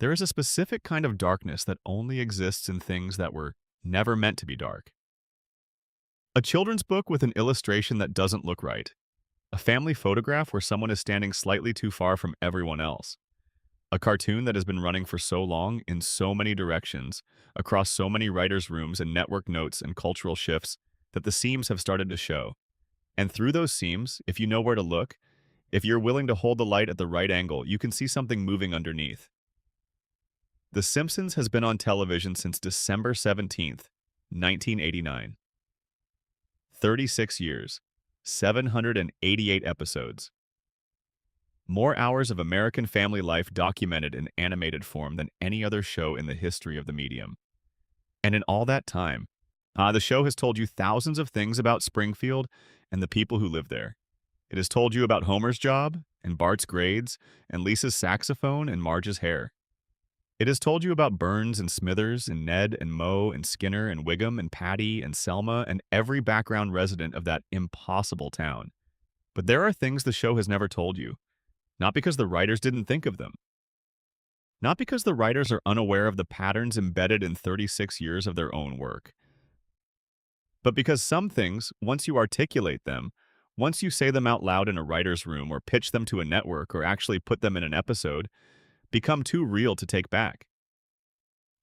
There is a specific kind of darkness that only exists in things that were never meant to be dark. A children's book with an illustration that doesn't look right. A family photograph where someone is standing slightly too far from everyone else. A cartoon that has been running for so long in so many directions, across so many writers' rooms and network notes and cultural shifts, that the seams have started to show. And through those seams, if you know where to look, if you're willing to hold the light at the right angle, you can see something moving underneath. The Simpsons has been on television since December 17th, 1989. 36 years, 788 episodes. More hours of American family life documented in animated form than any other show in the history of the medium. And in all that time, the show has told you thousands of things about Springfield and the people who live there. It has told you about Homer's job, and Bart's grades, and Lisa's saxophone, and Marge's hair. It has told you about Burns and Smithers, and Ned and Moe, and Skinner, and Wiggum, and Patty, and Selma, and every background resident of that impossible town. But there are things the show has never told you. Not because the writers didn't think of them. Not because the writers are unaware of the patterns embedded in 36 years of their own work. But because some things, once you articulate them, once you say them out loud in a writer's room or pitch them to a network or actually put them in an episode, become too real to take back.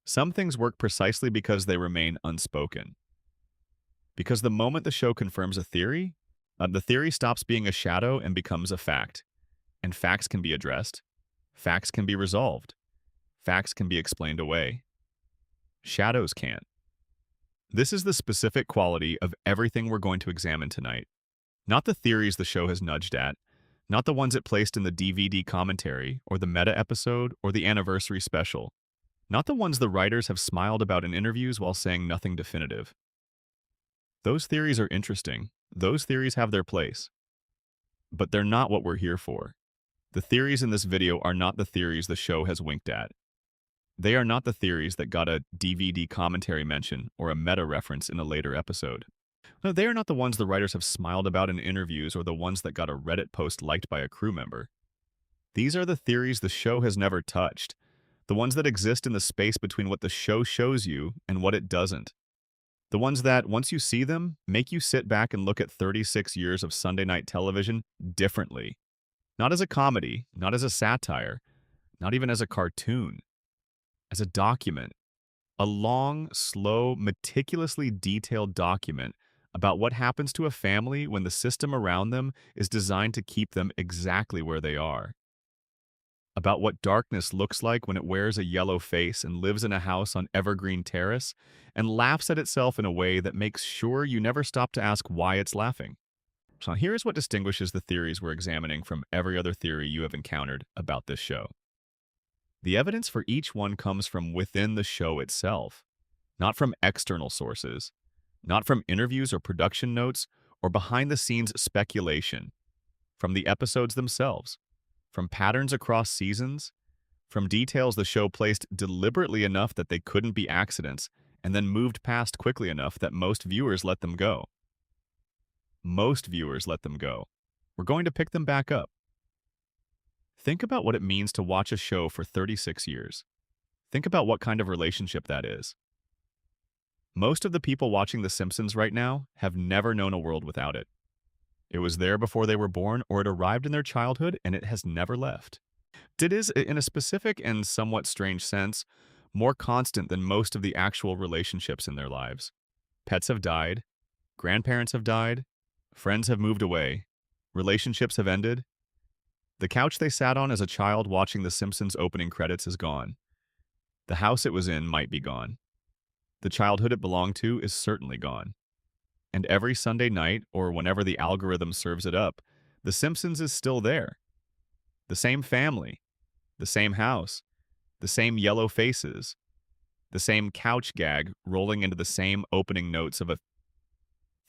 Some things work precisely because they remain unspoken. Because the moment the show confirms a theory, the theory stops being a shadow and becomes a fact. And facts can be addressed. Facts can be resolved. Facts can be explained away. Shadows can't. This is the specific quality of everything we're going to examine tonight. Not the theories the show has nudged at, not the ones it placed in the DVD commentary, or the meta episode, or the anniversary special. Not the ones the writers have smiled about in interviews while saying nothing definitive. Those theories are interesting. Those theories have their place. But they're not what we're here for. The theories in this video are not the theories the show has winked at. They are not the theories that got a DVD commentary mention or a meta reference in a later episode. No, they are not the ones the writers have smiled about in interviews or the ones that got a Reddit post liked by a crew member. These are the theories the show has never touched, the ones that exist in the space between what the show shows you and what it doesn't. The ones that, once you see them, make you sit back and look at 36 years of Sunday night television differently. Not as a comedy, not as a satire, not even as a cartoon. As a document. A long, slow, meticulously detailed document about what happens to a family when the system around them is designed to keep them exactly where they are. About what darkness looks like when it wears a yellow face and lives in a house on Evergreen Terrace and laughs at itself in a way that makes sure you never stop to ask why it's laughing. So here's what distinguishes the theories we're examining from every other theory you have encountered about this show. The evidence for each one comes from within the show itself, not from external sources, not from interviews or production notes or behind-the-scenes speculation, from the episodes themselves, from patterns across seasons, from details the show placed deliberately enough that they couldn't be accidents and then moved past quickly enough that most viewers let them go. Most viewers let them go. We're going to pick them back up. Think about what it means to watch a show for 36 years. Think about what kind of relationship that is. Most of the people watching The Simpsons right now have never known a world without it. It was there before they were born, or it arrived in their childhood, and it has never left. It is, in a specific and somewhat strange sense, more constant than most of the actual relationships in their lives. Pets have died. Grandparents have died. Friends have moved away. Relationships have ended. The couch they sat on as a child watching The Simpsons opening credits is gone. The house it was in might be gone. The childhood it belonged to is certainly gone. And every Sunday night, or whenever the algorithm serves it up, The Simpsons is still there. The same family, the same house, the same yellow faces, the same couch gag rolling into the same opening notes of a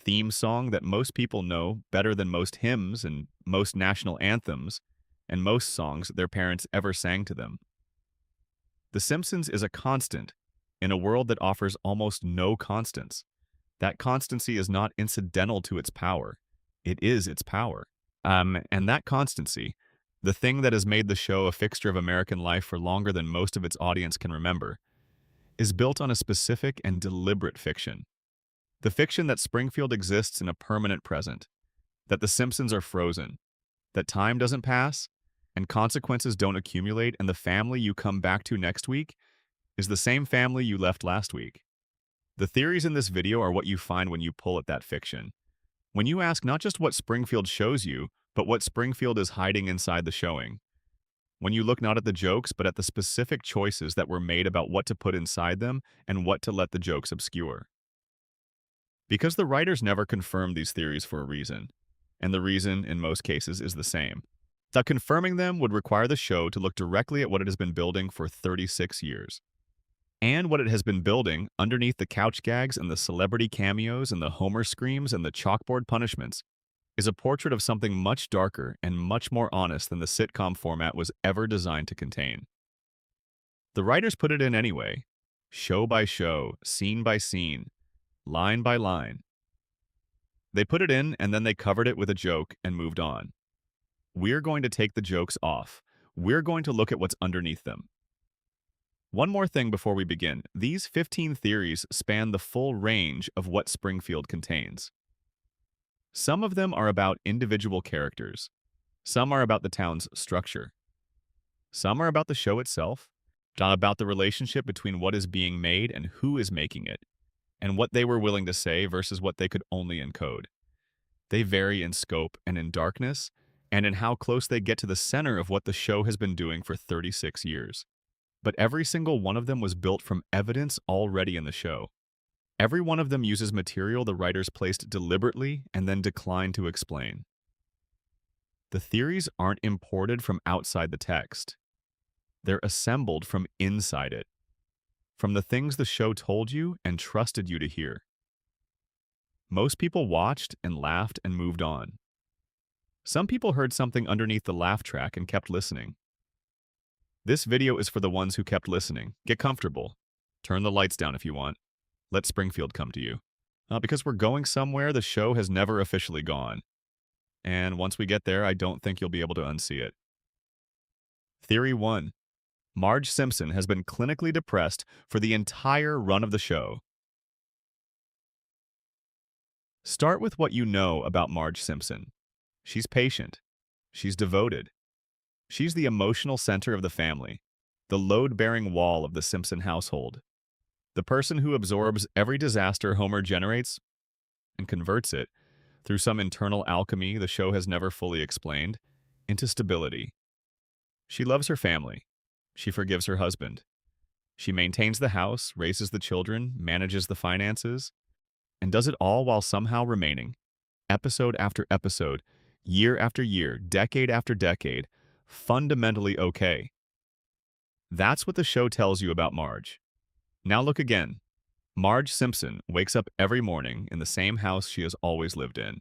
theme song that most people know better than most hymns and most national anthems and most songs their parents ever sang to them. The Simpsons is a constant in a world that offers almost no constants. That constancy is not incidental to its power. It is its power. And that constancy, The thing that has made the show a fixture of American life for longer than most of its audience can remember, is built on a specific and deliberate fiction. The fiction that Springfield exists in a permanent present, that the Simpsons are frozen, that time doesn't pass, and consequences don't accumulate, and the family you come back to next week is the same family you left last week. The theories in this video are what you find when you pull at that fiction. When you ask not just what Springfield shows you, but what Springfield is hiding inside the showing. When you look not at the jokes, but at the specific choices that were made about what to put inside them and what to let the jokes obscure. Because the writers never confirmed these theories for a reason, and the reason, in most cases, is the same. That confirming them would require the show to look directly at what it has been building for 36 years. And what it has been building underneath the couch gags and the celebrity cameos and the Homer screams and the chalkboard punishments is a portrait of something much darker and much more honest than the sitcom format was ever designed to contain. The writers put it in anyway, show by show, scene by scene, line by line. They put it in and then they covered it with a joke and moved on. We're going to take the jokes off. We're going to look at what's underneath them. One more thing before we begin. These 15 theories span the full range of what Springfield contains. Some of them are about individual characters. Some are about the town's structure. Some are about the show itself, about the relationship between what is being made and who is making it, and what they were willing to say versus what they could only encode. They vary in scope and in darkness, and in how close they get to the center of what the show has been doing for 36 years. But every single one of them was built from evidence already in the show. Every one of them uses material the writers placed deliberately and then declined to explain. The theories aren't imported from outside the text. They're assembled from inside it, from the things the show told you and trusted you to hear. Most people watched and laughed and moved on. Some people heard something underneath the laugh track and kept listening. This video is for the ones who kept listening. Get comfortable. Turn the lights down if you want. Let Springfield come to you. Because we're going somewhere the show has never officially gone. And once we get there, I don't think you'll be able to unsee it. Theory 1. Marge Simpson has been clinically depressed for the entire run of the show. Start with what you know about Marge Simpson. She's patient. She's devoted. She's the emotional center of the family, the load-bearing wall of the Simpson household, the person who absorbs every disaster Homer generates and converts it, through some internal alchemy the show has never fully explained, into stability. She loves her family. She forgives her husband. She maintains the house, raises the children, manages the finances, and does it all while somehow remaining, episode after episode, year after year, decade after decade, fundamentally okay. That's what the show tells you about Marge. Now look again. Marge Simpson wakes up every morning in the same house she has always lived in.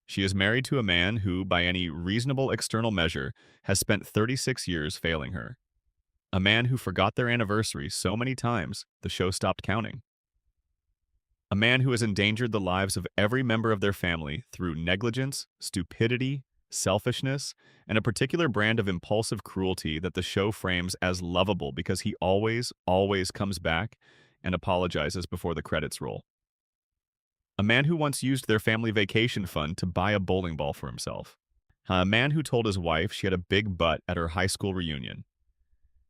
She is married to a man who, by any reasonable external measure, has spent 36 years failing her. A man who forgot their anniversary so many times the show stopped counting. A man who has endangered the lives of every member of their family through negligence, stupidity, selfishness, and a particular brand of impulsive cruelty that the show frames as lovable because he always comes back and apologizes before the credits roll. A man who once used their family vacation fund to buy a bowling ball for himself. A man who told his wife she had a big butt at her high school reunion.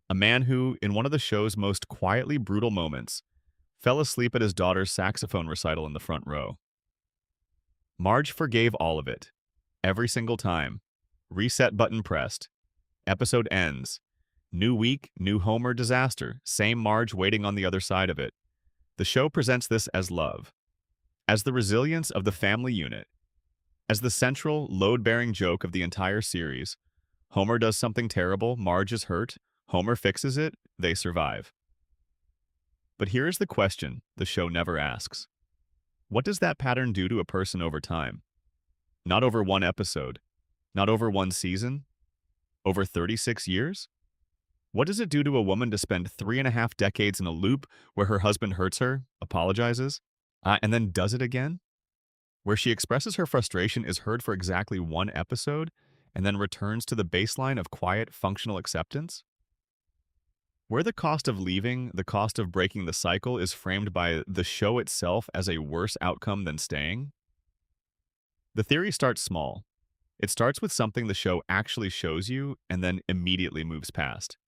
A man who, in one of the show's most quietly brutal moments, fell asleep at his daughter's saxophone recital in the front row. Marge forgave all of it. Every single time. Reset button pressed. Episode ends. New week, new Homer disaster. Same Marge waiting on the other side of it. The show presents this as love. As the resilience of the family unit. As the central, load-bearing joke of the entire series. Homer does something terrible, Marge is hurt, Homer fixes it, they survive. But here is the question the show never asks. What does that pattern do to a person over time? Not over one episode, not over one season, over 36 years? What does it do to a woman to spend 3.5 decades in a loop where her husband hurts her, apologizes, and then does it again? Where she expresses her frustration is heard for exactly one episode, and then returns to the baseline of quiet, functional acceptance? Where the cost of leaving, the cost of breaking the cycle, is framed by the show itself as a worse outcome than staying? The theory starts small. It starts with something the show actually shows you and then immediately moves past.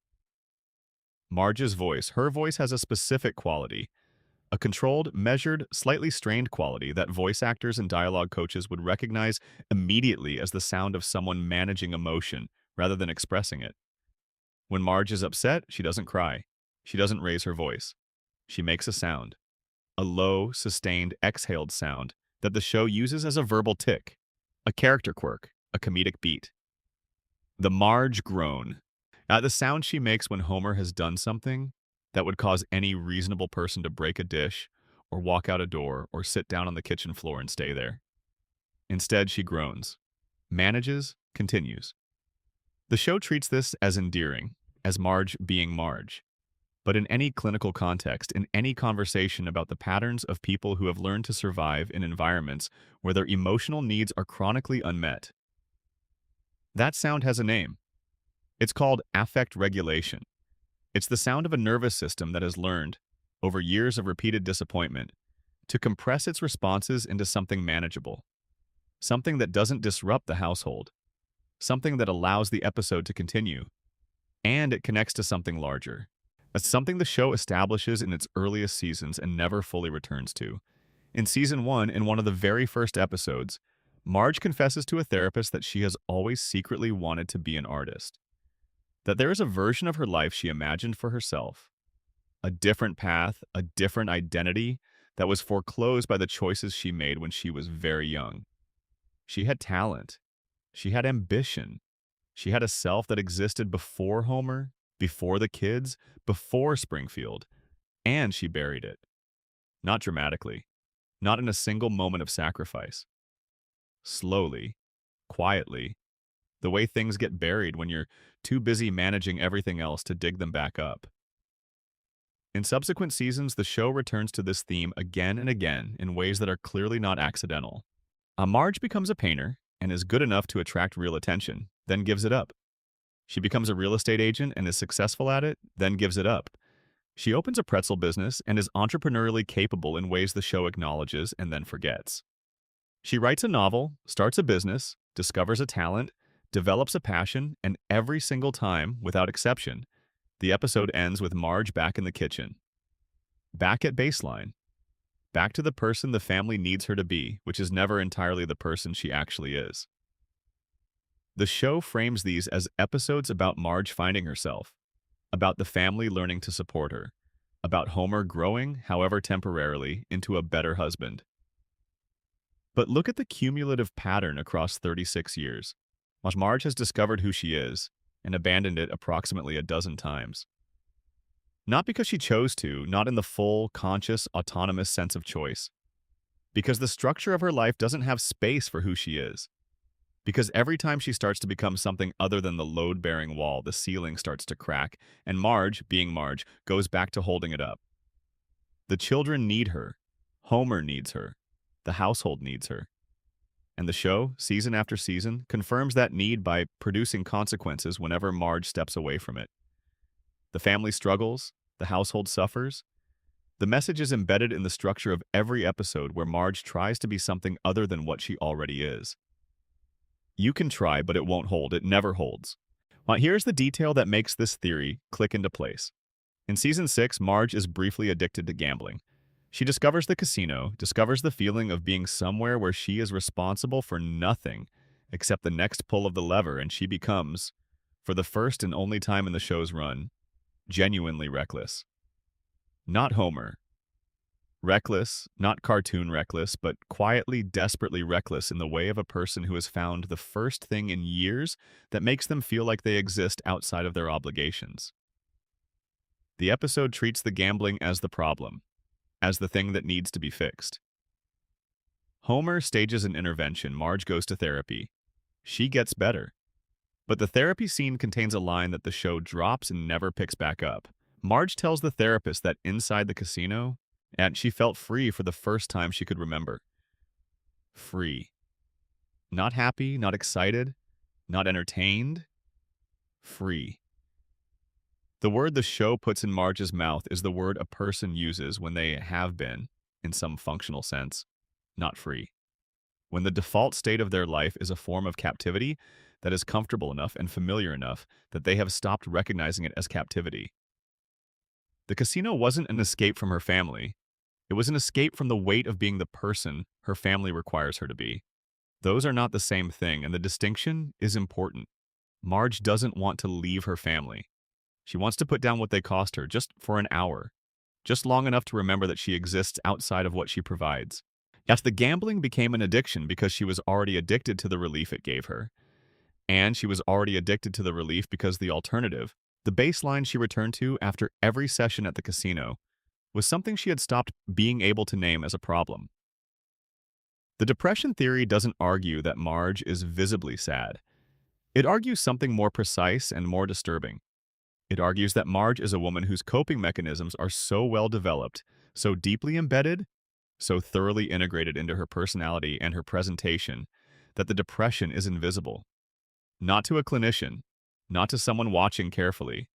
Marge's voice. Her voice has a specific quality, a controlled, measured, slightly strained quality that voice actors and dialogue coaches would recognize immediately as the sound of someone managing emotion rather than expressing it. When Marge is upset, she doesn't cry. She doesn't raise her voice. She makes a sound, a low, sustained, exhaled sound that the show uses as a verbal tick, a character quirk, a comedic beat. The Marge groan. The sound she makes when Homer has done something that would cause any reasonable person to break a dish or walk out a door or sit down on the kitchen floor and stay there. Instead, she groans, manages, continues. The show treats this as endearing, as Marge being Marge. But in any clinical context, in any conversation about the patterns of people who have learned to survive in environments where their emotional needs are chronically unmet, that sound has a name. It's called affect regulation. It's the sound of a nervous system that has learned, over years of repeated disappointment, to compress its responses into something manageable, something that doesn't disrupt the household, something that allows the episode to continue, and it connects to something larger. That's something the show establishes in its earliest seasons and never fully returns to. In season 1, in one of the very first episodes, Marge confesses to a therapist that she has always secretly wanted to be an artist, that there is a version of her life she imagined for herself, a different path, a different identity that was foreclosed by the choices she made when she was very young. She had talent. She had ambition. She had a self that existed before Homer, before the kids, before Springfield, and she buried it. Not dramatically, not in a single moment of sacrifice. Slowly, quietly, the way things get buried when you're too busy managing everything else to dig them back up. In subsequent seasons, the show returns to this theme again and again in ways that are clearly not accidental. Marge becomes a painter and is good enough to attract real attention, then gives it up. She becomes a real estate agent and is successful at it, then gives it up. She opens a pretzel business and is entrepreneurially capable in ways the show acknowledges and then forgets. She writes a novel, starts a business, discovers a talent, develops a passion, and every single time, without exception, the episode ends with Marge back in the kitchen. Back at baseline. Back to the person the family needs her to be, which is never entirely the person she actually is. The show frames these as episodes about Marge finding herself, about the family learning to support her, about Homer growing, however temporarily, into a better husband. But look at the cumulative pattern across 36 years. Marge has discovered who she is and abandoned it approximately a dozen times. Not because she chose to, not in the full, conscious, autonomous sense of choice. Because the structure of her life doesn't have space for who she is. Because every time she starts to become something other than the load-bearing wall, the ceiling starts to crack, and Marge, being Marge, goes back to holding it up. The children need her. Homer needs her. The household needs her. And the show, season after season, confirms that need by producing consequences whenever Marge steps away from it. The family struggles, the household suffers. The message is embedded in the structure of every episode where Marge tries to be something other than what she already is. You can try, but it won't hold. It never holds. Now, here's the detail that makes this theory click into place. In season 6, Marge is briefly addicted to gambling. She discovers the casino, discovers the feeling of being somewhere where she is responsible for nothing except the next pull of the lever, and she becomes, for the first and only time in the show's run, genuinely reckless. Not Homer. Reckless, not cartoon reckless, but quietly, desperately reckless in the way of a person who has found the first thing in years that makes them feel like they exist outside of their obligations. The episode treats the gambling as the problem, as the thing that needs to be fixed. Homer stages an intervention. Marge goes to therapy. She gets better. But the therapy scene contains a line that the show drops and never picks back up. Marge tells the therapist that inside the casino, and she felt free for the first time she could remember. Free. Not happy, not excited, not entertained, free. The word the show puts in Marge's mouth is the word a person uses when they have been, in some functional sense, not free. When the default state of their life is a form of captivity that is comfortable enough and familiar enough that they have stopped recognizing it as captivity. The casino wasn't an escape from her family. It was an escape from the weight of being the person her family requires her to be. Those are not the same thing, and the distinction is important. Marge doesn't want to leave her family. She wants to put down what they cost her, just for an hour, just long enough to remember that she exists outside of what she provides. Yet the gambling became an addiction because she was already addicted to the relief it gave her. And she was already addicted to the relief because the alternative, the baseline she returned to after every session at the casino, was something she had stopped being able to name as a problem. The depression theory doesn't argue that Marge is visibly sad. It argues something more precise and more disturbing. It argues that Marge is a woman whose coping mechanisms are so well developed, so deeply embedded, so thoroughly integrated into her personality and her presentation, that the depression is invisible. Not to a clinician, not to someone watching carefully,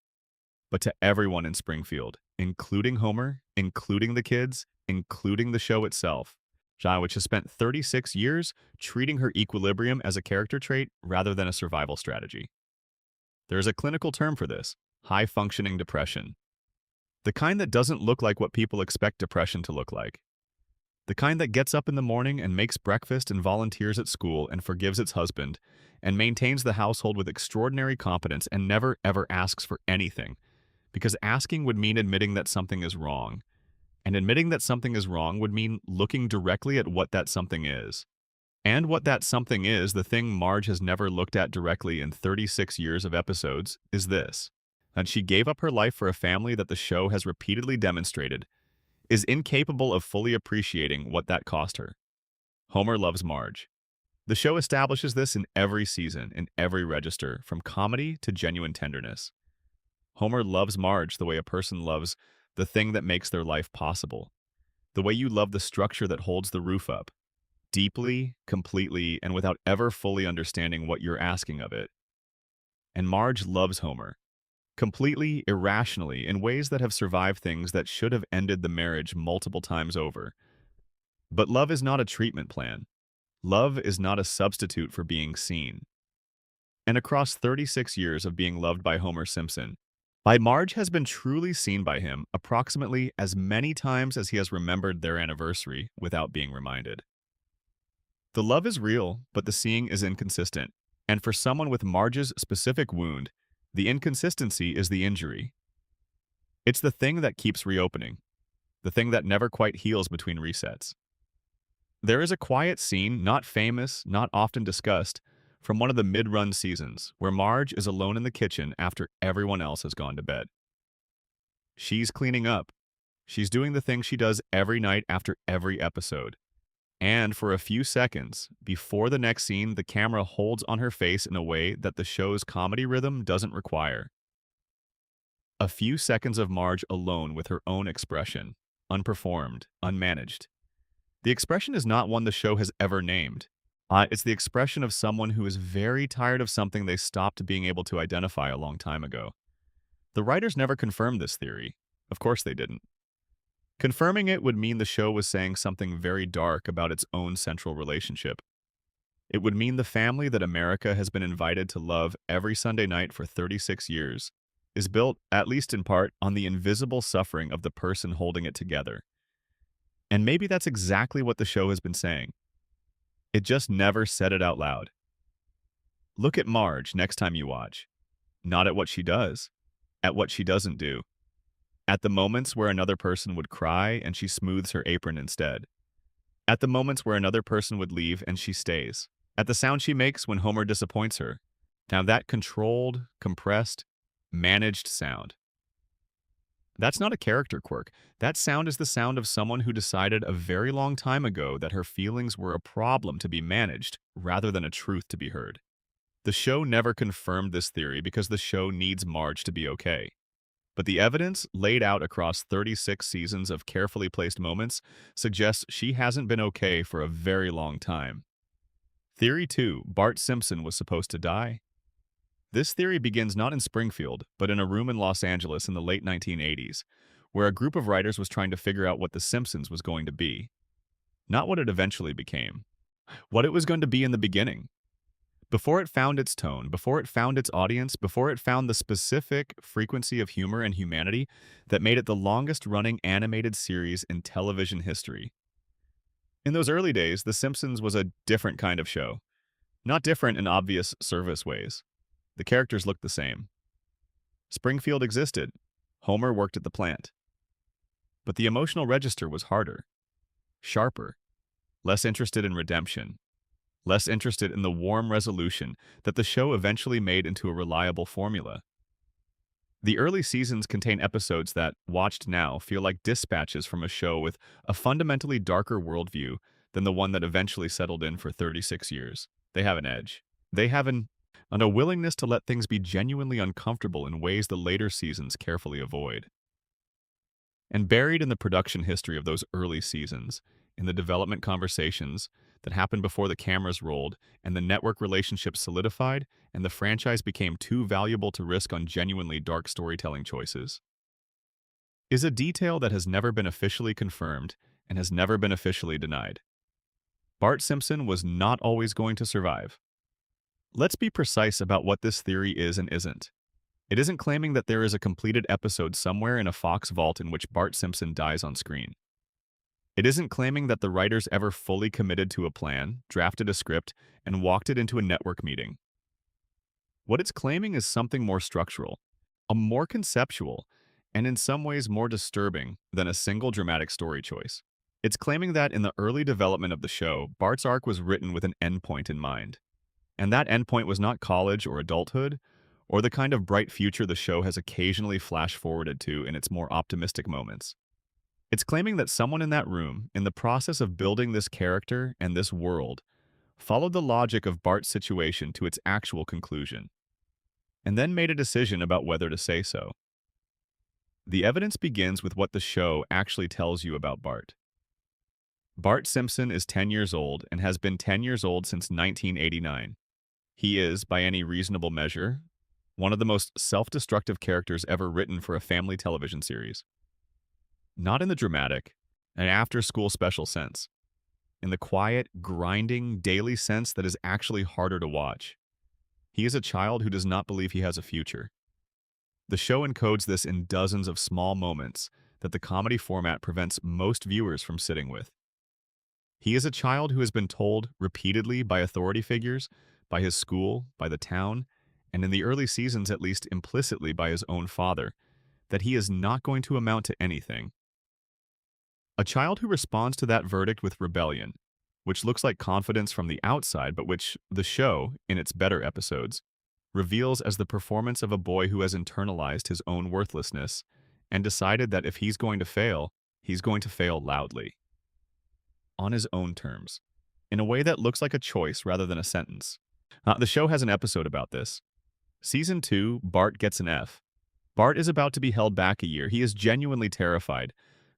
but to everyone in Springfield, including Homer, including the kids, including the show itself, which has spent 36 years treating her equilibrium as a character trait rather than a survival strategy. There is a clinical term for this: high-functioning depression. The kind that doesn't look like what people expect depression to look like. The kind that gets up in the morning and makes breakfast and volunteers at school and forgives its husband and maintains the household with extraordinary competence and never ever asks for anything, because asking would mean admitting that something is wrong. And admitting that something is wrong would mean looking directly at what that something is. And what that something is, the thing Marge has never looked at directly in 36 years of episodes, is this: that she gave up her life for a family that the show has repeatedly demonstrated is incapable of fully appreciating what that cost her. Homer loves Marge. The show establishes this in every season, in every register, from comedy to genuine tenderness. Homer loves Marge the way a person loves the thing that makes their life possible, the way you love the structure that holds the roof up, deeply, completely, and without ever fully understanding what you're asking of it. And Marge loves Homer, completely, irrationally, in ways that have survived things that should have ended the marriage multiple times over. But love is not a treatment plan. Love is not a substitute for being seen. And across 36 years of being loved by Homer Simpson, Marge has been truly seen by him approximately as many times as he has remembered their anniversary without being reminded. The love is real, but the seeing is inconsistent. And for someone with Marge's specific wound, the inconsistency is the injury. It's the thing that keeps reopening, the thing that never quite heals between resets. There is a quiet scene, not famous, not often discussed, from one of the mid-run seasons, where Marge is alone in the kitchen after everyone else has gone to bed. She's cleaning up. She's doing the thing she does every night after every episode. And for a few seconds, before the next scene, the camera holds on her face in a way that the show's comedy rhythm doesn't require. A few seconds of Marge alone with her own expression, unperformed, unmanaged. The expression is not one the show has ever named. It's the expression of someone who is very tired of something they stopped being able to identify a long time ago. The writers never confirmed this theory. Of course they didn't. Confirming it would mean the show was saying something very dark about its own central relationship. It would mean the family that America has been invited to love every Sunday night for 36 years is built, at least in part, on the invisible suffering of the person holding it together. And maybe that's exactly what the show has been saying. It just never said it out loud. Look at Marge next time you watch. Not at what she does, at what she doesn't do. At the moments where another person would cry and she smooths her apron instead. At the moments where another person would leave and she stays. At the sound she makes when Homer disappoints her. Now that controlled, compressed, managed sound. That's not a character quirk. That sound is the sound of someone who decided a very long time ago that her feelings were a problem to be managed rather than a truth to be heard. The show never confirmed this theory because the show needs Marge to be okay. But the evidence laid out across 36 seasons of carefully placed moments suggests she hasn't been okay for a very long time. Theory 2, Bart Simpson was supposed to die. This theory begins not in Springfield, but in a room in Los Angeles in the late 1980s, where a group of writers was trying to figure out what The Simpsons was going to be. Not what it eventually became. What it was going to be in the beginning. Before it found its tone, before it found its audience, before it found the specific frequency of humor and humanity that made it the longest-running animated series in television history. In those early days, The Simpsons was a different kind of show. Not different in obvious service ways. The characters looked the same. Springfield existed. Homer worked at the plant. But the emotional register was harder, sharper, less interested in redemption, less interested in the warm resolution that the show eventually made into a reliable formula. The early seasons contain episodes that, watched now, feel like dispatches from a show with a fundamentally darker worldview than the one that eventually settled in for 36 years. They have an edge. They have a willingness to let things be genuinely uncomfortable in ways the later seasons carefully avoid. And buried in the production history of those early seasons, in the development conversations that happened before the cameras rolled and the network relationship solidified and the franchise became too valuable to risk on genuinely dark storytelling choices, is a detail that has never been officially confirmed and has never been officially denied. Bart Simpson was not always going to survive. Let's be precise about what this theory is and isn't. It isn't claiming that there is a completed episode somewhere in a Fox vault in which Bart Simpson dies on screen. It isn't claiming that the writers ever fully committed to a plan, drafted a script, and walked it into a network meeting. What it's claiming is something more structural, a more conceptual, and in some ways more disturbing than a single dramatic story choice. It's claiming that in the early development of the show, Bart's arc was written with an endpoint in mind. And that endpoint was not college or adulthood, or the kind of bright future the show has occasionally flash-forwarded to in its more optimistic moments. It's claiming that someone in that room, in the process of building this character and this world, followed the logic of Bart's situation to its actual conclusion, and then made a decision about whether to say so. The evidence begins with what the show actually tells you about Bart. Bart Simpson is 10 years old and has been 10 years old since 1989. He is, by any reasonable measure, one of the most self-destructive characters ever written for a family television series. Not in the dramatic, and after-school special sense. In the quiet, grinding, daily sense that is actually harder to watch. He is a child who does not believe he has a future. The show encodes this in dozens of small moments that the comedy format prevents most viewers from sitting with. He is a child who has been told repeatedly by authority figures, by his school, by the town, and in the early seasons at least implicitly by his own father, that he is not going to amount to anything. A child who responds to that verdict with rebellion, which looks like confidence from the outside, but which the show, in its better episodes, reveals as the performance of a boy who has internalized his own worthlessness and decided that if he's going to fail loudly. On his own terms, in a way that looks like a choice rather than a sentence. The show has an episode about this. Season 2, Bart gets an F. Bart is about to be held back a year. He is genuinely terrified,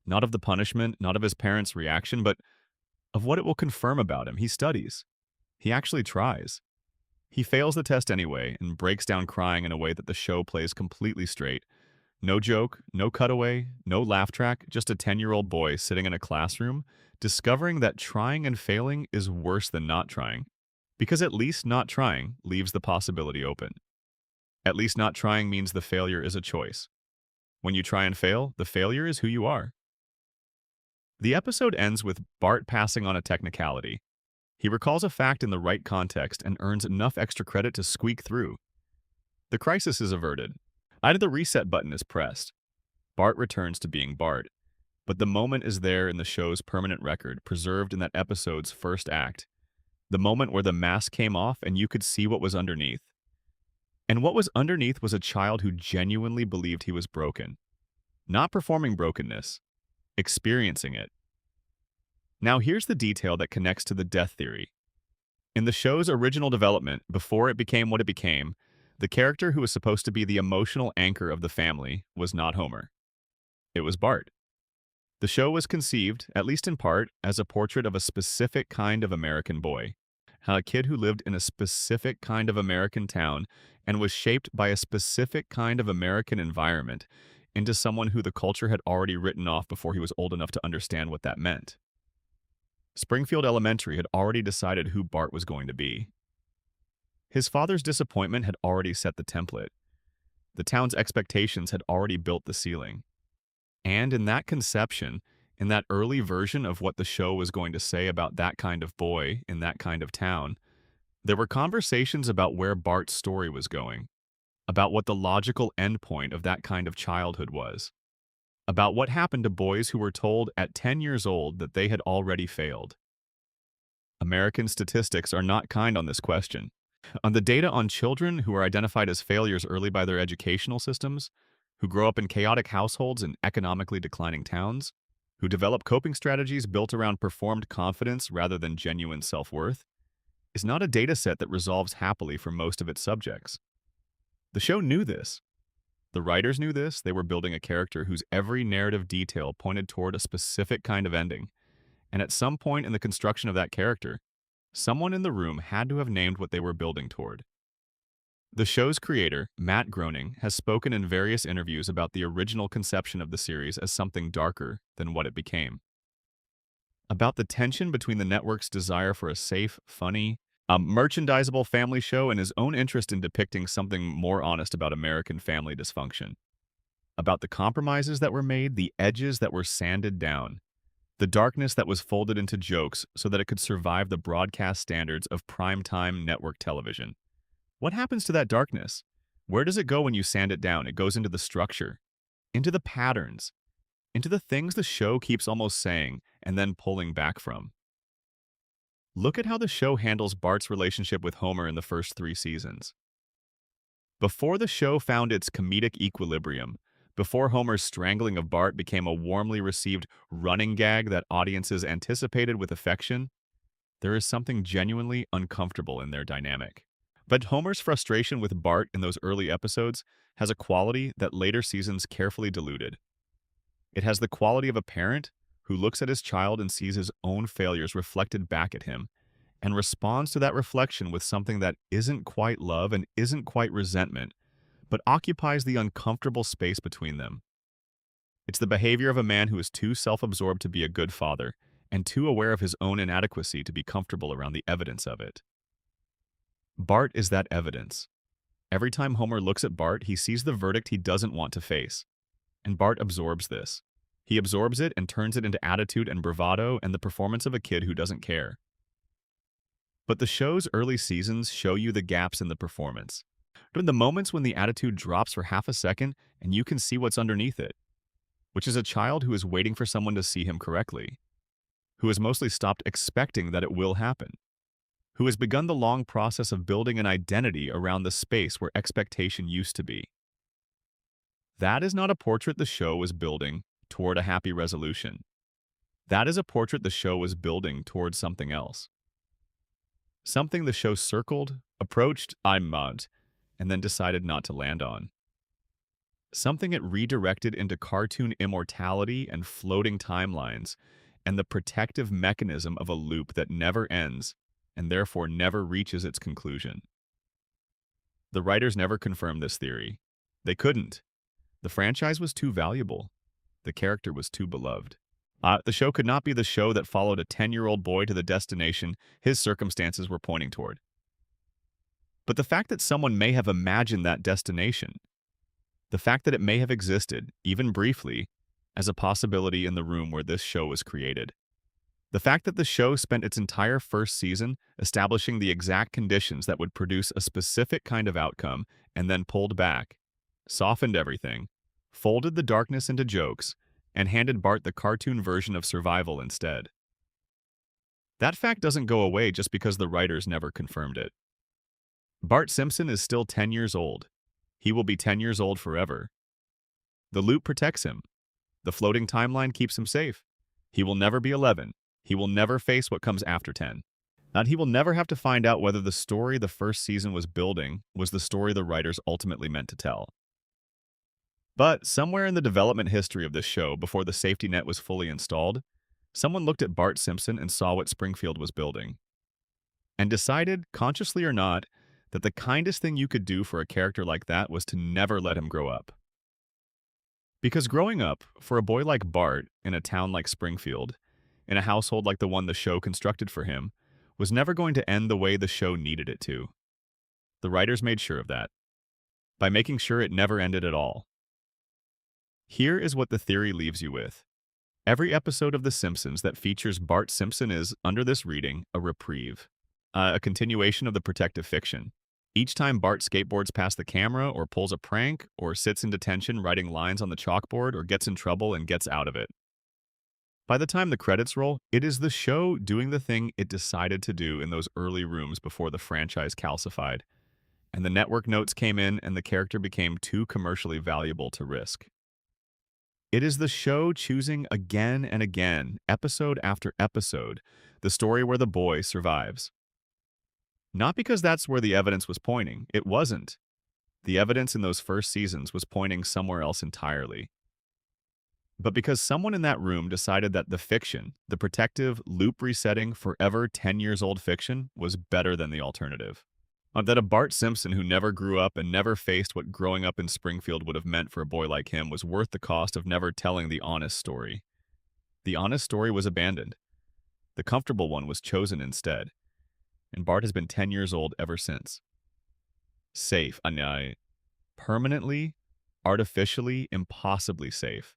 not of the punishment, not of his parents' reaction, but of what it will confirm about him. He studies. He actually tries. He fails the test anyway and breaks down crying in a way that the show plays completely straight. No joke, no cutaway, no laugh track, just a 10-year-old boy sitting in a classroom discovering that trying and failing is worse than not trying. Because at least not trying leaves the possibility open. At least not trying means the failure is a choice. When you try and fail, the failure is who you are. The episode ends with Bart passing on a technicality. He recalls a fact in the right context and earns enough extra credit to squeak through. The crisis is averted. Either the reset button is pressed. Bart returns to being Bart. But the moment is there in the show's permanent record, preserved in that episode's first act. The moment where the mask came off and you could see what was underneath. And what was underneath was a child who genuinely believed he was broken. Not performing brokenness, experiencing it. Now here's the detail that connects to the death theory. In the show's original development, before it became what it became, the character who was supposed to be the emotional anchor of the family was not Homer. It was Bart. The show was conceived, at least in part, as a portrait of a specific kind of American boy. How a kid who lived in a specific kind of American town and was shaped by a specific kind of American environment into someone who the culture had already written off before he was old enough to understand what that meant. Springfield Elementary had already decided who Bart was going to be. His father's disappointment had already set the template. The town's expectations had already built the ceiling. And in that conception, in that early version of what the show was going to say about that kind of boy in that kind of town, there were conversations about where Bart's story was going, about what the logical endpoint of that kind of childhood was, about what happened to boys who were told at 10 years old that they had already failed. American statistics are not kind on this question. On the data on children who are identified as failures early by their educational systems, who grow up in chaotic households in economically declining towns, who develop coping strategies built around performed confidence rather than genuine self-worth, is not a data set that resolves happily for most of its subjects. The show knew this. The writers knew this. They were building a character whose every narrative detail pointed toward a specific kind of ending. And at some point in the construction of that character, someone in the room had to have named what they were building toward. The show's creator, Matt Groening, has spoken in various interviews about the original conception of the series as something darker than what it became. About the tension between the network's desire for a safe, funny, merchandisable family show and his own interest in depicting something more honest about American family dysfunction. About the compromises that were made, the edges that were sanded down, the darkness that was folded into jokes so that it could survive the broadcast standards of primetime network television. What happens to that darkness? Where does it go when you sand it down? It goes into the structure, into the patterns, into the things the show keeps almost saying and then pulling back from. Look at how the show handles Bart's relationship with Homer in the first 3 seasons. Before the show found its comedic equilibrium, before Homer's strangling of Bart became a warmly received running gag that audiences anticipated with affection, there is something genuinely uncomfortable in their dynamic. But Homer's frustration with Bart in those early episodes has a quality that later seasons carefully diluted. It has the quality of a parent who looks at his child and sees his own failures reflected back at him and responds to that reflection with something that isn't quite love and isn't quite resentment, but occupies the uncomfortable space between them. It's the behavior of a man who is too self-absorbed to be a good father and too aware of his own inadequacy to be comfortable around the evidence of it. Bart is that evidence. Every time Homer looks at Bart, he sees the verdict he doesn't want to face. And Bart absorbs this. He absorbs it and turns it into attitude and bravado and the performance of a kid who doesn't care. But the show's early seasons show you the gaps in the performance. During the moments when the attitude drops for half a second and you can see what's underneath it, which is a child who is waiting for someone to see him correctly, who has mostly stopped expecting that it will happen, who has begun the long process of building an identity around the space where expectation used to be. That is not a portrait the show was building toward a happy resolution. That is a portrait the show was building towards something else. Something the show circled, approached, and then decided not to land on. Something it redirected into cartoon immortality and floating timelines, and the protective mechanism of a loop that never ends and therefore never reaches its conclusion. The writers never confirmed this theory. They couldn't. The franchise was too valuable. The character was too beloved. The show could not be the show that followed a 10-year-old boy to the destination his circumstances were pointing toward. But the fact that someone may have imagined that destination, the fact that it may have existed, even briefly, as a possibility in the room where this show was created, the fact that the show spent its entire first season establishing the exact conditions that would produce a specific kind of outcome and then pulled back, softened everything, folded the darkness into jokes, and handed Bart the cartoon version of survival instead. That fact doesn't go away just because the writers never confirmed it. Bart Simpson is still 10 years old. He will be 10 years old forever. The loop protects him. The floating timeline keeps him safe. He will never be 11. He will never face what comes after 10. And he will never have to find out whether the story the first season was building was the story the writers ultimately meant to tell. But somewhere in the development history of this show, before the safety net was fully installed, someone looked at Bart Simpson and saw what Springfield was building. and decided, consciously or not, that the kindest thing you could do for a character like that was to never let him grow up. Because growing up, for a boy like Bart, in a town like Springfield, in a household like the one the show constructed for him, was never going to end the way the show needed it to. The writers made sure of that, by making sure it never ended at all. Here is what the theory leaves you with. Every episode of The Simpsons that features Bart Simpson is, under this reading, a reprieve, a continuation of the protective fiction. Each time Bart skateboards past the camera or pulls a prank or sits in detention writing lines on the chalkboard or gets in trouble and gets out of it. By the time the credits roll, it is the show doing the thing it decided to do in those early rooms before the franchise calcified, and the network notes came in and the character became too commercially valuable to risk. It is the show choosing again and again, episode after episode, the story where the boy survives. Not because that's where the evidence was pointing. It wasn't. The evidence in those first seasons was pointing somewhere else entirely. But because someone in that room decided that the fiction, the protective, loop-resetting, forever 10-years-old fiction, was better than the alternative. That a Bart Simpson who never grew up and never faced what growing up in Springfield would have meant for a boy like him was worth the cost of never telling the honest story. The honest story was abandoned. The comfortable one was chosen instead. And Bart has been 10 years old ever since. Safe. Permanently, artificially, impossibly safe.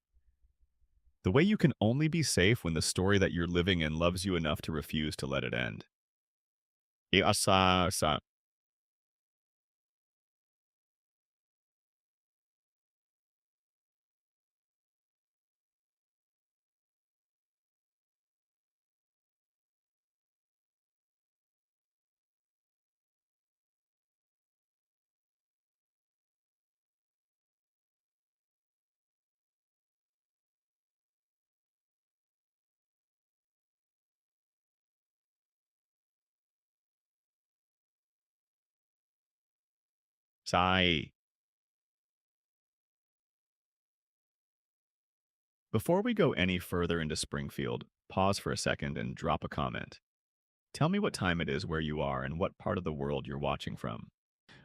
The way you can only be safe when the story that you're living in loves you enough to refuse to let it end. Sigh. Before we go any further into Springfield, pause for a second and drop a comment. Tell me what time it is where you are and what part of the world you're watching from.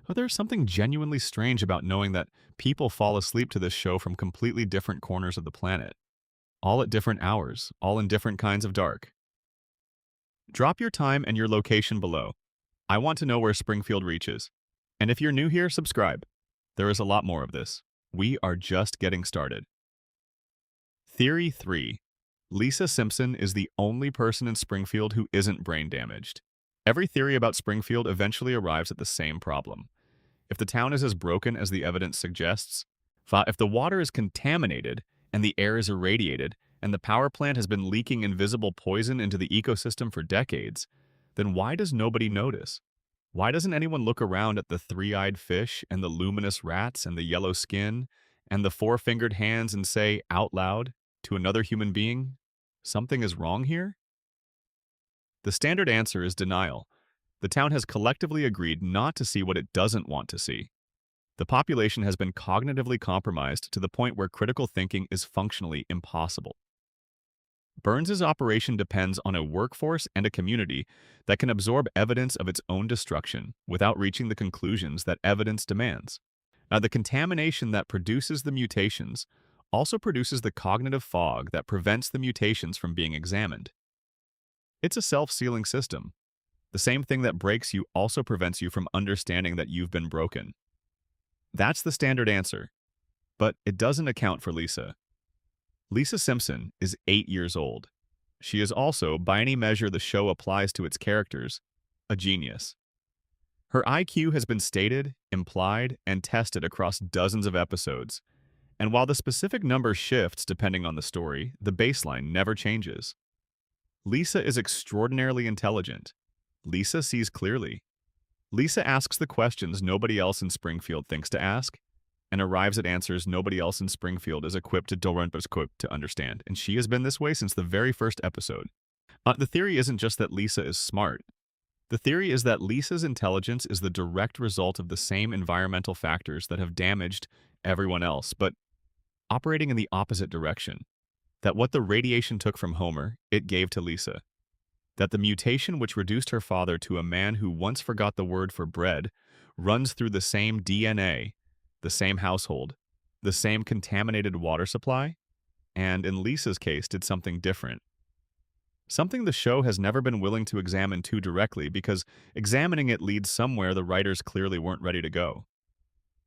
Oh, there's something genuinely strange about knowing that people fall asleep to this show from completely different corners of the planet, all at different hours, all in different kinds of dark. Drop your time and your location below. I want to know where Springfield reaches. And if you're new here, subscribe. There is a lot more of this. We are just getting started. Theory 3. Lisa Simpson is the only person in Springfield who isn't brain damaged. Every theory about Springfield eventually arrives at the same problem. If the town is as broken as the evidence suggests, if the water is contaminated and the air is irradiated and the power plant has been leaking invisible poison into the ecosystem for decades, then why does nobody notice? Why doesn't anyone look around at the three-eyed fish and the luminous rats and the yellow skin and the four-fingered hands and say out loud to another human being, something is wrong here? The standard answer is denial. The town has collectively agreed not to see what it doesn't want to see. The population has been cognitively compromised to the point where critical thinking is functionally impossible. Burns's operation depends on a workforce and a community that can absorb evidence of its own destruction without reaching the conclusions that evidence demands. Now, the contamination that produces the mutations also produces the cognitive fog that prevents the mutations from being examined. It's a self-sealing system. The same thing that breaks you also prevents you from understanding that you've been broken. That's the standard answer, but it doesn't account for Lisa. Lisa Simpson is 8 years old. She is also, by any measure the show applies to its characters, a genius. Her IQ has been stated, implied, and tested across dozens of episodes, and while the specific number shifts depending on the story, the baseline never changes. Lisa is extraordinarily intelligent. Lisa sees clearly. Lisa asks the questions nobody else in Springfield thinks to ask, and arrives at answers nobody else in Springfield is equipped to understand, and she has been this way since the very first episode. The theory isn't just that Lisa is smart. The theory is that Lisa's intelligence is the direct result of the same environmental factors that have damaged everyone else, but operating in the opposite direction. That what the radiation took from Homer, it gave to Lisa. That the mutation which reduced her father to a man who once forgot the word for bread runs through the same DNA, the same household, the same contaminated water supply, and in Lisa's case did something different. Something the show has never been willing to examine too directly because examining it leads somewhere the writers clearly weren't ready to go.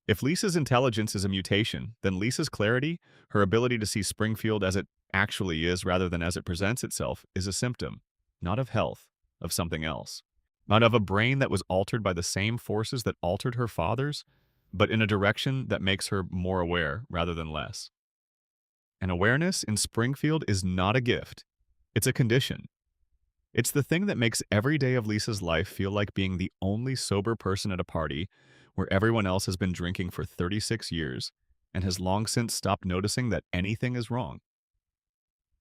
If Lisa's intelligence is a mutation, then Lisa's clarity, her ability to see Springfield as it actually is rather than as it presents itself, is a symptom, not of health, of something else. Not of a brain that was altered by the same forces that altered her father's, but in a direction that makes her more aware rather than less. And awareness in Springfield is not a gift, it's a condition. It's the thing that makes every day of Lisa's life feel like being the only sober person at a party where everyone else has been drinking for 36 years and has long since stopped noticing that anything is wrong.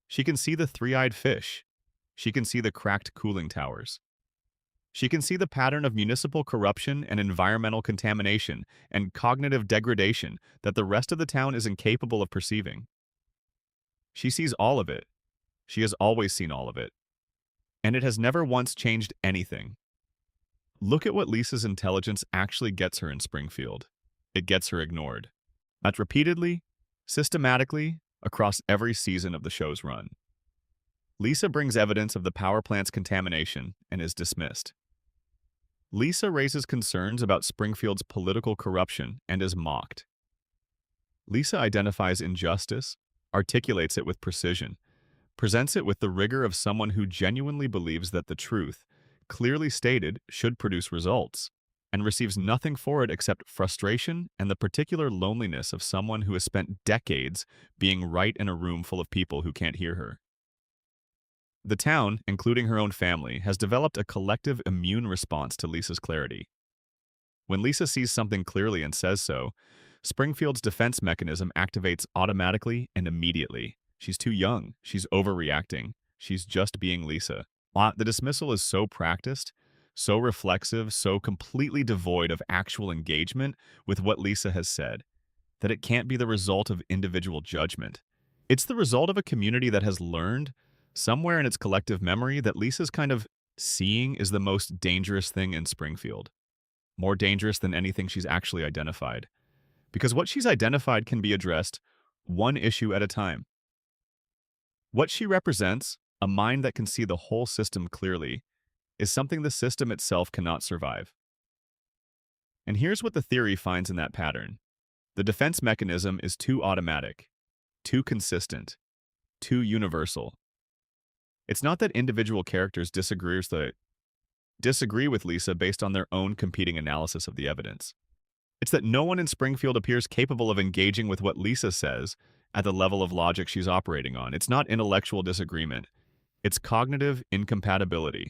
She can see the three-eyed fish. She can see the cracked cooling towers. She can see the pattern of municipal corruption and environmental contamination and cognitive degradation that the rest of the town is incapable of perceiving. She sees all of it. She has always seen all of it. And it has never once changed anything. Look at what Lisa's intelligence actually gets her in Springfield. It gets her ignored. Not repeatedly, systematically, across every season of the show's run. Lisa brings evidence of the power plant's contamination and is dismissed. Lisa raises concerns about Springfield's political corruption and is mocked. Lisa identifies injustice, articulates it with precision, presents it with the rigor of someone who genuinely believes that the truth, clearly stated, should produce results, and receives nothing for it except frustration and the particular loneliness of someone who has spent decades being right in a room full of people who can't hear her. The town, including her own family, has developed a collective immune response to Lisa's clarity. When Lisa sees something clearly and says so, Springfield's defense mechanism activates automatically and immediately. She's too young. She's overreacting. She's just being Lisa. The dismissal is so practiced, so reflexive, so completely devoid of actual engagement with what Lisa has said, that it can't be the result of individual judgment. It's the result of a community that has learned, somewhere in its collective memory, that Lisa's kind of seeing is the most dangerous thing in Springfield. More dangerous than anything she's actually identified. Because what she's identified can be addressed one issue at a time. What she represents, a mind that can see the whole system clearly, is something the system itself cannot survive. And here's what the theory finds in that pattern. The defense mechanism is too automatic, too consistent, too universal. It's not that individual characters disagree with Lisa based on their own competing analysis of the evidence. It's that no one in Springfield appears capable of engaging with what Lisa says at the level of logic she's operating on. It's not intellectual disagreement. It's cognitive incompatibility.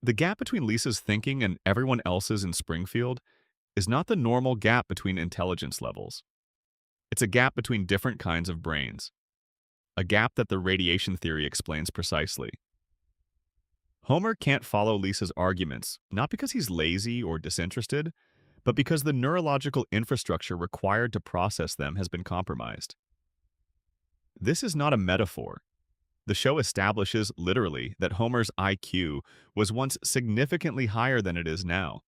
The gap between Lisa's thinking and everyone else's in Springfield is not the normal gap between intelligence levels. It's a gap between different kinds of brains. A gap that the radiation theory explains precisely. Homer can't follow Lisa's arguments, not because he's lazy or disinterested, but because the neurological infrastructure required to process them has been compromised. This is not a metaphor. The show establishes, literally, that Homer's IQ was once significantly higher than it is now.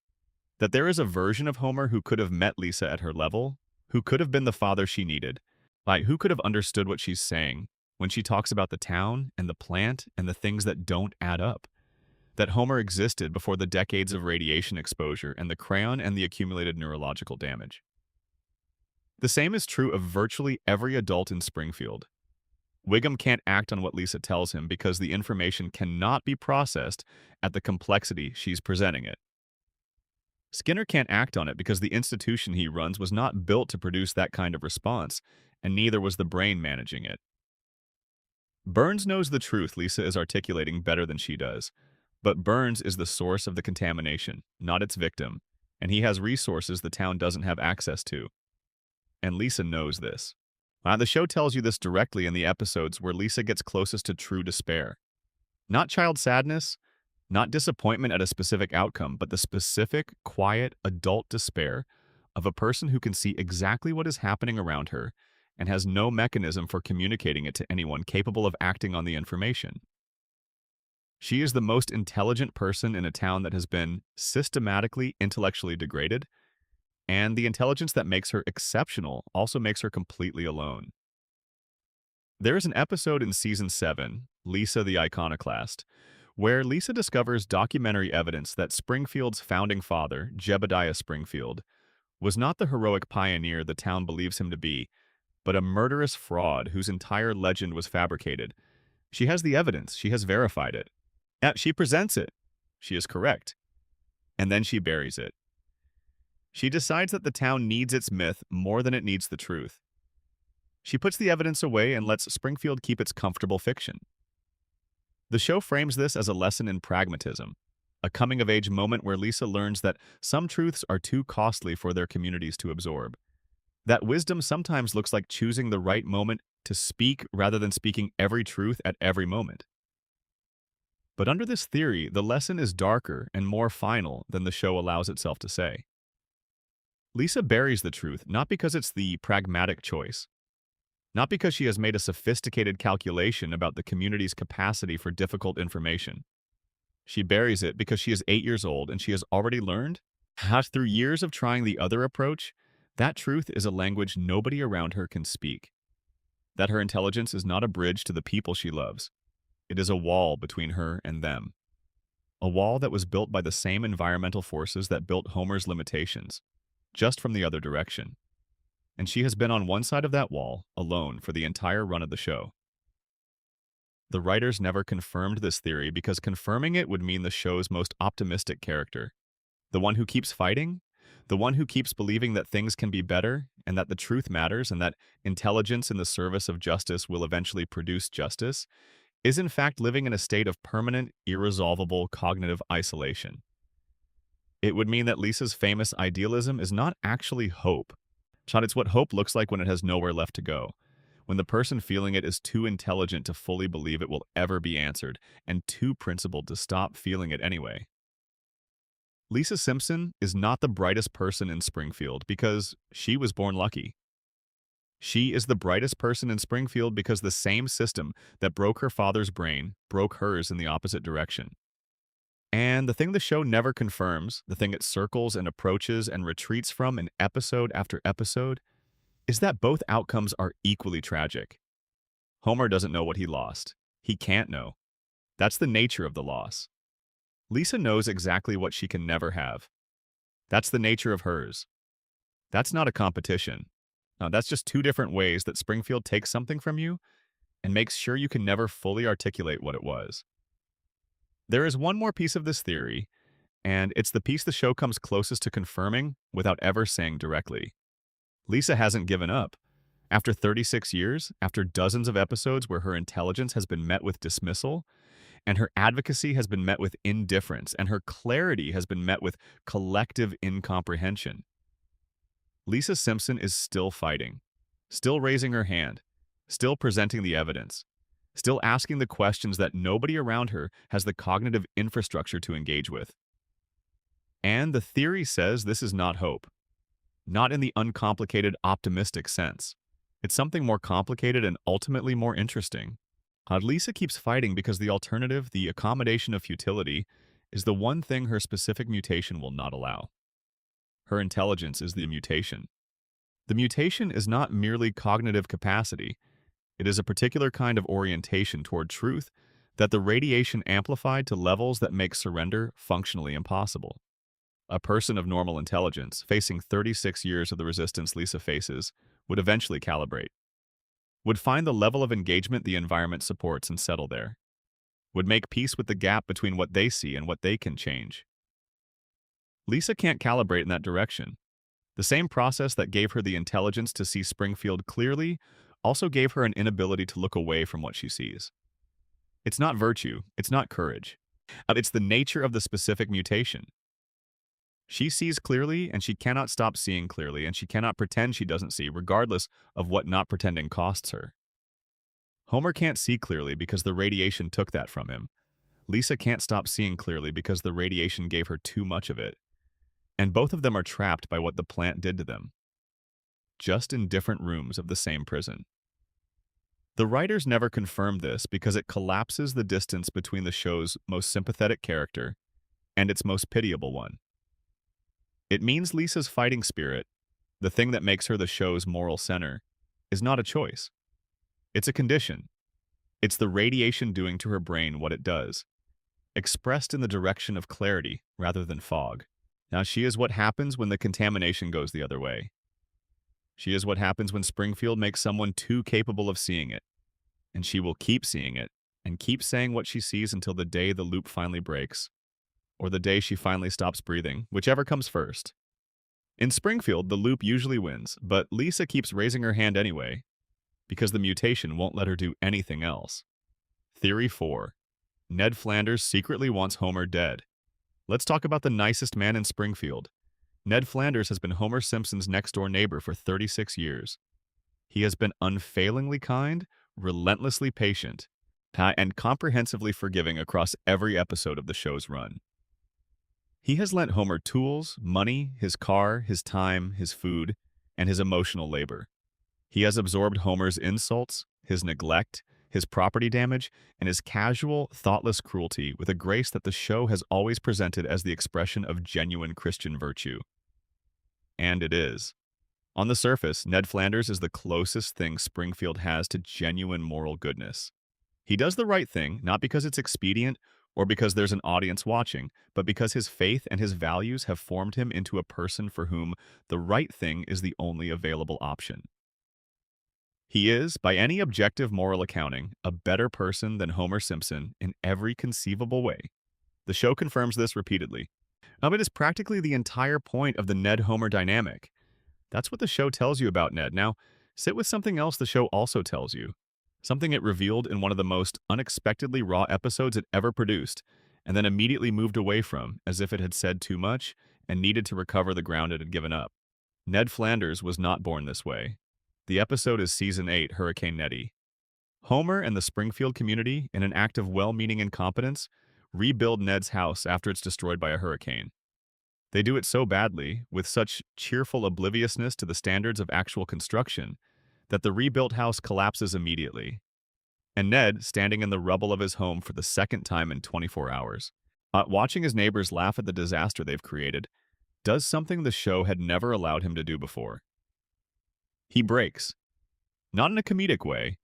That there is a version of Homer who could have met Lisa at her level, who could have been the father she needed, who could have understood what she's saying when she talks about the town and the plant and the things that don't add up. That Homer existed before the decades of radiation exposure and the crayon and the accumulated neurological damage. The same is true of virtually every adult in Springfield. Wiggum can't act on what Lisa tells him because the information cannot be processed at the complexity she's presenting it. Skinner can't act on it because the institution he runs was not built to produce that kind of response, and neither was the brain managing it. Burns knows the truth Lisa is articulating better than she does, but Burns is the source of the contamination, not its victim, and he has resources the town doesn't have access to. And Lisa knows this. The show tells you this directly in the episodes where Lisa gets closest to true despair. Not child sadness, not disappointment at a specific outcome, but the specific, quiet, adult despair of a person who can see exactly what is happening around her and has no mechanism for communicating it to anyone capable of acting on the information. She is the most intelligent person in a town that has been systematically intellectually degraded, and the intelligence that makes her exceptional also makes her completely alone. There is an episode in season 7, Lisa the Iconoclast, where Lisa discovers documentary evidence that Springfield's founding father, Jebediah Springfield, was not the heroic pioneer the town believes him to be, but a murderous fraud whose entire legend was fabricated. She has the evidence, she has verified it. She presents it. She is correct. And then she buries it. She decides that the town needs its myth more than it needs the truth. She puts the evidence away and lets Springfield keep its comfortable fiction. The show frames this as a lesson in pragmatism, a coming-of-age moment where Lisa learns that some truths are too costly for their communities to absorb. That wisdom sometimes looks like choosing the right moment to speak rather than speaking every truth at every moment. But under this theory, the lesson is darker and more final than the show allows itself to say. Lisa buries the truth not because it's the pragmatic choice, not because she has made a sophisticated calculation about the community's capacity for difficult information. She buries it because she is 8 years old and she has already learned how, through years of trying the other approach, that truth is a language nobody around her can speak. That her intelligence is not a bridge to the people she loves. It is a wall between her and them. A wall that was built by the same environmental forces that built Homer's limitations, just from the other direction. And she has been on one side of that wall, alone, for the entire run of the show. The writers never confirmed this theory because confirming it would mean the show's most optimistic character. The one who keeps fighting, the one who keeps believing that things can be better and that the truth matters and that intelligence in the service of justice will eventually produce justice, is in fact living in a state of permanent, irresolvable cognitive isolation. It would mean that Lisa's famous idealism is not actually hope. It's what hope looks like when it has nowhere left to go, when the person feeling it is too intelligent to fully believe it will ever be answered, and too principled to stop feeling it anyway. Lisa Simpson is not the brightest person in Springfield because she was born lucky. She is the brightest person in Springfield because the same system that broke her father's brain broke hers in the opposite direction. And the thing the show never confirms, the thing it circles and approaches and retreats from in episode after episode, is that both outcomes are equally tragic. Homer doesn't know what he lost. He can't know. That's the nature of the loss. Lisa knows exactly what she can never have. That's the nature of hers. That's not a competition. No, that's just two different ways that Springfield takes something from you and makes sure you can never fully articulate what it was. There is one more piece of this theory, and it's the piece the show comes closest to confirming without ever saying directly. Lisa hasn't given up. After 36 years, after dozens of episodes where her intelligence has been met with dismissal, and her advocacy has been met with indifference, and her clarity has been met with collective incomprehension, Lisa Simpson is still fighting, still raising her hand, still presenting the evidence, still asking the questions that nobody around her has the cognitive infrastructure to engage with. And the theory says this is not hope. Not in the uncomplicated, optimistic sense. It's something more complicated and ultimately more interesting. Lisa keeps fighting because the alternative, the accommodation of futility, is the one thing her specific mutation will not allow. Her intelligence is the mutation. The mutation is not merely cognitive capacity. It is a particular kind of orientation toward truth that the radiation amplified to levels that make surrender functionally impossible. A person of normal intelligence, facing 36 years of the resistance Lisa faces, would eventually calibrate. Would find the level of engagement the environment supports and settle there. Would make peace with the gap between what they see and what they can change. Lisa can't calibrate in that direction. The same process that gave her the intelligence to see Springfield clearly also gave her an inability to look away from what she sees. It's not virtue, it's not courage. It's the nature of the specific mutation. She sees clearly, and she cannot stop seeing clearly, and she cannot pretend she doesn't see, regardless of what not pretending costs her. Homer can't see clearly because the radiation took that from him. Lisa can't stop seeing clearly because the radiation gave her too much of it. And both of them are trapped by what the plant did to them. Just in different rooms of the same prison. The writers never confirmed this because it collapses the distance between the show's most sympathetic character and its most pitiable one. It means Lisa's fighting spirit, the thing that makes her the show's moral center, is not a choice. It's a condition. It's the radiation doing to her brain what it does, expressed in the direction of clarity rather than fog. Now, she is what happens when the contamination goes the other way. She is what happens when Springfield makes someone too capable of seeing it, and she will keep seeing it and keep saying what she sees until the day the loop finally breaks, or the day she finally stops breathing, whichever comes first. In Springfield, the loop usually wins, but Lisa keeps raising her hand anyway, because the mutation won't let her do anything else. Theory 4. Ned Flanders secretly wants Homer dead. Let's talk about the nicest man in Springfield. Ned Flanders has been Homer Simpson's next-door neighbor for 36 years. He has been unfailingly kind, relentlessly patient, and comprehensively forgiving across every episode of the show's run. He has lent Homer tools, money, his car, his time, his food, and his emotional labor. He has absorbed Homer's insults, his neglect, his property damage, and his casual, thoughtless cruelty with a grace that the show has always presented as the expression of genuine Christian virtue. And it is. On the surface, Ned Flanders is the closest thing Springfield has to genuine moral goodness. He does the right thing, not because it's expedient or because there's an audience watching, but because his faith and his values have formed him into a person for whom the right thing is the only available option. He is, by any objective moral accounting, a better person than Homer Simpson in every conceivable way. The show confirms this repeatedly. It is practically the entire point of the Ned-Homer dynamic. That's what the show tells you about Ned. Now, sit with something else the show also tells you. Something it revealed in one of the most unexpectedly raw episodes it ever produced, and then immediately moved away from, as if it had said too much and needed to recover the ground it had given up. Ned Flanders was not born this way. The episode is Season 8, Hurricane Nettie. Homer and the Springfield community, in an act of well-meaning incompetence, rebuild Ned's house after it's destroyed by a hurricane. They do it so badly, with such cheerful obliviousness to the standards of actual construction, that the rebuilt house collapses immediately. And Ned, standing in the rubble of his home for the second time in 24 hours, watching his neighbors laugh at the disaster they've created, does something the show had never allowed him to do before. He breaks. Not in a comedic way,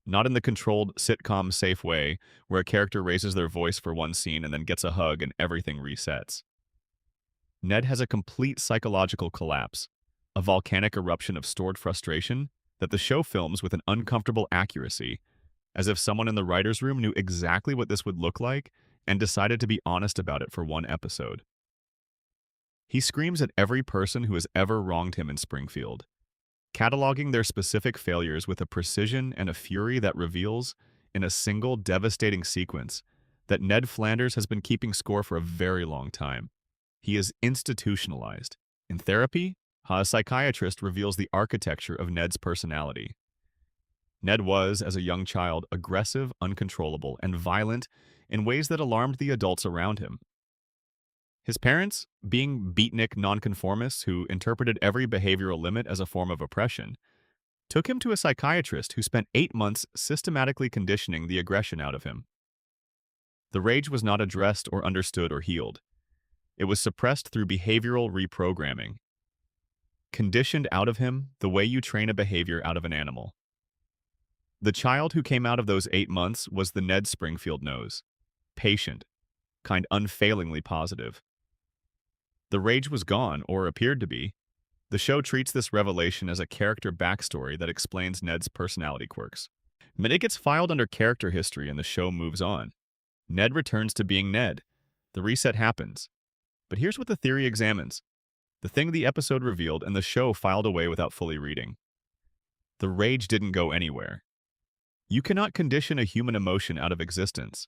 not in the controlled, sitcom safe way where a character raises their voice for one scene and then gets a hug and everything resets. Ned has a complete psychological collapse, a volcanic eruption of stored frustration that the show films with an uncomfortable accuracy, as if someone in the writer's room knew exactly what this would look like and decided to be honest about it for one episode. He screams at every person who has ever wronged him in Springfield, cataloging their specific failures with a precision and a fury that reveals, in a single devastating sequence, that Ned Flanders has been keeping score for a very long time. He is institutionalized. In therapy, a psychiatrist reveals the architecture of Ned's personality. Ned was, as a young child, aggressive, uncontrollable, and violent in ways that alarmed the adults around him. His parents, being beatnik nonconformists who interpreted every behavioral limit as a form of oppression, took him to a psychiatrist who spent 8 months systematically conditioning the aggression out of him. The rage was not addressed or understood or healed. It was suppressed through behavioral reprogramming, conditioned out of him the way you train a behavior out of an animal. The child who came out of those 8 months was the Ned Springfield knows. Patient, kind unfailingly positive. The rage was gone, or appeared to be. The show treats this revelation as a character backstory that explains Ned's personality quirks. But it gets filed under character history and the show moves on. Ned returns to being Ned. The reset happens. But here's what the theory examines. The thing the episode revealed and the show filed away without fully reading. The rage didn't go anywhere. You cannot condition a human emotion out of existence.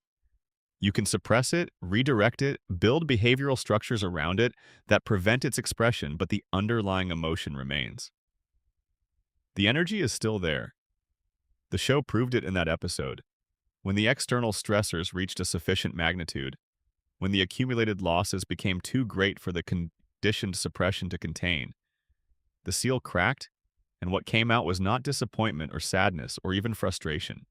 You can suppress it, redirect it, build behavioral structures around it that prevent its expression, but the underlying emotion remains. The energy is still there. The show proved it in that episode. When the external stressors reached a sufficient magnitude, when the accumulated losses became too great for the conditioned suppression to contain, the seal cracked And what came out was not disappointment or sadness or even frustration.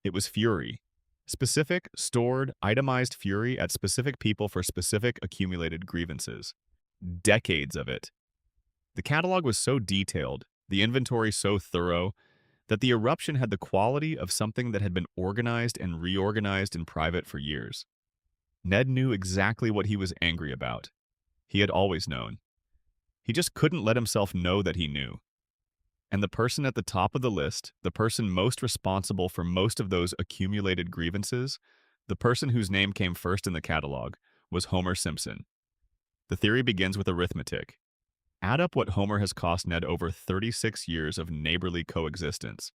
It was fury. Specific, stored, itemized fury at specific people for specific accumulated grievances. Decades of it. The catalog was so detailed, the inventory so thorough, that the eruption had the quality of something that had been organized and reorganized in private for years. Ned knew exactly what he was angry about. He had always known. He just couldn't let himself know that he knew. And the person at the top of the list, the person most responsible for most of those accumulated grievances, the person whose name came first in the catalog, was Homer Simpson. The theory begins with arithmetic. Add up what Homer has cost Ned over 36 years of neighborly coexistence.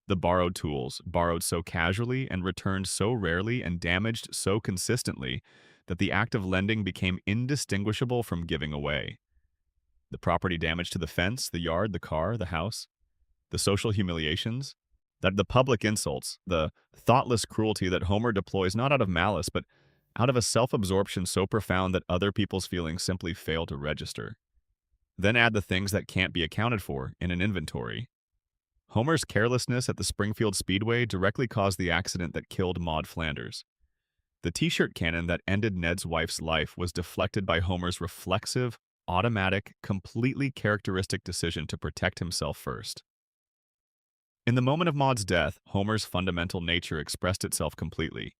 The borrowed tools, borrowed so casually and returned so rarely and damaged so consistently that the act of lending became indistinguishable from giving away. The property damage to the fence, the yard, the car, the house, the social humiliations, the public insults, the thoughtless cruelty that Homer deploys not out of malice but out of a self-absorption so profound that other people's feelings simply fail to register. Then add the things that can't be accounted for in an inventory. Homer's carelessness at the Springfield Speedway directly caused the accident that killed Maud Flanders. The t-shirt cannon that ended Ned's wife's life was deflected by Homer's reflexive, automatic, completely characteristic decision to protect himself first. In the moment of Maud's death, Homer's fundamental nature expressed itself completely.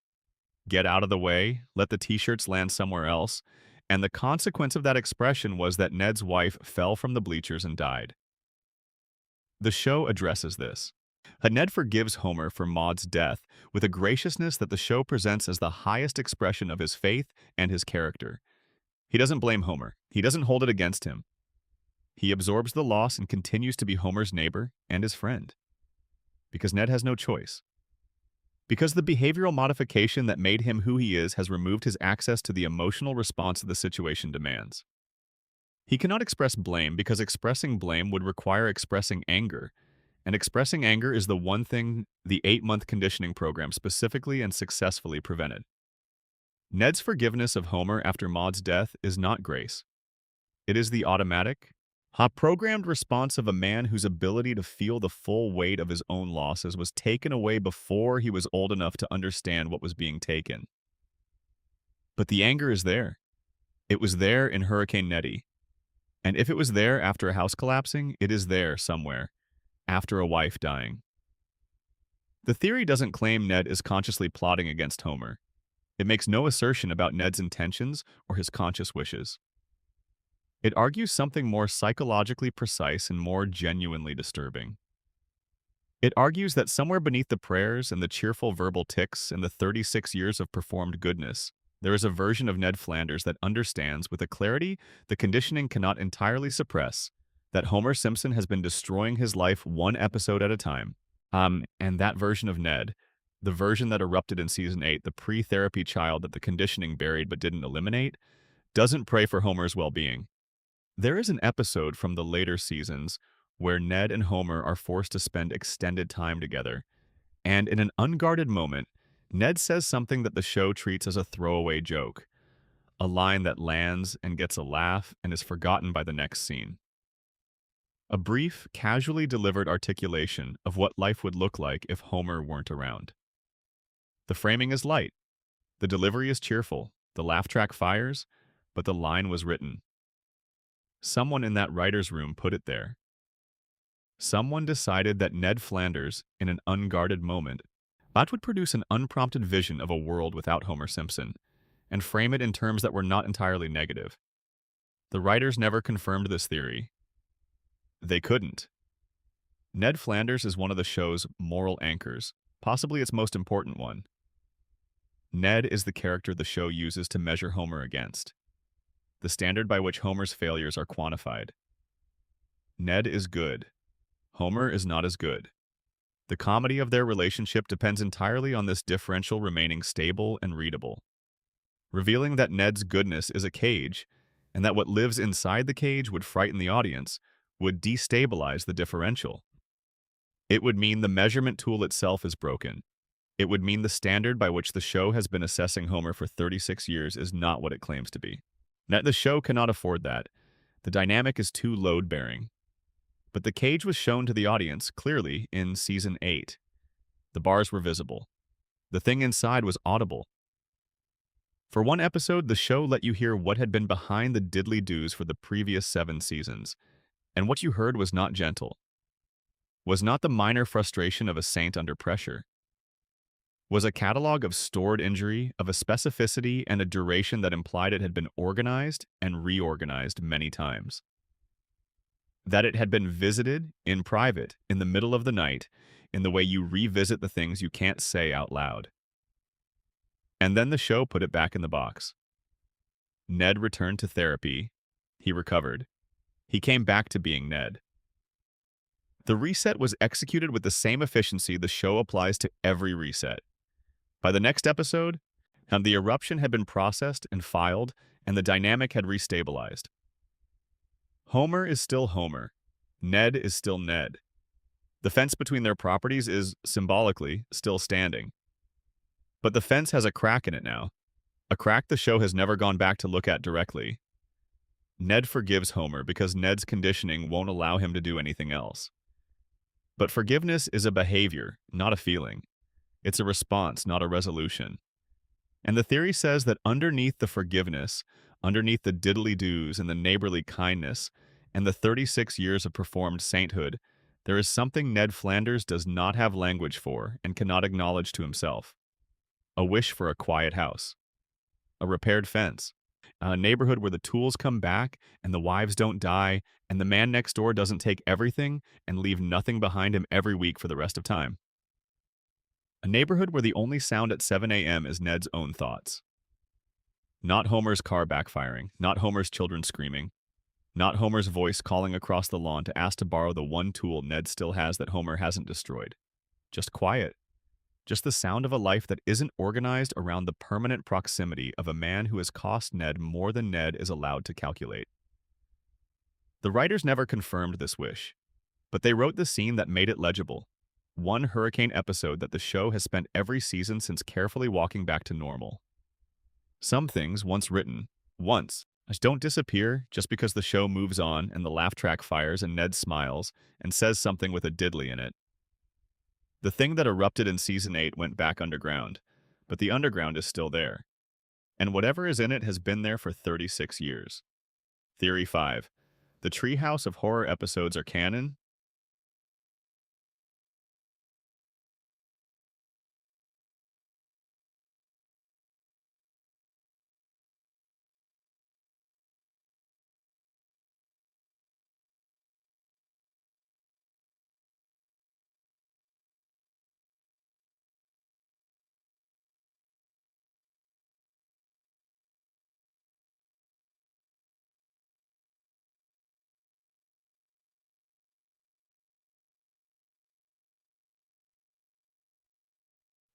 Get out of the way, let the t-shirts land somewhere else, and the consequence of that expression was that Ned's wife fell from the bleachers and died. The show addresses this. Ned forgives Homer for Maud's death with a graciousness that the show presents as the highest expression of his faith and his character. He doesn't blame Homer. He doesn't hold it against him. He absorbs the loss and continues to be Homer's neighbor and his friend. Because Ned has no choice. Because the behavioral modification that made him who he is has removed his access to the emotional response the situation demands. He cannot express blame because expressing blame would require expressing anger, and expressing anger is the one thing the 8-month conditioning program specifically and successfully prevented. Ned's forgiveness of Homer after Maud's death is not grace. It is the automatic, programmed response of a man whose ability to feel the full weight of his own losses was taken away before he was old enough to understand what was being taken. But the anger is there. It was there in Hurricane Nettie. And if it was there after a house collapsing, it is there somewhere, after a wife dying. The theory doesn't claim Ned is consciously plotting against Homer. It makes no assertion about Ned's intentions or his conscious wishes. It argues something more psychologically precise and more genuinely disturbing. It argues that somewhere beneath the prayers and the cheerful verbal tics and the 36 years of performed goodness, there is a version of Ned Flanders that understands with a clarity the conditioning cannot entirely suppress, that Homer Simpson has been destroying his life one episode at a time. And that version of Ned, the version that erupted in Season 8, the pre-therapy child that the conditioning buried but didn't eliminate, doesn't pray for Homer's well-being. There is an episode from the later seasons where Ned and Homer are forced to spend extended time together, and in an unguarded moment, Ned says something that the show treats as a throwaway joke, a line that lands and gets a laugh and is forgotten by the next scene. A brief, casually delivered articulation of what life would look like if Homer weren't around. The framing is light, the delivery is cheerful, the laugh track fires, but the line was written. Someone in that writer's room put it there. Someone decided that Ned Flanders, in an unguarded moment, would produce an unprompted vision of a world without Homer Simpson, and frame it in terms that were not entirely negative. The writers never confirmed this theory. They couldn't. Ned Flanders is one of the show's moral anchors, possibly its most important one. Ned is the character the show uses to measure Homer against, the standard by which Homer's failures are quantified. Ned is good. Homer is not as good. The comedy of their relationship depends entirely on this differential remaining stable and readable, revealing that Ned's goodness is a cage, and that what lives inside the cage would frighten the audience, would destabilize the differential. It would mean the measurement tool itself is broken. It would mean the standard by which the show has been assessing Homer for 36 years is not what it claims to be. The show cannot afford that. The dynamic is too load-bearing. But the cage was shown to the audience clearly in Season 8. The bars were visible. The thing inside was audible. For one episode, the show let you hear what had been behind the diddly-doos for the previous 7 seasons, and what you heard was not gentle, was not the minor frustration of a saint under pressure, was a catalog of stored injury, of a specificity and a duration that implied it had been organized and reorganized many times. That it had been visited in private, in the middle of the night, in the way you revisit the things you can't say out loud. And then the show put it back in the box. Ned returned to therapy. He recovered. He came back to being Ned. The reset was executed with the same efficiency the show applies to every reset. By the next episode, the eruption had been processed and filed, and the dynamic had restabilized. Homer is still Homer. Ned is still Ned. The fence between their properties is, symbolically, still standing. But the fence has a crack in it now. A crack the show has never gone back to look at directly. Ned forgives Homer because Ned's conditioning won't allow him to do anything else. But forgiveness is a behavior, not a feeling. It's a response, not a resolution. And the theory says that underneath the forgiveness, underneath the diddly-doos and the neighborly kindness, and the 36 years of performed sainthood, there is something Ned Flanders does not have language for and cannot acknowledge to himself. A wish for a quiet house. A repaired fence. A neighborhood where the tools come back and the wives don't die and the man next door doesn't take everything and leave nothing behind him every week for the rest of time. A neighborhood where the only sound at 7 a.m. is Ned's own thoughts. Not Homer's car backfiring, not Homer's children screaming, not Homer's voice calling across the lawn to ask to borrow the one tool Ned still has that Homer hasn't destroyed. Just quiet. Just the sound of a life that isn't organized around the permanent proximity of a man who has cost Ned more than Ned is allowed to calculate. The writers never confirmed this wish, but they wrote the scene that made it legible. One hurricane episode that the show has spent every season since carefully walking back to normal. Some things, once written, don't disappear just because the show moves on and the laugh track fires and Ned smiles and says something with a diddly in it. The thing that erupted in Season 8 went back underground, but the underground is still there. And whatever is in it has been there for 36 years. Theory 5. The Treehouse of Horror episodes are canon.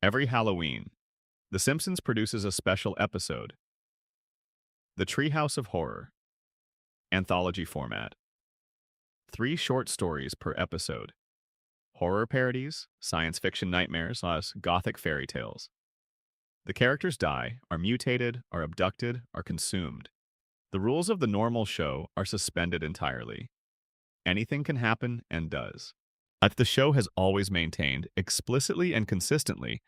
Every Halloween, The Simpsons produces a special episode. The Treehouse of Horror. Anthology format. 3 short stories per episode. Horror parodies, science fiction nightmares, gothic fairy tales. The characters die, are mutated, are abducted, are consumed. The rules of the normal show are suspended entirely. Anything can happen and does. The show has always maintained, explicitly and consistently,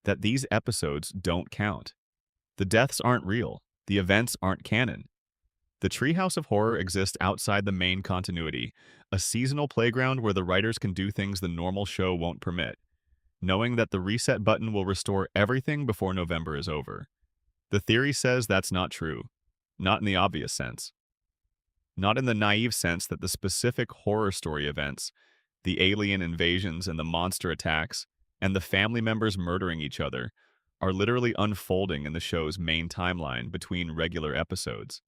that these episodes don't count. The deaths aren't real. The events aren't canon. The Treehouse of Horror exists outside the main continuity, a seasonal playground where the writers can do things the normal show won't permit, knowing that the reset button will restore everything before November is over. The theory says that's not true. Not in the obvious sense. Not in the naive sense that the specific horror story events, the alien invasions and the monster attacks, and the family members murdering each other, are literally unfolding in the show's main timeline between regular episodes.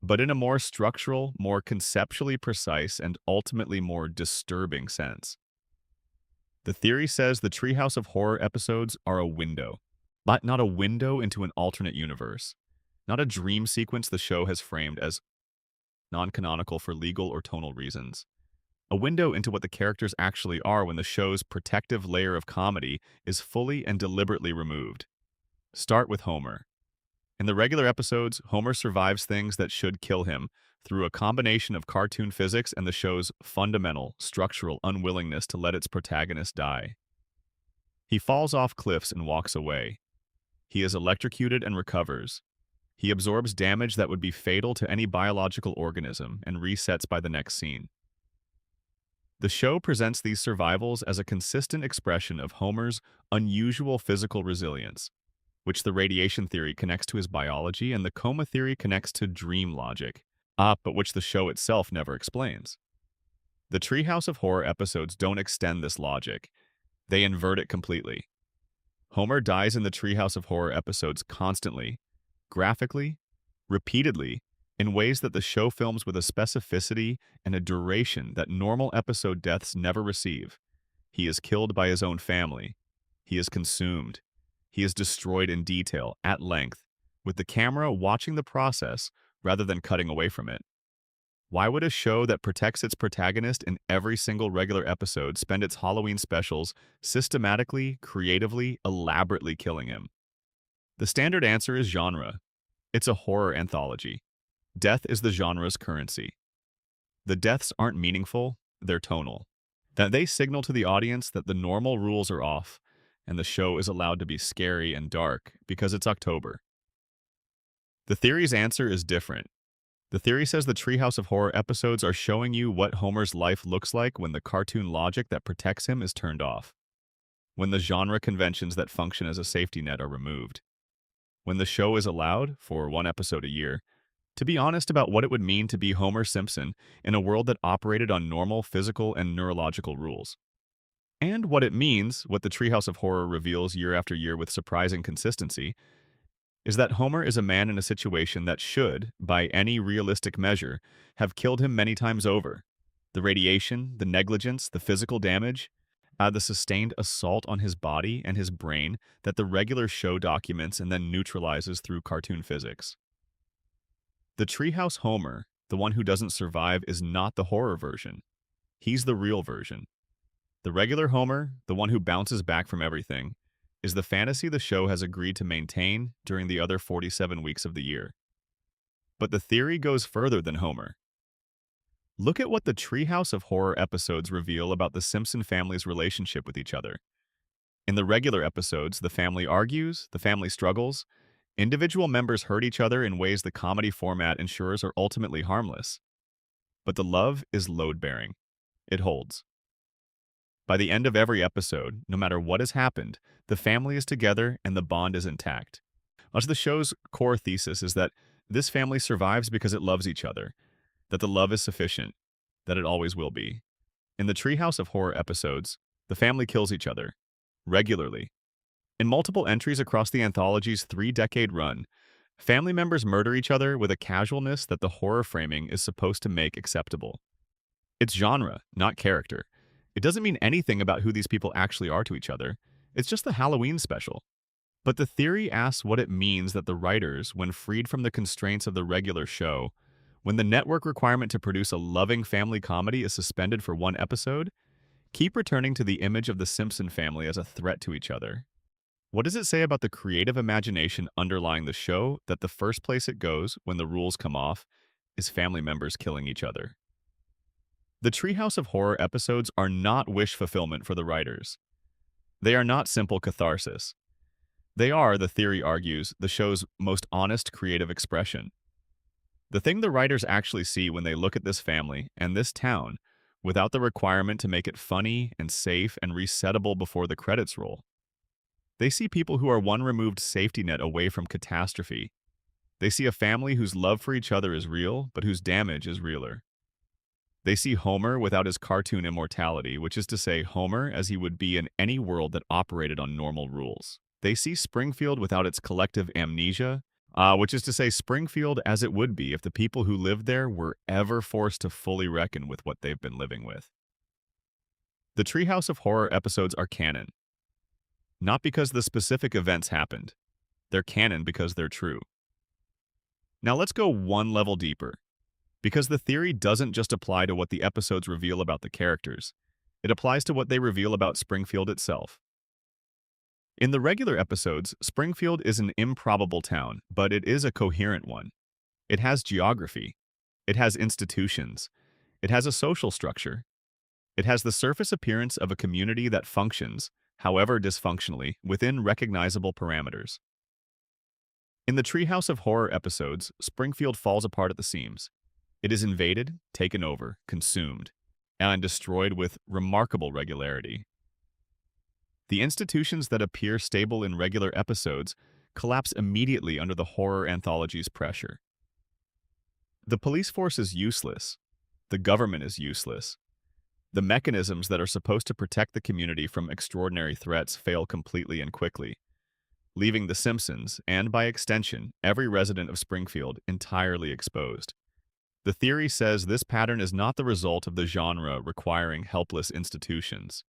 But in a more structural, more conceptually precise, and ultimately more disturbing sense. The theory says the Treehouse of Horror episodes are a window, but not a window into an alternate universe, not a dream sequence the show has framed as non-canonical for legal or tonal reasons. A window into what the characters actually are when the show's protective layer of comedy is fully and deliberately removed. Start with Homer. In the regular episodes, Homer survives things that should kill him, through a combination of cartoon physics and the show's fundamental, structural unwillingness to let its protagonist die. He falls off cliffs and walks away. He is electrocuted and recovers. He absorbs damage that would be fatal to any biological organism and resets by the next scene. The show presents these survivals as a consistent expression of Homer's unusual physical resilience, which the radiation theory connects to his biology and the coma theory connects to dream logic, but which the show itself never explains. The Treehouse of Horror episodes don't extend this logic. They invert it completely. Homer dies in the Treehouse of Horror episodes constantly, graphically, repeatedly, in ways that the show films with a specificity and a duration that normal episode deaths never receive. He is killed by his own family. He is consumed. He is destroyed in detail, at length, with the camera watching the process rather than cutting away from it. Why would a show that protects its protagonist in every single regular episode spend its Halloween specials systematically, creatively, elaborately killing him? The standard answer is genre. It's a horror anthology. Death is the genre's currency. The deaths aren't meaningful, they're tonal. That they signal to the audience that the normal rules are off, and the show is allowed to be scary and dark because it's October. The theory's answer is different. The theory says the Treehouse of Horror episodes are showing you what Homer's life looks like when the cartoon logic that protects him is turned off. When the genre conventions that function as a safety net are removed. When the show is allowed, for one episode a year, to be honest about what it would mean to be Homer Simpson in a world that operated on normal physical and neurological rules. And what it means, what the Treehouse of Horror reveals year after year with surprising consistency, is that Homer is a man in a situation that should, by any realistic measure, have killed him many times over. The radiation, the negligence, the physical damage, the sustained assault on his body and his brain that the regular show documents and then neutralizes through cartoon physics. The Treehouse Homer, the one who doesn't survive, is not the horror version. He's the real version. The regular Homer, the one who bounces back from everything, is the fantasy the show has agreed to maintain during the other 47 weeks of the year. But the theory goes further than Homer. Look at what the Treehouse of Horror episodes reveal about the Simpson family's relationship with each other. In the regular episodes, the family argues, the family struggles, individual members hurt each other in ways the comedy format ensures are ultimately harmless. But the love is load-bearing. It holds. By the end of every episode, no matter what has happened, the family is together and the bond is intact. Much of the show's core thesis is that this family survives because it loves each other, that the love is sufficient, that it always will be. In the Treehouse of Horror episodes, the family kills each other, regularly. In multiple entries across the anthology's 3-decade run, family members murder each other with a casualness that the horror framing is supposed to make acceptable. It's genre, not character. It doesn't mean anything about who these people actually are to each other. It's just the Halloween special. But the theory asks what it means that the writers, when freed from the constraints of the regular show, when the network requirement to produce a loving family comedy is suspended for one episode, keep returning to the image of the Simpson family as a threat to each other. What does it say about the creative imagination underlying the show that the first place it goes when the rules come off is family members killing each other? The Treehouse of Horror episodes are not wish fulfillment for the writers. They are not simple catharsis. They are, the theory argues, the show's most honest creative expression. The thing the writers actually see when they look at this family and this town, without the requirement to make it funny and safe and resettable before the credits roll. They see people who are one removed safety net away from catastrophe. They see a family whose love for each other is real, but whose damage is realer. They see Homer without his cartoon immortality, which is to say Homer as he would be in any world that operated on normal rules. They see Springfield without its collective amnesia, which is to say Springfield as it would be if the people who lived there were ever forced to fully reckon with what they've been living with. The Treehouse of Horror episodes are canon. Not because the specific events happened. They're canon because they're true. Now let's go one level deeper. Because the theory doesn't just apply to what the episodes reveal about the characters. It applies to what they reveal about Springfield itself. In the regular episodes, Springfield is an improbable town, but it is a coherent one. It has geography. It has institutions. It has a social structure. It has the surface appearance of a community that functions, however dysfunctionally, within recognizable parameters. In the Treehouse of Horror episodes, Springfield falls apart at the seams. It is invaded, taken over, consumed, and destroyed with remarkable regularity. The institutions that appear stable in regular episodes collapse immediately under the horror anthology's pressure. The police force is useless. The government is useless. The mechanisms that are supposed to protect the community from extraordinary threats fail completely and quickly, leaving the Simpsons, and by extension, every resident of Springfield, entirely exposed. The theory says this pattern is not the result of the genre requiring helpless institutions.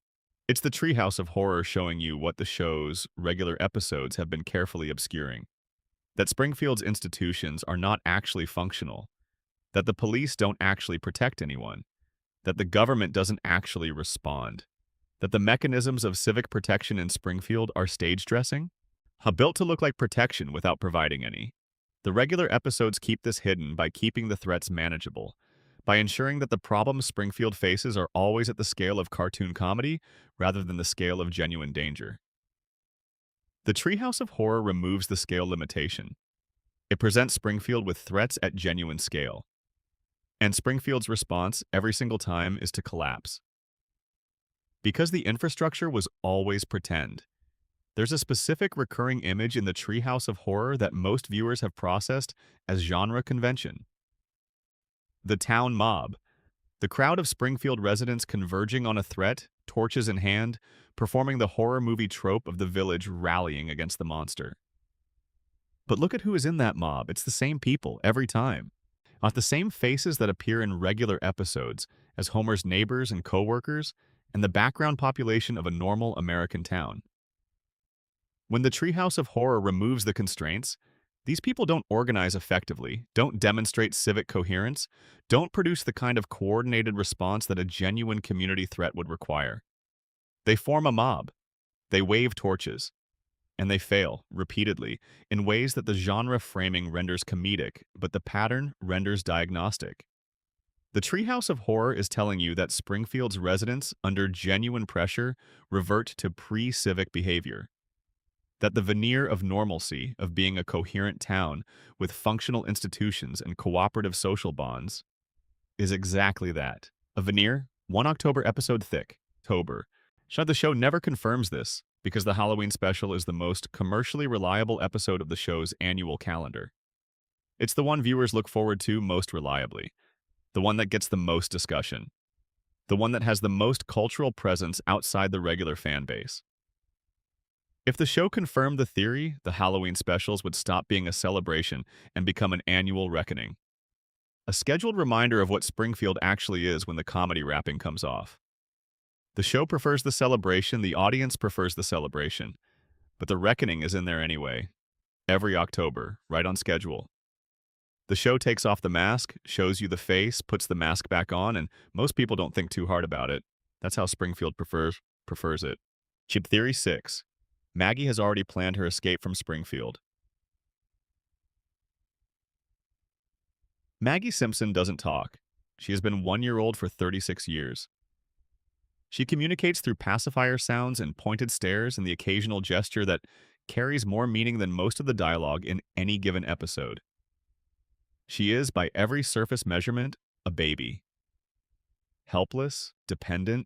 It's the Treehouse of Horror showing you what the show's regular episodes have been carefully obscuring. That Springfield's institutions are not actually functional. That the police don't actually protect anyone. That the government doesn't actually respond. That the mechanisms of civic protection in Springfield are stage dressing, built to look like protection without providing any. The regular episodes keep this hidden by keeping the threats manageable, by ensuring that the problems Springfield faces are always at the scale of cartoon comedy rather than the scale of genuine danger. The Treehouse of Horror removes the scale limitation. It presents Springfield with threats at genuine scale. And Springfield's response every single time is to collapse. Because the infrastructure was always pretend, there's a specific recurring image in the Treehouse of Horror that most viewers have processed as genre convention. The town mob, the crowd of Springfield residents converging on a threat, torches in hand, performing the horror movie trope of the village rallying against the monster. But look at who is in that mob. It's the same people every time. Not the same faces that appear in regular episodes as Homer's neighbors and co-workers and the background population of a normal American town. When the Treehouse of Horror removes the constraints, these people don't organize effectively, don't demonstrate civic coherence, don't produce the kind of coordinated response that a genuine community threat would require. They form a mob, they wave torches, and they fail, repeatedly, in ways that the genre framing renders comedic, but the pattern renders diagnostic. The Treehouse of Horror is telling you that Springfield's residents, under genuine pressure, revert to pre-civic behavior. That the veneer of normalcy, of being a coherent town with functional institutions and cooperative social bonds, is exactly that. A veneer, 1 October episode thick. October. The show never confirms this, because the Halloween special is the most commercially reliable episode of the show's annual calendar. It's the one viewers look forward to most reliably, the one that gets the most discussion, the one that has the most cultural presence outside the regular fan base. If the show confirmed the theory, the Halloween specials would stop being a celebration and become an annual reckoning. A scheduled reminder of what Springfield actually is when the comedy wrapping comes off. The show prefers the celebration, the audience prefers the celebration, but the reckoning is in there anyway. Every October, right on schedule. The show takes off the mask, shows you the face, puts the mask back on, and most people don't think too hard about it. That's how Springfield prefers it. Chip Theory 6. Maggie has already planned her escape from Springfield. Maggie Simpson doesn't talk. She has been 1-year-old for 36 years. She communicates through pacifier sounds and pointed stares and the occasional gesture that carries more meaning than most of the dialogue in any given episode. She is, by every surface measurement, a baby. Helpless, dependent,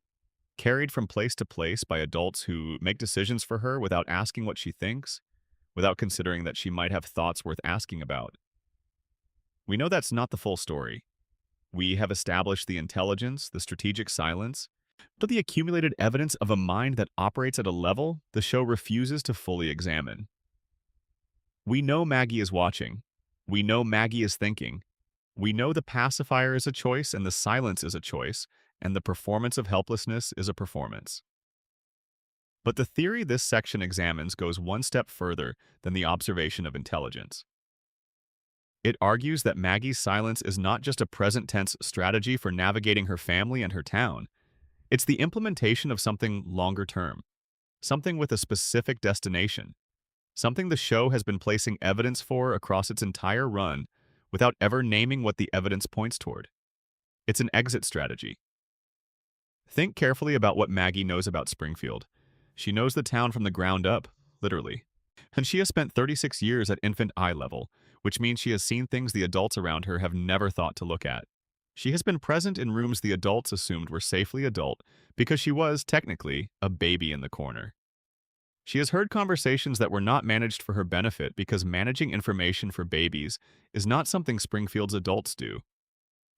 carried from place to place by adults who make decisions for her without asking what she thinks, without considering that she might have thoughts worth asking about. We know that's not the full story. We have established the intelligence, the strategic silence, but the accumulated evidence of a mind that operates at a level the show refuses to fully examine. We know Maggie is watching. We know Maggie is thinking. We know the pacifier is a choice and the silence is a choice, and the performance of helplessness is a performance. But the theory this section examines goes one step further than the observation of intelligence. It argues that Maggie's silence is not just a present-tense strategy for navigating her family and her town. It's the implementation of something longer-term, something with a specific destination, something the show has been placing evidence for across its entire run, without ever naming what the evidence points toward. It's an exit strategy. Think carefully about what Maggie knows about Springfield. She knows the town from the ground up, literally. And she has spent 36 years at infant eye level, which means she has seen things the adults around her have never thought to look at. She has been present in rooms the adults assumed were safely adult because she was, technically, a baby in the corner. She has heard conversations that were not managed for her benefit because managing information for babies is not something Springfield's adults do.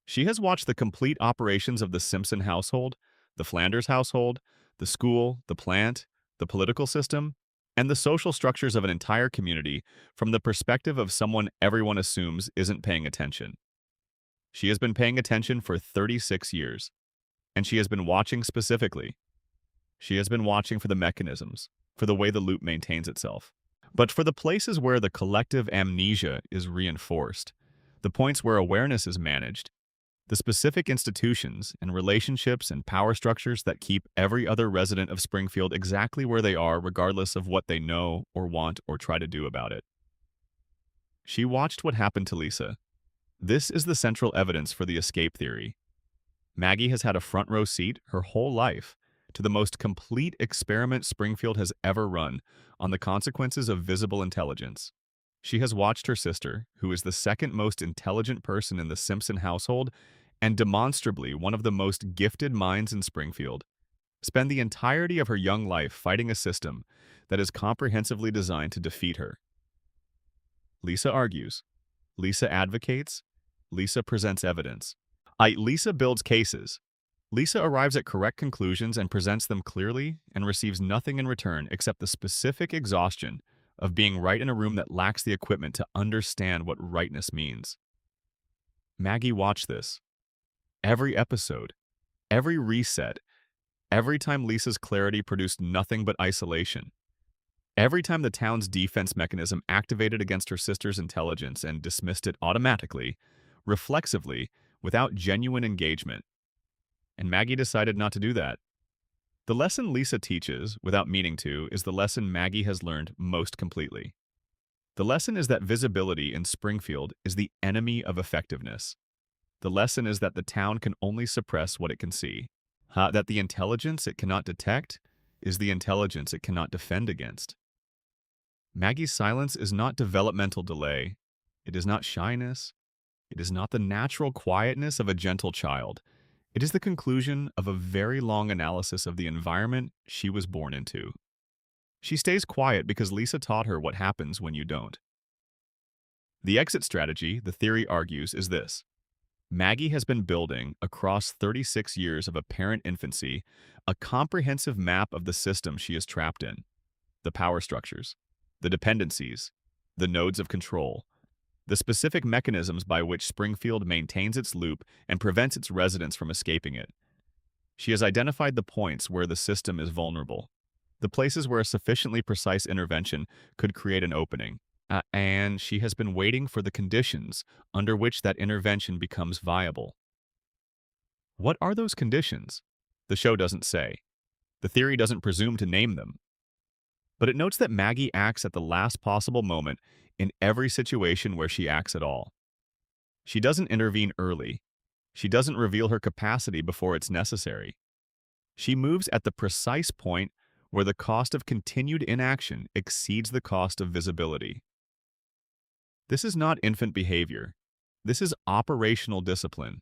She has watched the complete operations of the Simpson household, the Flanders household, the school, the plant, the political system, and the social structures of an entire community from the perspective of someone everyone assumes isn't paying attention. She has been paying attention for 36 years, and she has been watching specifically. She has been watching for the mechanisms, for the way the loop maintains itself. But for the places where the collective amnesia is reinforced, the points where awareness is managed, the specific institutions and relationships and power structures that keep every other resident of Springfield exactly where they are regardless of what they know or want or try to do about it. She watched what happened to Lisa. This is the central evidence for the escape theory. Maggie has had a front row seat her whole life to the most complete experiment Springfield has ever run on the consequences of visible intelligence. She has watched her sister, who is the second most intelligent person in the Simpson household and demonstrably one of the most gifted minds in Springfield, spend the entirety of her young life fighting a system that is comprehensively designed to defeat her. Lisa argues. Lisa advocates. Lisa presents evidence. Lisa builds cases. Lisa arrives at correct conclusions and presents them clearly and receives nothing in return except the specific exhaustion of being right in a room that lacks the equipment to understand what rightness means. Maggie watched this. Every episode, every reset, every time Lisa's clarity produced nothing but isolation. Every time the town's defense mechanism activated against her sister's intelligence and dismissed it automatically, reflexively, without genuine engagement. And Maggie decided not to do that. The lesson Lisa teaches, without meaning to, is the lesson Maggie has learned most completely. The lesson is that visibility in Springfield is the enemy of effectiveness. The lesson is that the town can only suppress what it can see. That the intelligence it cannot detect is the intelligence it cannot defend against. Maggie's silence is not developmental delay. It is not shyness. It is not the natural quietness of a gentle child. It is the conclusion of a very long analysis of the environment she was born into. She stays quiet because Lisa taught her what happens when you don't. The exit strategy, the theory argues, is this. Maggie has been building, across 36 years of apparent infancy, a comprehensive map of the system she is trapped in. The power structures, the dependencies, the nodes of control, the specific mechanisms by which Springfield maintains its loop and prevents its residents from escaping it. She has identified the points where the system is vulnerable, the places where a sufficiently precise intervention could create an opening, and she has been waiting for the conditions under which that intervention becomes viable. What are those conditions? The show doesn't say. The theory doesn't presume to name them. But it notes that Maggie acts at the last possible moment in every situation where she acts at all. She doesn't intervene early. She doesn't reveal her capacity before it's necessary. She moves at the precise point where the cost of continued inaction exceeds the cost of visibility. This is not infant behavior. This is operational discipline.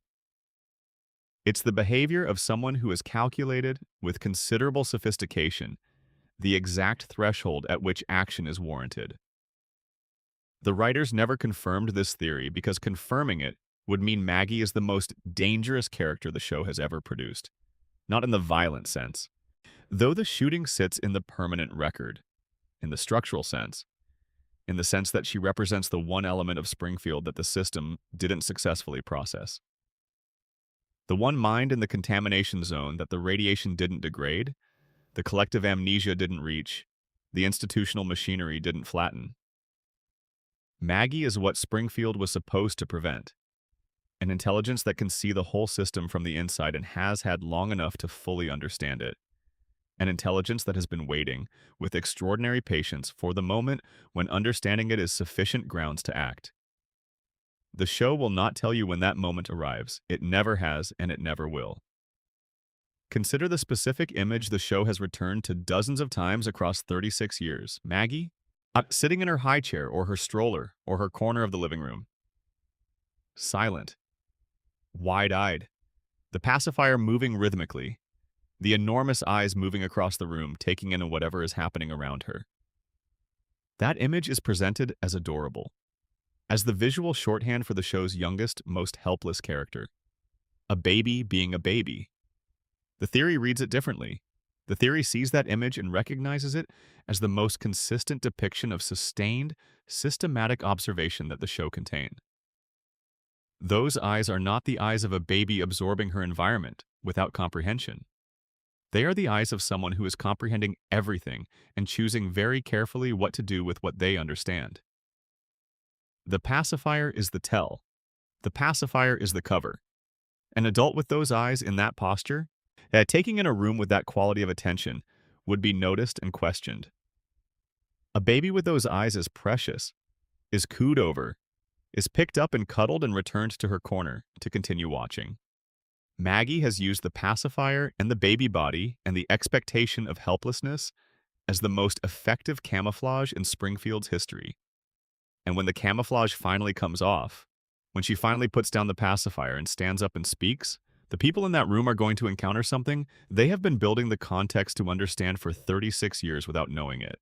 It's the behavior of someone who has calculated, with considerable sophistication, the exact threshold at which action is warranted. The writers never confirmed this theory because confirming it would mean Maggie is the most dangerous character the show has ever produced. Not in the violent sense. Though the shooting sits in the permanent record, in the structural sense, in the sense that she represents the one element of Springfield that the system didn't successfully process. The one mind in the contamination zone that the radiation didn't degrade, the collective amnesia didn't reach, the institutional machinery didn't flatten. Maggie is what Springfield was supposed to prevent. An intelligence that can see the whole system from the inside and has had long enough to fully understand it. An intelligence that has been waiting, with extraordinary patience, for the moment when understanding it is sufficient grounds to act. The show will not tell you when that moment arrives. It never has, and it never will. Consider the specific image the show has returned to dozens of times across 36 years. Maggie, sitting in her high chair or her stroller or her corner of the living room. Silent, wide-eyed, the pacifier moving rhythmically, the enormous eyes moving across the room, taking in whatever is happening around her. That image is presented as adorable, as the visual shorthand for the show's youngest, most helpless character. A baby being a baby. The theory reads it differently. The theory sees that image and recognizes it as the most consistent depiction of sustained, systematic observation that the show contained. Those eyes are not the eyes of a baby absorbing her environment without comprehension. They are the eyes of someone who is comprehending everything and choosing very carefully what to do with what they understand. The pacifier is the tell. The pacifier is the cover. An adult with those eyes in that posture, taking in a room with that quality of attention, would be noticed and questioned. A baby with those eyes is precious, is cooed over, is picked up and cuddled and returned to her corner to continue watching. Maggie has used the pacifier and the baby body and the expectation of helplessness as the most effective camouflage in Springfield's history. And when the camouflage finally comes off, when she finally puts down the pacifier and stands up and speaks, the people in that room are going to encounter something they have been building the context to understand for 36 years without knowing it.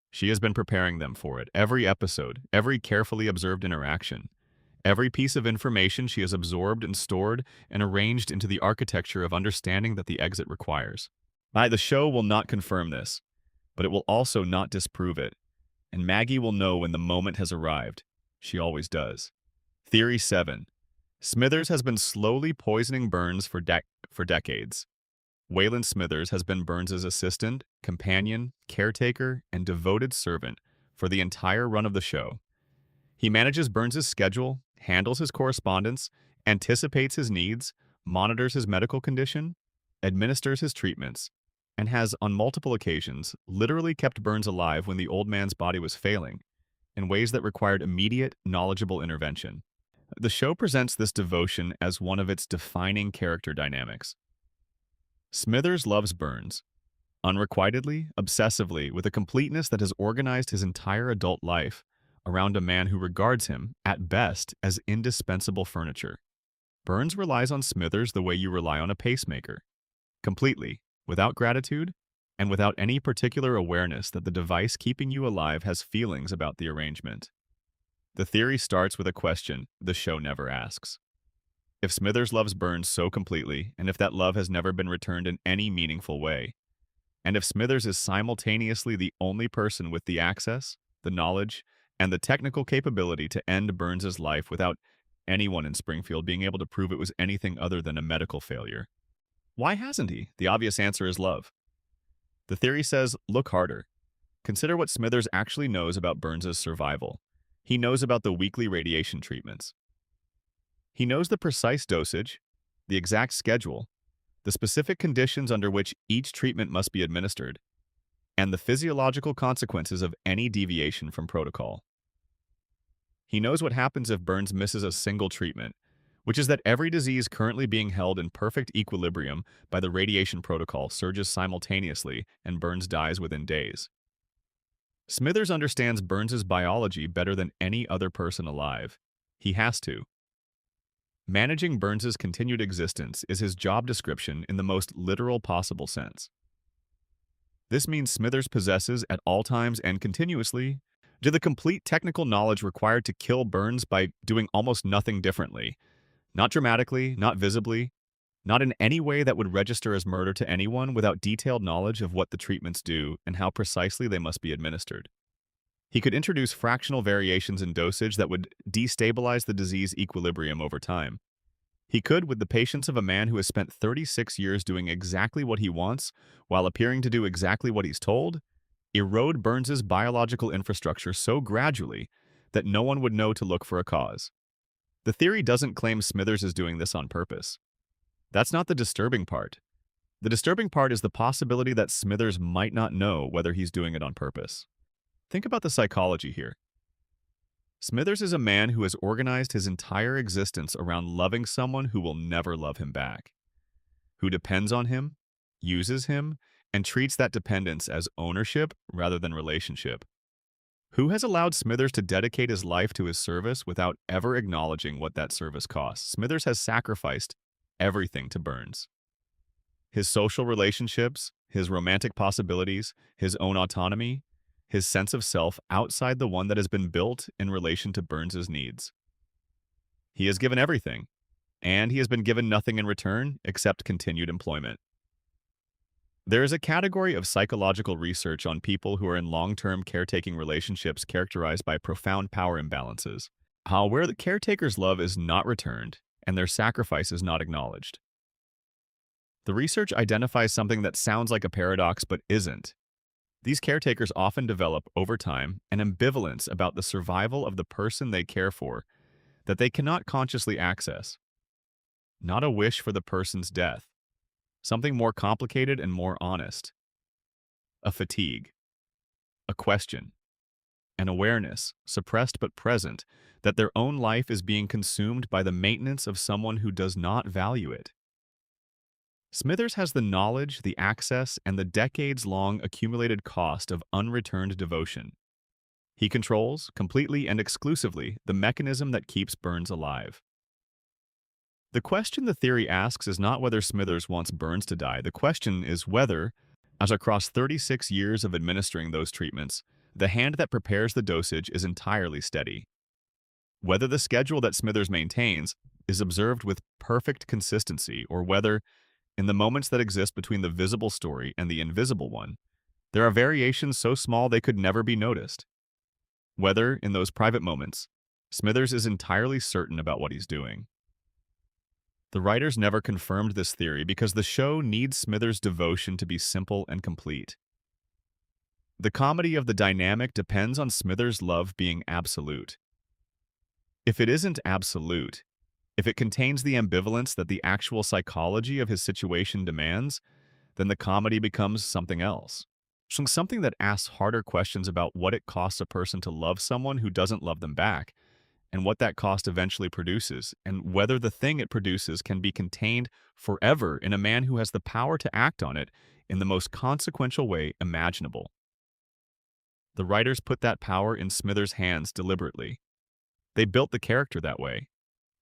She has been preparing them for it. Every episode, every carefully observed interaction, every piece of information she has absorbed and stored and arranged into the architecture of understanding that the exit requires. The show will not confirm this, but it will also not disprove it. And Maggie will know when the moment has arrived. She always does. Theory 7. Smithers has been slowly poisoning Burns for decades. Wayland Smithers has been Burns's assistant, companion, caretaker, and devoted servant for the entire run of the show. He manages Burns's schedule, handles his correspondence, anticipates his needs, monitors his medical condition, administers his treatments, and has, on multiple occasions, literally kept Burns alive when the old man's body was failing, in ways that required immediate, knowledgeable intervention. The show presents this devotion as one of its defining character dynamics. Smithers loves Burns, unrequitedly, obsessively, with a completeness that has organized his entire adult life around a man who regards him, at best, as indispensable furniture. Burns relies on Smithers the way you rely on a pacemaker, completely, without gratitude, and without any particular awareness that the device keeping you alive has feelings about the arrangement. The theory starts with a question the show never asks. If Smithers loves Burns so completely, and if that love has never been returned in any meaningful way, and if Smithers is simultaneously the only person with the access, the knowledge, and the technical capability to end Burns's life without anyone in Springfield being able to prove it was anything other than a medical failure, why hasn't he? The obvious answer is love. The theory says, look harder. Consider what Smithers actually knows about Burns's survival. He knows about the weekly radiation treatments. He knows the precise dosage, the exact schedule, the specific conditions under which each treatment must be administered, and the physiological consequences of any deviation from protocol. He knows what happens if Burns misses a single treatment, which is that every disease currently being held in perfect equilibrium by the radiation protocol surges simultaneously and Burns dies within days. Smithers understands Burns's biology better than any other person alive. He has to. Managing Burns's continued existence is his job description in the most literal possible sense. This means Smithers possesses, at all times and continuously, the complete technical knowledge required to kill Burns by doing almost nothing differently. Not dramatically, not visibly, not in any way that would register as murder to anyone without detailed knowledge of what the treatments do and how precisely they must be administered. He could introduce fractional variations in dosage that would destabilize the disease equilibrium over time. He could, with the patience of a man who has spent 36 years doing exactly what he wants while appearing to do exactly what he's told, erode Burns's biological infrastructure so gradually that no one would know to look for a cause. The theory doesn't claim Smithers is doing this on purpose. That's not the disturbing part. The disturbing part is the possibility that Smithers might not know whether he's doing it on purpose. Think about the psychology here. Smithers is a man who has organized his entire existence around loving someone who will never love him back, who depends on him, uses him, and treats that dependence as ownership rather than relationship. Who has allowed Smithers to dedicate his life to his service without ever acknowledging what that service costs? Smithers has sacrificed everything to Burns. His social relationships, his romantic possibilities, his own autonomy, his sense of self outside the one that has been built in relation to Burns's needs. He has given everything, and he has been given nothing in return except continued employment. There is a category of psychological research on people who are in long-term caretaking relationships characterized by profound power imbalances, how where the caretaker's love is not returned and their sacrifice is not acknowledged. The research identifies something that sounds like a paradox but isn't. These caretakers often develop, over time, an ambivalence about the survival of the person they care for that they cannot consciously access. Not a wish for the person's death, something more complicated and more honest. A fatigue, a question, an awareness, suppressed but present, that their own life is being consumed by the maintenance of someone who does not value it. Smithers has the knowledge, the access, and the decades-long accumulated cost of unreturned devotion. He controls, completely and exclusively, the mechanism that keeps Burns alive. The question the theory asks is not whether Smithers wants Burns to die. The question is whether, as across 36 years of administering those treatments, the hand that prepares the dosage is entirely steady. Whether the schedule that Smithers maintains is observed with perfect consistency, or whether, in the moments that exist between the visible story and the invisible one, there are variations so small they could never be noticed. Whether, in those private moments, Smithers is entirely certain about what he's doing. The writers never confirmed this theory because the show needs Smithers' devotion to be simple and complete. The comedy of the dynamic depends on Smithers' love being absolute. If it isn't absolute, if it contains the ambivalence that the actual psychology of his situation demands, then the comedy becomes something else. Something that asks harder questions about what it costs a person to love someone who doesn't love them back, and what that cost eventually produces, and whether the thing it produces can be contained forever in a man who has the power to act on it in the most consequential way imaginable. The writers put that power in Smithers' hands deliberately. They built the character that way.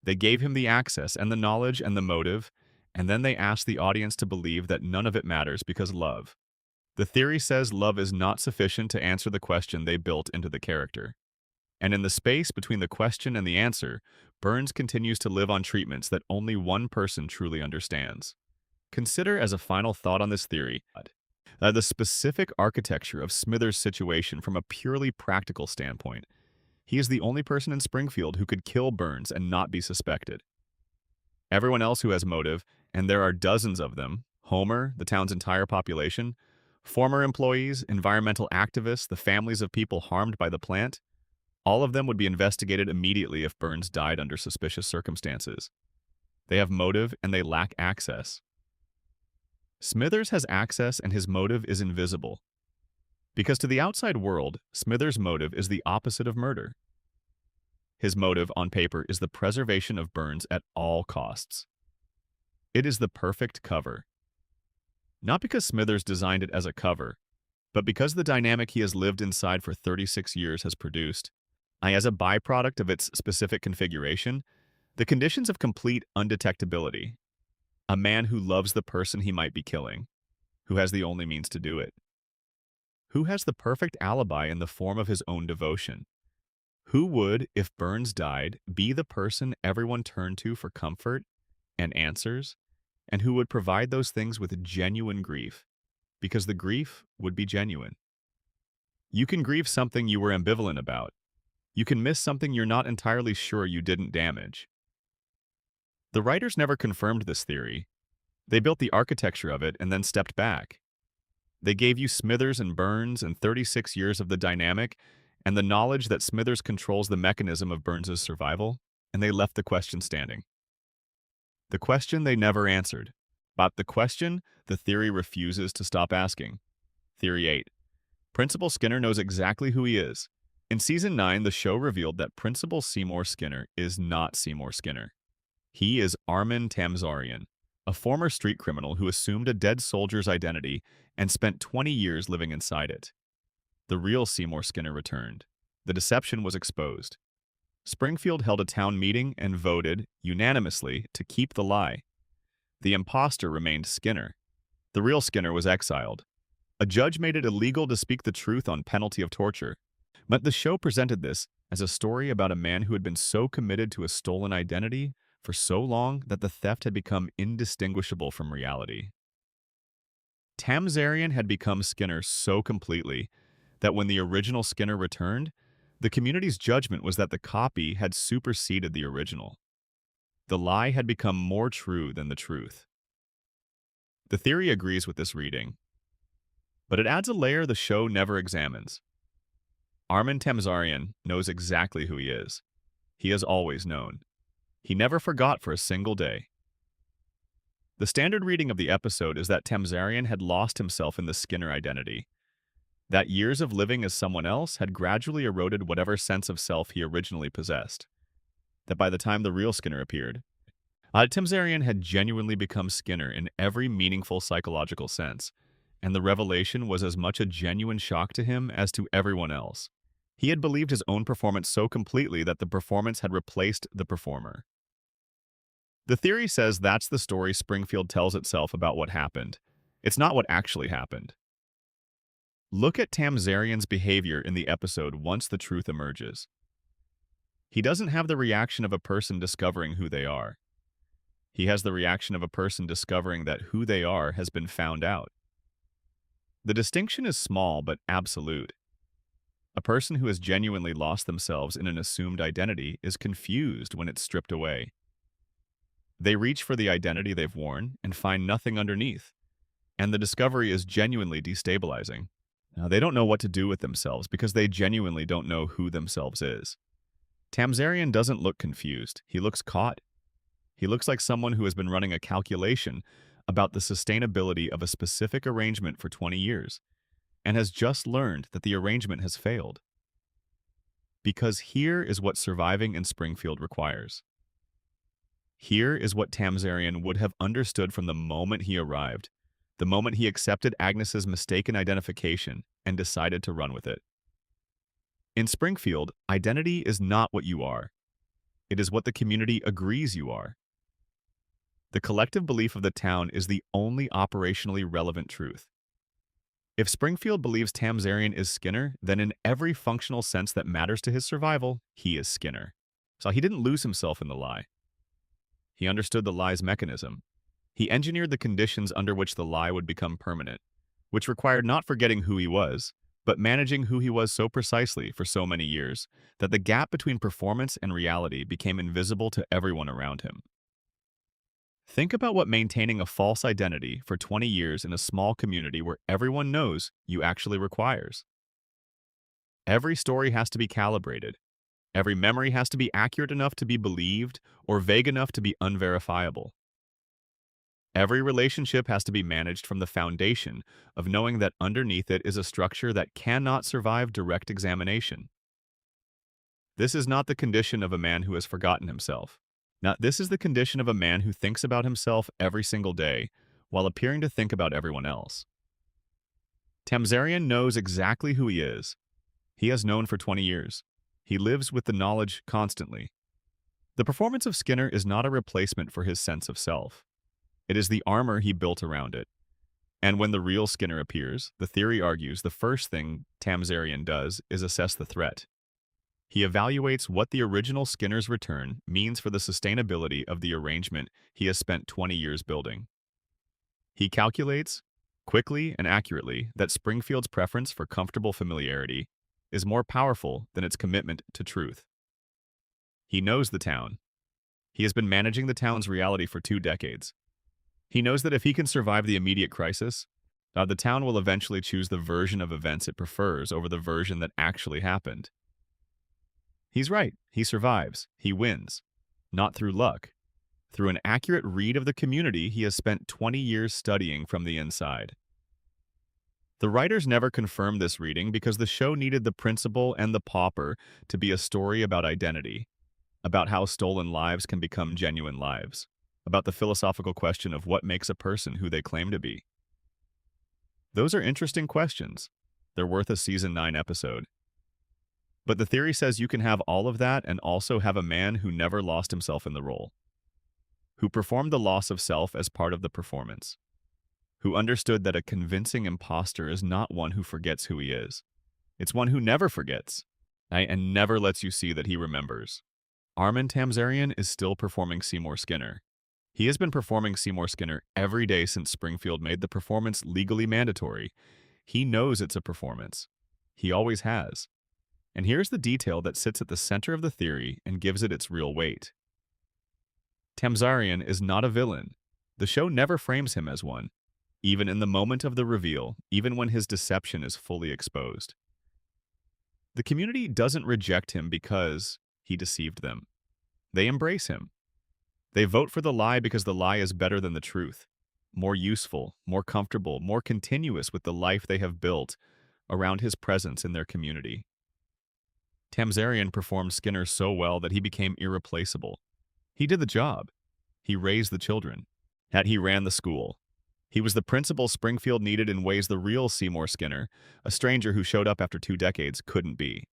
They gave him the access and the knowledge and the motive, and then they asked the audience to believe that none of it matters because love. The theory says love is not sufficient to answer the question they built into the character. And in the space between the question and the answer, Burns continues to live on treatments that only one person truly understands. Consider as a final thought on this theory the specific architecture of Smithers' situation from a purely practical standpoint. He is the only person in Springfield who could kill Burns and not be suspected. Everyone else who has motive, and there are dozens of them, Homer, the town's entire population, former employees, environmental activists, the families of people harmed by the plant, all of them would be investigated immediately if Burns died under suspicious circumstances. They have motive and they lack access. Smithers has access and his motive is invisible. Because to the outside world, Smithers' motive is the opposite of murder. His motive, on paper, is the preservation of Burns at all costs. It is the perfect cover. Not because Smithers designed it as a cover, but because the dynamic he has lived inside for 36 years has produced, as a byproduct of its specific configuration, the conditions of complete undetectability. A man who loves the person he might be killing, who has the only means to do it. Who has the perfect alibi in the form of his own devotion? Who would, if Burns died, be the person everyone turned to for comfort and answers, and who would provide those things with genuine grief, because the grief would be genuine? You can grieve something you were ambivalent about. You can miss something you're not entirely sure you didn't damage. The writers never confirmed this theory. They built the architecture of it and then stepped back. They gave you Smithers and Burns and 36 years of the dynamic and the knowledge that Smithers controls the mechanism of Burns's survival, and they left the question standing. The question they never answered, but the question the theory refuses to stop asking. Theory 8. Principal Skinner knows exactly who he is. In season 9, the show revealed that Principal Seymour Skinner is not Seymour Skinner. He is Armin Tamzarian, a former street criminal who assumed a dead soldier's identity and spent 20 years living inside it. The real Seymour Skinner returned. The deception was exposed. Springfield held a town meeting and voted, unanimously, to keep the lie. The imposter remained Skinner. The real Skinner was exiled. A judge made it illegal to speak the truth on penalty of torture. But the show presented this as a story about a man who had been so committed to a stolen identity for so long that the theft had become indistinguishable from reality. Tamzarian had become Skinner so completely that when the original Skinner returned, the community's judgment was that the copy had superseded the original. The lie had become more true than the truth. The theory agrees with this reading, but it adds a layer the show never examines. Armin Tamzarian knows exactly who he is. He has always known. He never forgot for a single day. The standard reading of the episode is that Tamzarian had lost himself in the Skinner identity, that years of living as someone else had gradually eroded whatever sense of self he originally possessed, that by the time the real Skinner appeared, Tamzarian had genuinely become Skinner in every meaningful psychological sense, and the revelation was as much a genuine shock to him as to everyone else. He had believed his own performance so completely that the performance had replaced the performer. The theory says that's the story Springfield tells itself about what happened. It's not what actually happened. Look at Tamzarian's behavior in the episode once the truth emerges. He doesn't have the reaction of a person discovering who they are. He has the reaction of a person discovering that who they are has been found out. The distinction is small but absolute. A person who has genuinely lost themselves in an assumed identity is confused when it's stripped away. They reach for the identity they've worn and find nothing underneath, and the discovery is genuinely destabilizing. Now, they don't know what to do with themselves because they genuinely don't know who themselves is. Tamzarian doesn't look confused. He looks caught. He looks like someone who has been running a calculation about the sustainability of a specific arrangement for 20 years and has just learned that the arrangement has failed. Because here is what surviving in Springfield requires. Here is what Tamzarian would have understood from the moment he arrived, the moment he accepted Agnes's mistaken identification and decided to run with it. In Springfield, identity is not what you are. It is what the community agrees you are. The collective belief of the town is the only operationally relevant truth. If Springfield believes Tamzarian is Skinner, then in every functional sense that matters to his survival, he is Skinner. So he didn't lose himself in the lie. He understood the lie's mechanism. He engineered the conditions under which the lie would become permanent, which required not forgetting who he was, but managing who he was so precisely for so many years that the gap between performance and reality became invisible to everyone around him. Think about what maintaining a false identity for 20 years in a small community where everyone knows you actually requires. Every story has to be calibrated. Every memory has to be accurate enough to be believed or vague enough to be unverifiable. Every relationship has to be managed from the foundation of knowing that underneath it is a structure that cannot survive direct examination. This is not the condition of a man who has forgotten himself. Now, this is the condition of a man who thinks about himself every single day while appearing to think about everyone else. Tamzarian knows exactly who he is. He has known for 20 years. He lives with the knowledge constantly. The performance of Skinner is not a replacement for his sense of self. It is the armor he built around it. And when the real Skinner appears, the theory argues the first thing Tamzarian does is assess the threat. He evaluates what the original Skinner's return means for the sustainability of the arrangement he has spent 20 years building. He calculates, quickly and accurately, that Springfield's preference for comfortable familiarity is more powerful than its commitment to truth. He knows the town. He has been managing the town's reality for 2 decades. He knows that if he can survive the immediate crisis, the town will eventually choose the version of events it prefers over the version that actually happened. He's right. He survives. He wins. Not through luck. Through an accurate read of the community he has spent 20 years studying from the inside. The writers never confirmed this reading because the show needed the principal and the pauper to be a story about identity, about how stolen lives can become genuine lives, about the philosophical question of what makes a person who they claim to be. Those are interesting questions. They're worth a season 9 episode. But the theory says you can have all of that and also have a man who never lost himself in the role, who performed the loss of self as part of the performance, who understood that a convincing imposter is not one who forgets who he is. It's one who never forgets, right? And never lets you see that he remembers. Armin Tamzarian is still performing Seymour Skinner. He has been performing Seymour Skinner every day since Springfield made the performance legally mandatory. He knows it's a performance. He always has. And here's the detail that sits at the center of the theory and gives it its real weight. Tamzarian is not a villain. The show never frames him as one, even in the moment of the reveal, even when his deception is fully exposed. The community doesn't reject him because he deceived them. They embrace him. They vote for the lie because the lie is better than the truth, more useful, more comfortable, more continuous with the life they have built around his presence in their community. Tamzarian performed Skinner so well that he became irreplaceable. He did the job. He raised the children. He ran the school. He was the principal Springfield needed in ways the real Seymour Skinner, a stranger who showed up after 2 decades, couldn't be.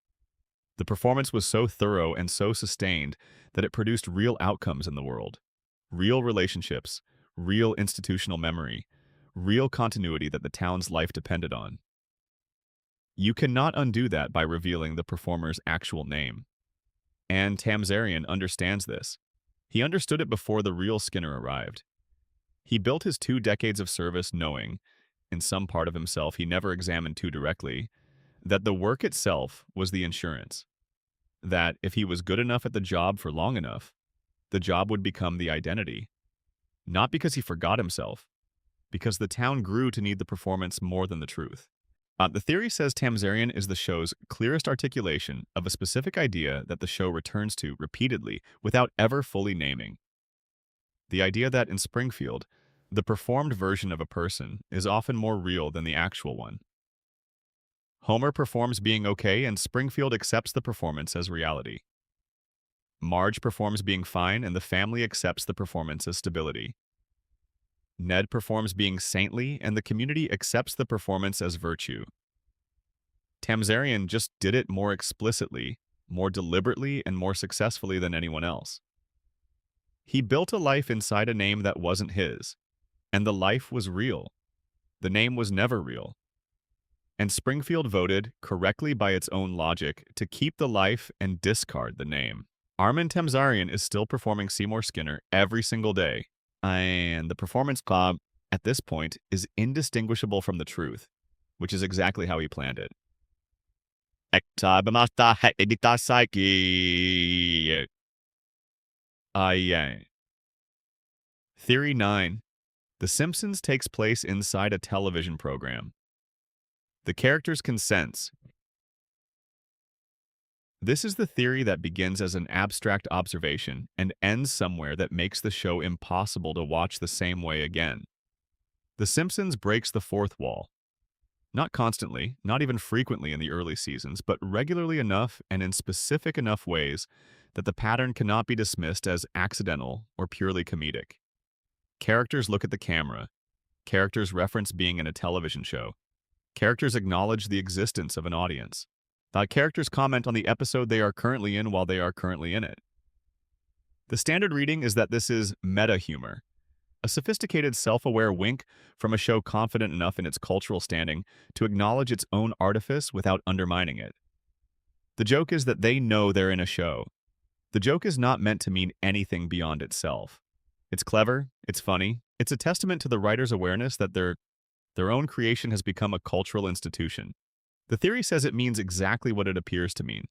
The performance was so thorough and so sustained that it produced real outcomes in the world. Real relationships, real institutional memory, real continuity that the town's life depended on. You cannot undo that by revealing the performer's actual name. And Tamzarian understands this. He understood it before the real Skinner arrived. He built his 2 decades of service knowing, in some part of himself he never examined too directly, that the work itself was the insurance. That if he was good enough at the job for long enough, the job would become the identity. Not because he forgot himself, because the town grew to need the performance more than the truth. The theory says Tamzarian is the show's clearest articulation of a specific idea that the show returns to repeatedly without ever fully naming. The idea that in Springfield, the performed version of a person is often more real than the actual one. Homer performs being okay, and Springfield accepts the performance as reality. Marge performs being fine, and the family accepts the performance as stability. Ned performs being saintly, and the community accepts the performance as virtue. Tamzarian just did it more explicitly, more deliberately, and more successfully than anyone else. He built a life inside a name that wasn't his, and the life was real. The name was never real. And Springfield voted, correctly by its own logic, to keep the life and discard the name. Armin Tamzarian is still performing Seymour Skinner every single day, and the performance club at this point is indistinguishable from the truth, which is exactly how he planned it. Theory 9. The Simpsons takes place inside a television program. The characters can sense. This is the theory that begins as an abstract observation and ends somewhere that makes the show impossible to watch the same way again. The Simpsons breaks the fourth wall. Not constantly, not even frequently in the early seasons, but regularly enough and in specific enough ways that the pattern cannot be dismissed as accidental or purely comedic. Characters look at the camera. Characters reference being in a television show. Characters acknowledge the existence of an audience. Characters comment on the episode they are currently in while they are currently in it. The standard reading is that this is meta-humor, a sophisticated self-aware wink from a show confident enough in its cultural standing to acknowledge its own artifice without undermining it. The joke is that they know they're in a show. The joke is not meant to mean anything beyond itself. It's clever, it's funny, it's a testament to the writer's awareness that their own creation has become a cultural institution. The theory says it means exactly what it appears to mean.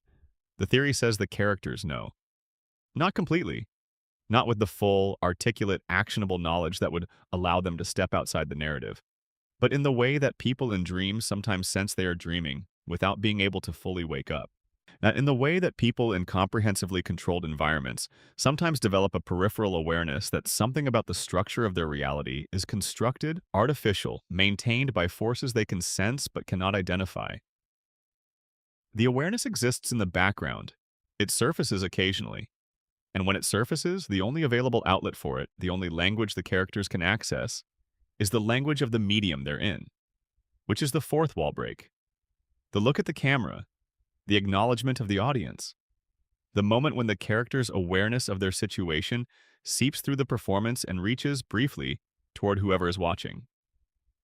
The theory says the characters know. Not completely. Not with the full, articulate, actionable knowledge that would allow them to step outside the narrative, but in the way that people in dreams sometimes sense they are dreaming without being able to fully wake up. Now, in the way that people in comprehensively controlled environments sometimes develop a peripheral awareness that something about the structure of their reality is constructed, artificial, maintained by forces they can sense but cannot identify. The awareness exists in the background. It surfaces occasionally. And when it surfaces, the only available outlet for it, the only language the characters can access, is the language of the medium they're in, which is the fourth wall break. The look at the camera, the acknowledgement of the audience, the moment when the character's awareness of their situation seeps through the performance and reaches, briefly, toward whoever is watching.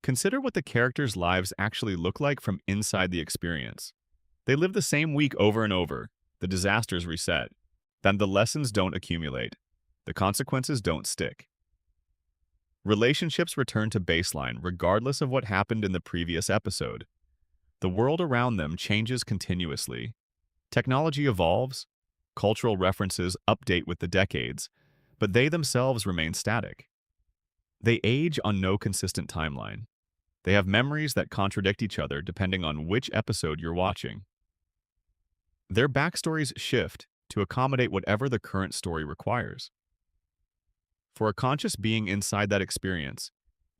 Consider what the characters' lives actually look like from inside the experience. They live the same week over and over. The disasters reset. Then the lessons don't accumulate. The consequences don't stick. Relationships return to baseline regardless of what happened in the previous episode. The world around them changes continuously. Technology evolves, cultural references update with the decades, but they themselves remain static. They age on no consistent timeline. They have memories that contradict each other depending on which episode you're watching. Their backstories shift to accommodate whatever the current story requires. For a conscious being inside that experience,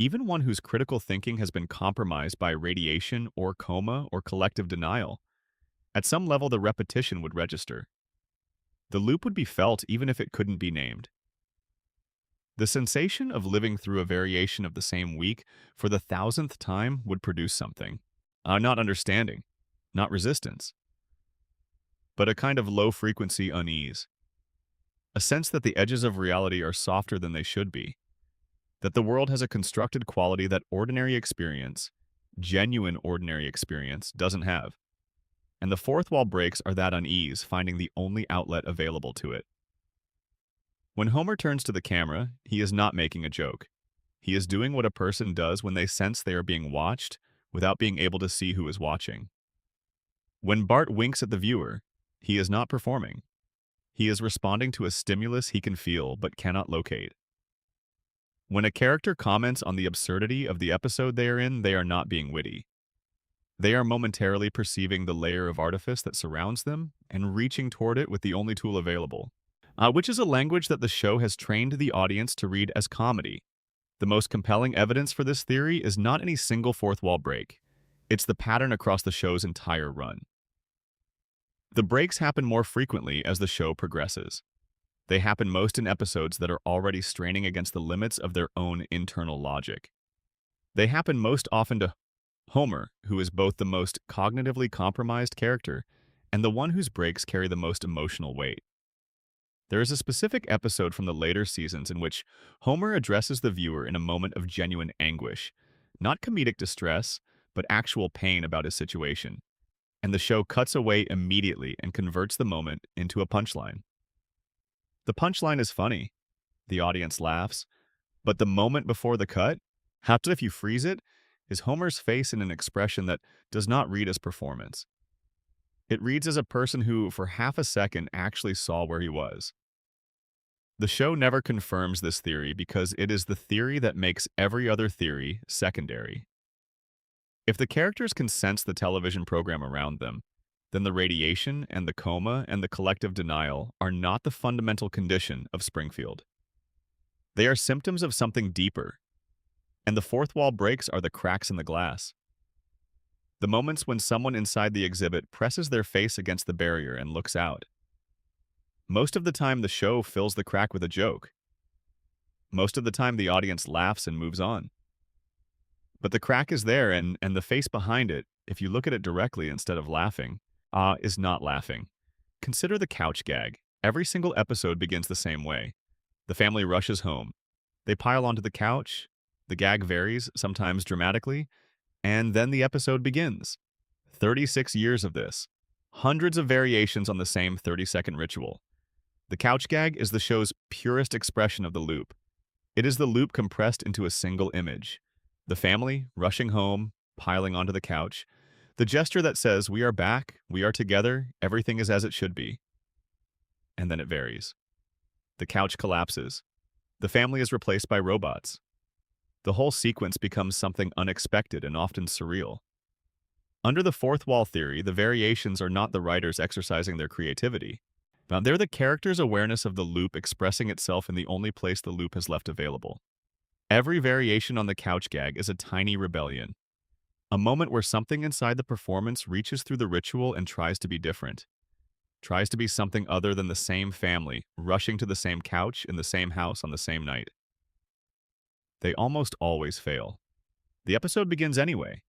even one whose critical thinking has been compromised by radiation or coma or collective denial, at some level the repetition would register. The loop would be felt even if it couldn't be named. The sensation of living through a variation of the same week for the thousandth time would produce something. Not understanding, not resistance, but a kind of low-frequency unease. A sense that the edges of reality are softer than they should be. That the world has a constructed quality that ordinary experience, genuine ordinary experience, doesn't have. And the fourth wall breaks are that unease, finding the only outlet available to it. When Homer turns to the camera, he is not making a joke. He is doing what a person does when they sense they are being watched without being able to see who is watching. When Bart winks at the viewer, he is not performing. He is responding to a stimulus he can feel but cannot locate. When a character comments on the absurdity of the episode they are in, they are not being witty. They are momentarily perceiving the layer of artifice that surrounds them and reaching toward it with the only tool available, which is a language that the show has trained the audience to read as comedy. The most compelling evidence for this theory is not any single fourth wall break. It's the pattern across the show's entire run. The breaks happen more frequently as the show progresses. They happen most in episodes that are already straining against the limits of their own internal logic. They happen most often to Homer, who is both the most cognitively compromised character and the one whose breaks carry the most emotional weight. There is a specific episode from the later seasons in which Homer addresses the viewer in a moment of genuine anguish, not comedic distress, but actual pain about his situation. And the show cuts away immediately and converts the moment into a punchline. The punchline is funny. The audience laughs. But the moment before the cut, after if you freeze it, is Homer's face in an expression that does not read as performance. It reads as a person who, for half a second, actually saw where he was. The show never confirms this theory because it is the theory that makes every other theory secondary. If the characters can sense the television program around them, then the radiation and the coma and the collective denial are not the fundamental condition of Springfield. They are symptoms of something deeper, and the fourth wall breaks are the cracks in the glass. The moments when someone inside the exhibit presses their face against the barrier and looks out. Most of the time, the show fills the crack with a joke. Most of the time, the audience laughs and moves on. But the crack is there, and the face behind it, if you look at it directly instead of laughing, is not laughing. Consider the couch gag. Every single episode begins the same way. The family rushes home. They pile onto the couch. The gag varies, sometimes dramatically, and then the episode begins. 36 years of this. Hundreds of variations on the same 30-second ritual. The couch gag is the show's purest expression of the loop. It is the loop compressed into a single image. The family, rushing home, piling onto the couch. The gesture that says, "We are back, we are together, everything is as it should be." And then it varies. The couch collapses. The family is replaced by robots. The whole sequence becomes something unexpected and often surreal. Under the fourth wall theory, the variations are not the writers exercising their creativity. Now, they're the character's awareness of the loop expressing itself in the only place the loop has left available. Every variation on the couch gag is a tiny rebellion, a moment where something inside the performance reaches through the ritual and tries to be different, tries to be something other than the same family, rushing to the same couch in the same house on the same night. They almost always fail. The episode begins anyway.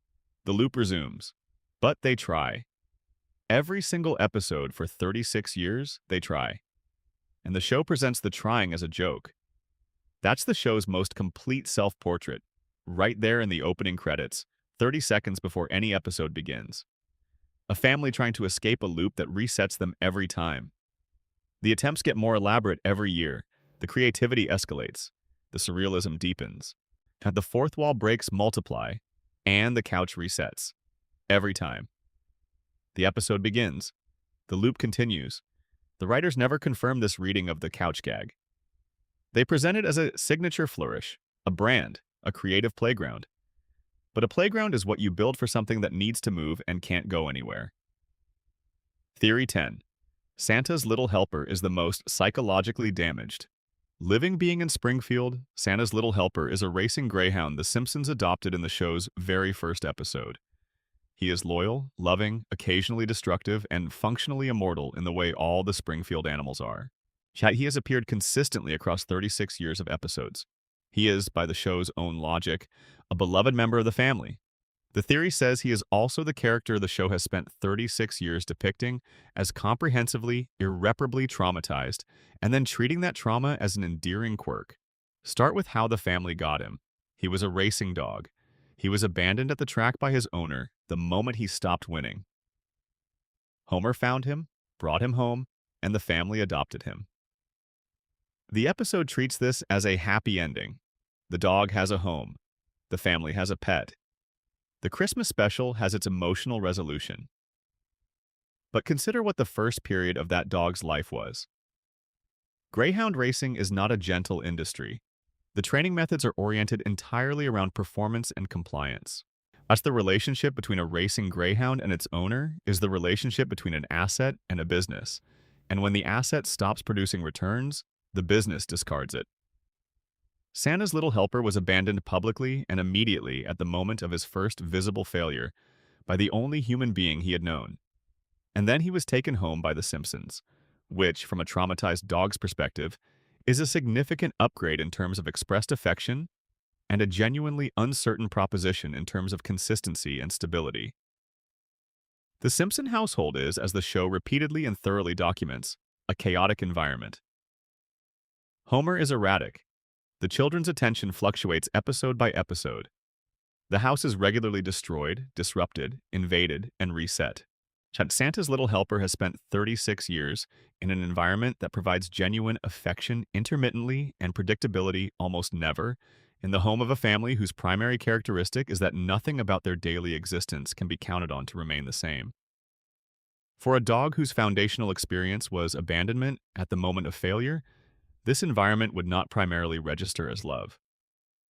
The loop resumes. But they try. Every single episode for 36 years, they try. And the show presents the trying as a joke. That's the show's most complete self-portrait, right there in the opening credits, 30 seconds before any episode begins. A family trying to escape a loop that resets them every time. The attempts get more elaborate every year. The creativity escalates. The surrealism deepens. And the fourth wall breaks multiply, and the couch resets. Every time. The episode begins. The loop continues. The writers never confirm this reading of the couch gag. They present it as a signature flourish, a brand, a creative playground. But a playground is what you build for something that needs to move and can't go anywhere. Theory 10. Santa's Little Helper is the most psychologically damaged. Living being in Springfield, Santa's Little Helper is a racing greyhound the Simpsons adopted in the show's very first episode. He is loyal, loving, occasionally destructive, and functionally immortal in the way all the Springfield animals are. Yet he has appeared consistently across 36 years of episodes. He is, by the show's own logic, a beloved member of the family. The theory says he is also the character the show has spent 36 years depicting as comprehensively, irreparably traumatized, and then treating that trauma as an endearing quirk. Start with how the family got him. He was a racing dog. He was abandoned at the track by his owner the moment he stopped winning. Homer found him, brought him home, and the family adopted him. The episode treats this as a happy ending. The dog has a home. The family has a pet. The Christmas special has its emotional resolution. But consider what the first period of that dog's life was. Greyhound racing is not a gentle industry. The training methods are oriented entirely around performance and compliance. That's the relationship between a racing greyhound and its owner is the relationship between an asset and a business. And when the asset stops producing returns, the business discards it. Santa's Little Helper was abandoned publicly and immediately at the moment of his first visible failure by the only human being he had known. And then he was taken home by the Simpsons, which, from a traumatized dog's perspective, is a significant upgrade in terms of expressed affection and a genuinely uncertain proposition in terms of consistency and stability. The Simpson household is, as the show repeatedly and thoroughly documents, a chaotic environment. Homer is erratic. The children's attention fluctuates episode by episode. The house is regularly destroyed, disrupted, invaded, and reset. Santa's Little Helper has spent 36 years in an environment that provides genuine affection intermittently and predictability almost never, in the home of a family whose primary characteristic is that nothing about their daily existence can be counted on to remain the same. For a dog whose foundational experience was abandonment at the moment of failure, this environment would not primarily register as love.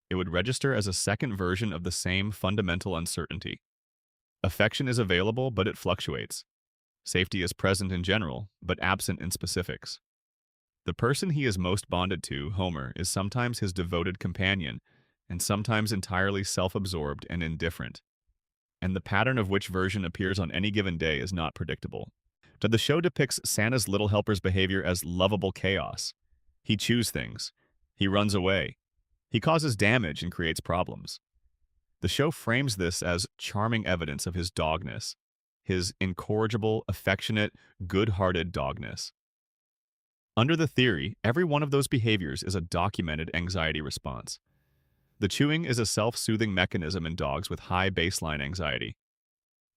It would register as a second version of the same fundamental uncertainty. Affection is available, but it fluctuates. Safety is present in general, but absent in specifics. The person he is most bonded to, Homer, is sometimes his devoted companion, and sometimes entirely self-absorbed and indifferent. And the pattern of which version appears on any given day is not predictable. The show depicts Santa's Little Helper's behavior as lovable chaos. He chews things. He runs away. He causes damage and creates problems. The show frames this as charming evidence of his dogness, his incorrigible, affectionate, good-hearted dogness. Under the theory, every one of those behaviors is a documented anxiety response. The chewing is a self-soothing mechanism in dogs with high baseline anxiety.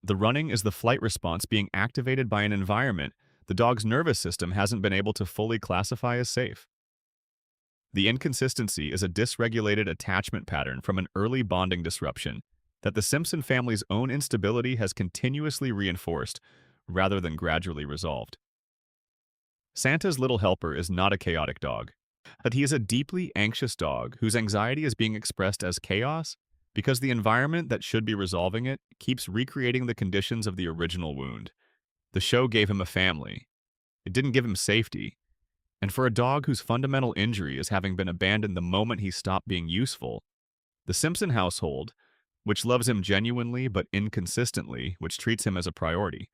The running is the flight response being activated by an environment the dog's nervous system hasn't been able to fully classify as safe. The inconsistency is a dysregulated attachment pattern from an early bonding disruption that the Simpson family's own instability has continuously reinforced rather than gradually resolved. Santa's Little Helper is not a chaotic dog, but he is a deeply anxious dog whose anxiety is being expressed as chaos Because the environment that should be resolving it keeps recreating the conditions of the original wound. The show gave him a family. It didn't give him safety. And for a dog whose fundamental injury is having been abandoned the moment he stopped being useful, the Simpson household, which loves him genuinely but inconsistently, which treats him as a priority,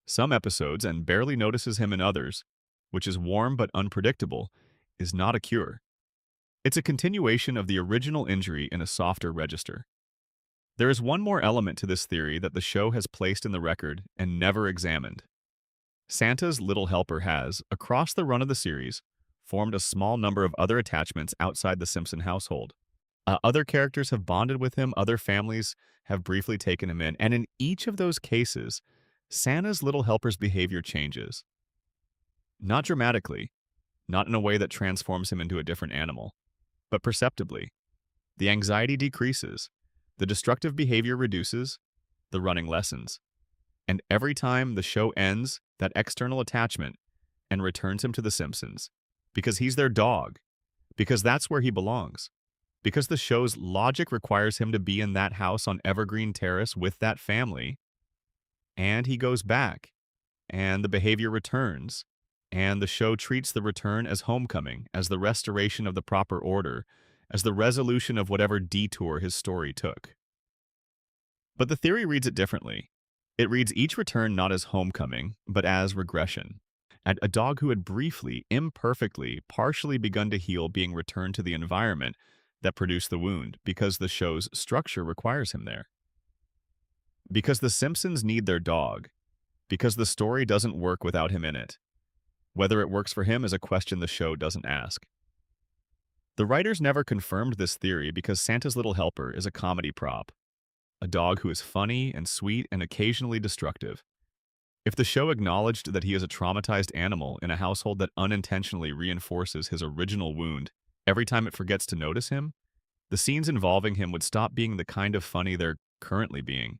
some episodes and barely notices him in others, which is warm but unpredictable, is not a cure. It's a continuation of the original injury in a softer register. There is one more element to this theory that the show has placed in the record and never examined. Santa's little helper has, across the run of the series, formed a small number of other attachments outside the Simpson household. Other characters have bonded with him, other families have briefly taken him in, and in each of those cases, Santa's little helper's behavior changes. Not dramatically, not in a way that transforms him into a different animal, but perceptibly. The anxiety decreases, the destructive behavior reduces, the running lessens. And every time the show ends that external attachment and returns him to the Simpsons, because he's their dog, because that's where he belongs, because the show's logic requires him to be in that house on Evergreen Terrace with that family, and he goes back, and the behavior returns, and the show treats the return as homecoming, as the restoration of the proper order, as the resolution of whatever detour his story took. But the theory reads it differently. It reads each return not as homecoming, but as regression. At a dog who had briefly, imperfectly, partially begun to heal being returned to the environment that produced the wound because the show's structure requires him there. Because the Simpsons need their dog. Because the story doesn't work without him in it. Whether it works for him is a question the show doesn't ask. The writers never confirmed this theory because Santa's little helper is a comedy prop. A dog who is funny and sweet and occasionally destructive. If the show acknowledged that he is a traumatized animal in a household that unintentionally reinforces his original wound every time it forgets to notice him, the scenes involving him would stop being the kind of funny they're currently being.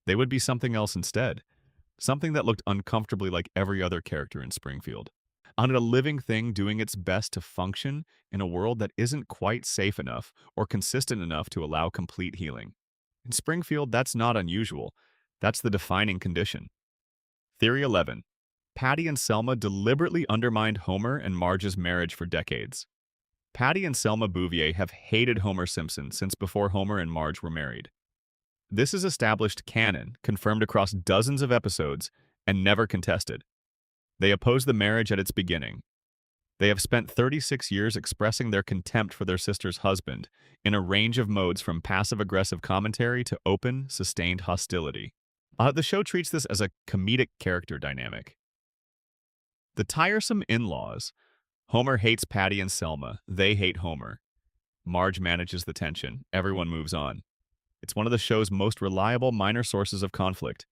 They would be something else instead, something that looked uncomfortably like every other character in Springfield. On a living thing doing its best to function in a world that isn't quite safe enough or consistent enough to allow complete healing. In Springfield, that's not unusual. That's the defining condition. Theory 11. Patty and Selma deliberately undermined Homer and Marge's marriage for decades. Patty and Selma Bouvier have hated Homer Simpson since before Homer and Marge were married. This is established canon, confirmed across dozens of episodes, and never contested. They oppose the marriage at its beginning. They have spent 36 years expressing their contempt for their sister's husband in a range of modes from passive-aggressive commentary to open, sustained hostility. The show treats this as a comedic character dynamic. The tiresome in-laws. Homer hates Patty and Selma. They hate Homer. Marge manages the tension. Everyone moves on. It's one of the show's most reliable minor sources of conflict,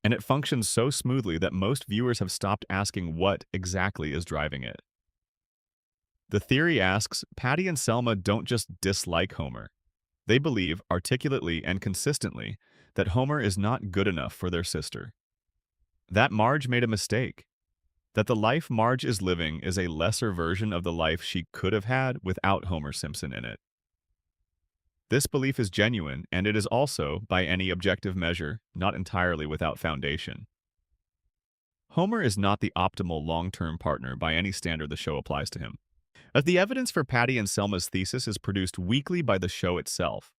and it functions so smoothly that most viewers have stopped asking what exactly is driving it. The theory asks, Patty and Selma don't just dislike Homer. They believe, articulately and consistently, that Homer is not good enough for their sister. That Marge made a mistake. That the life Marge is living is a lesser version of the life she could have had without Homer Simpson in it. This belief is genuine, and it is also, by any objective measure, not entirely without foundation. Homer is not the optimal long-term partner by any standard the show applies to him. The evidence for Patty and Selma's thesis is produced weekly by the show itself,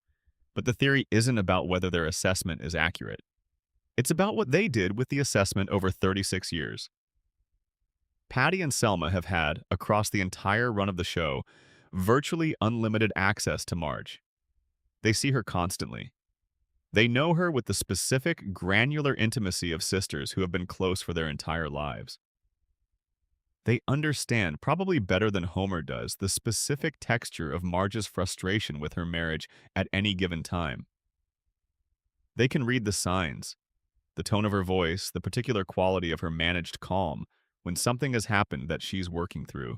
but the theory isn't about whether their assessment is accurate. It's about what they did with the assessment over 36 years. Patty and Selma have had, across the entire run of the show, virtually unlimited access to Marge. They see her constantly. They know her with the specific, granular intimacy of sisters who have been close for their entire lives. They understand, probably better than Homer does, the specific texture of Marge's frustration with her marriage at any given time. They can read the signs, the tone of her voice, the particular quality of her managed calm when something has happened that she's working through.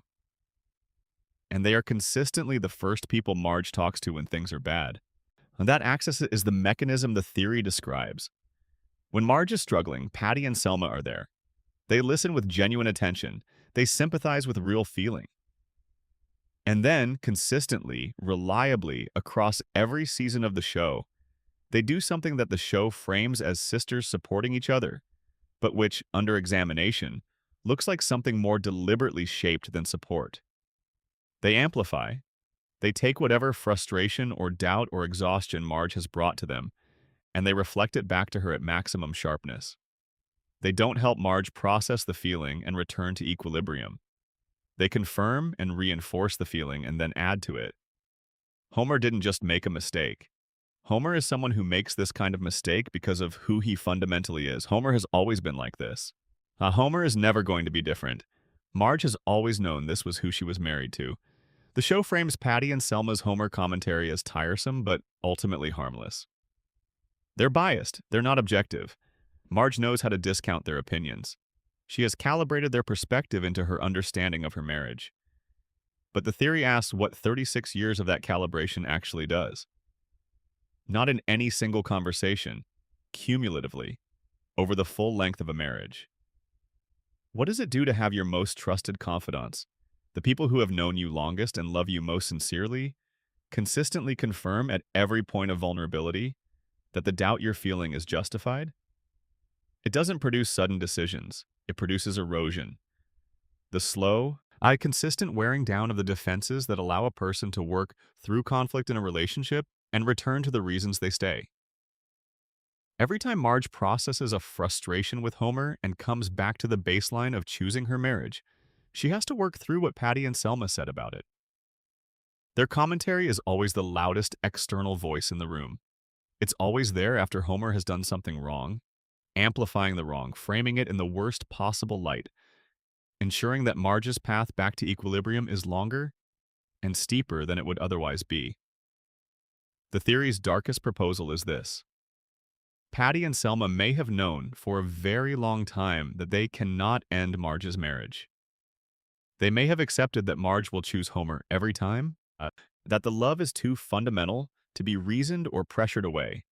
And they are consistently the first people Marge talks to when things are bad. And that access is the mechanism the theory describes. When Marge is struggling, Patty and Selma are there. They listen with genuine attention. They sympathize with real feeling. And then, consistently, reliably, across every season of the show, they do something that the show frames as sisters supporting each other, but which, under examination, looks like something more deliberately shaped than support. They amplify. They take whatever frustration or doubt or exhaustion Marge has brought to them, and they reflect it back to her at maximum sharpness. They don't help Marge process the feeling and return to equilibrium. They confirm and reinforce the feeling and then add to it. Homer didn't just make a mistake. Homer is someone who makes this kind of mistake because of who he fundamentally is. Homer has always been like this. Homer is never going to be different. Marge has always known this was who she was married to. The show frames Patty and Selma's Homer commentary as tiresome, but ultimately harmless. They're biased. They're not objective. Marge knows how to discount their opinions. She has calibrated their perspective into her understanding of her marriage. But the theory asks what 36 years of that calibration actually does. Not in any single conversation, cumulatively, over the full length of a marriage. What does it do to have your most trusted confidants, the people who have known you longest and love you most sincerely, consistently confirm at every point of vulnerability that the doubt you're feeling is justified? It doesn't produce sudden decisions. It produces erosion. The slow, consistent wearing down of the defenses that allow a person to work through conflict in a relationship and return to the reasons they stay. Every time Marge processes a frustration with Homer and comes back to the baseline of choosing her marriage, she has to work through what Patty and Selma said about it. Their commentary is always the loudest external voice in the room. It's always there after Homer has done something wrong, amplifying the wrong, framing it in the worst possible light, ensuring that Marge's path back to equilibrium is longer and steeper than it would otherwise be. The theory's darkest proposal is this. Patty and Selma may have known for a very long time that they cannot end Marge's marriage. They may have accepted that Marge will choose Homer every time, that the love is too fundamental to be reasoned or pressured away.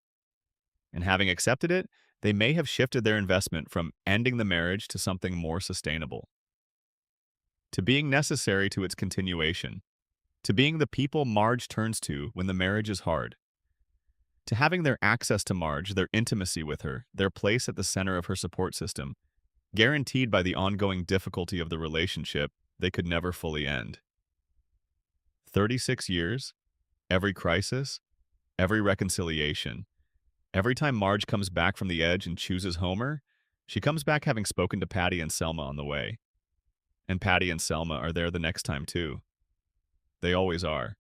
And having accepted it, they may have shifted their investment from ending the marriage to something more sustainable, to being necessary to its continuation, to being the people Marge turns to when the marriage is hard, to having their access to Marge, their intimacy with her, their place at the center of her support system, guaranteed by the ongoing difficulty of the relationship they could never fully end. 36 years, every crisis, every reconciliation. Every time Marge comes back from the edge and chooses Homer, she comes back having spoken to Patty and Selma on the way. And Patty and Selma are there the next time too. They always are.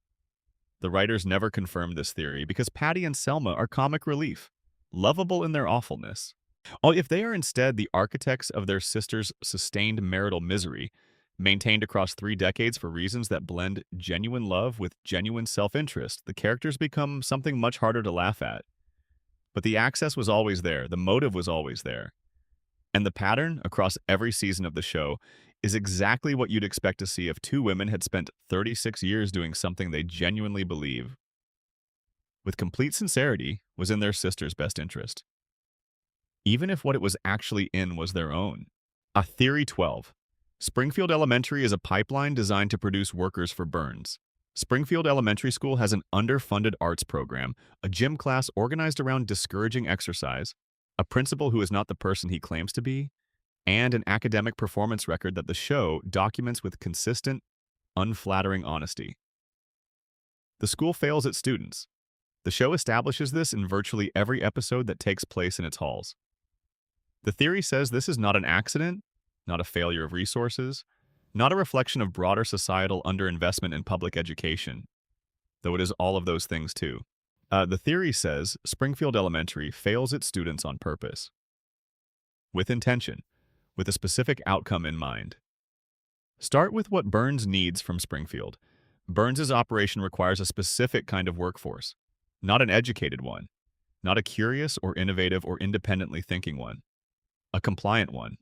The writers never confirmed this theory because Patty and Selma are comic relief, lovable in their awfulness. Oh, if they are instead the architects of their sister's sustained marital misery, maintained across 3 decades for reasons that blend genuine love with genuine self-interest, the characters become something much harder to laugh at. But the access was always there, the motive was always there. And the pattern across every season of the show is exactly what you'd expect to see if 2 women had spent 36 years doing something they genuinely believe, with complete sincerity, was in their sister's best interest, even if what it was actually in was their own. Theory 12. Springfield Elementary is a pipeline designed to produce workers for Burns. Springfield Elementary School has an underfunded arts program, a gym class organized around discouraging exercise, a principal who is not the person he claims to be, and an academic performance record that the show documents with consistent, unflattering honesty. The school fails its students. The show establishes this in virtually every episode that takes place in its halls. The theory says this is not an accident, not a failure of resources, not a reflection of broader societal underinvestment in public education, though it is all of those things too. The theory says Springfield Elementary fails its students on purpose, with intention, with a specific outcome in mind. Start with what Burns needs from Springfield. Burns's operation requires a specific kind of workforce, not an educated one, not a curious or innovative or independently thinking one, a compliant one.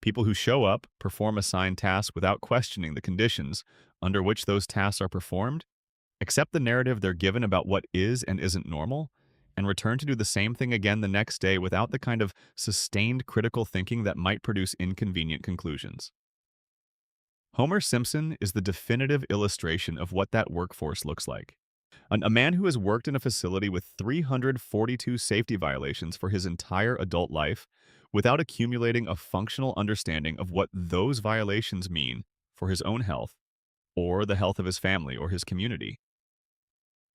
People who show up, perform assigned tasks without questioning the conditions under which those tasks are performed, accept the narrative they're given about what is and isn't normal, and return to do the same thing again the next day without the kind of sustained critical thinking that might produce inconvenient conclusions. Homer Simpson is the definitive illustration of what that workforce looks like. A man who has worked in a facility with 342 safety violations for his entire adult life without accumulating a functional understanding of what those violations mean for his own health or the health of his family or his community.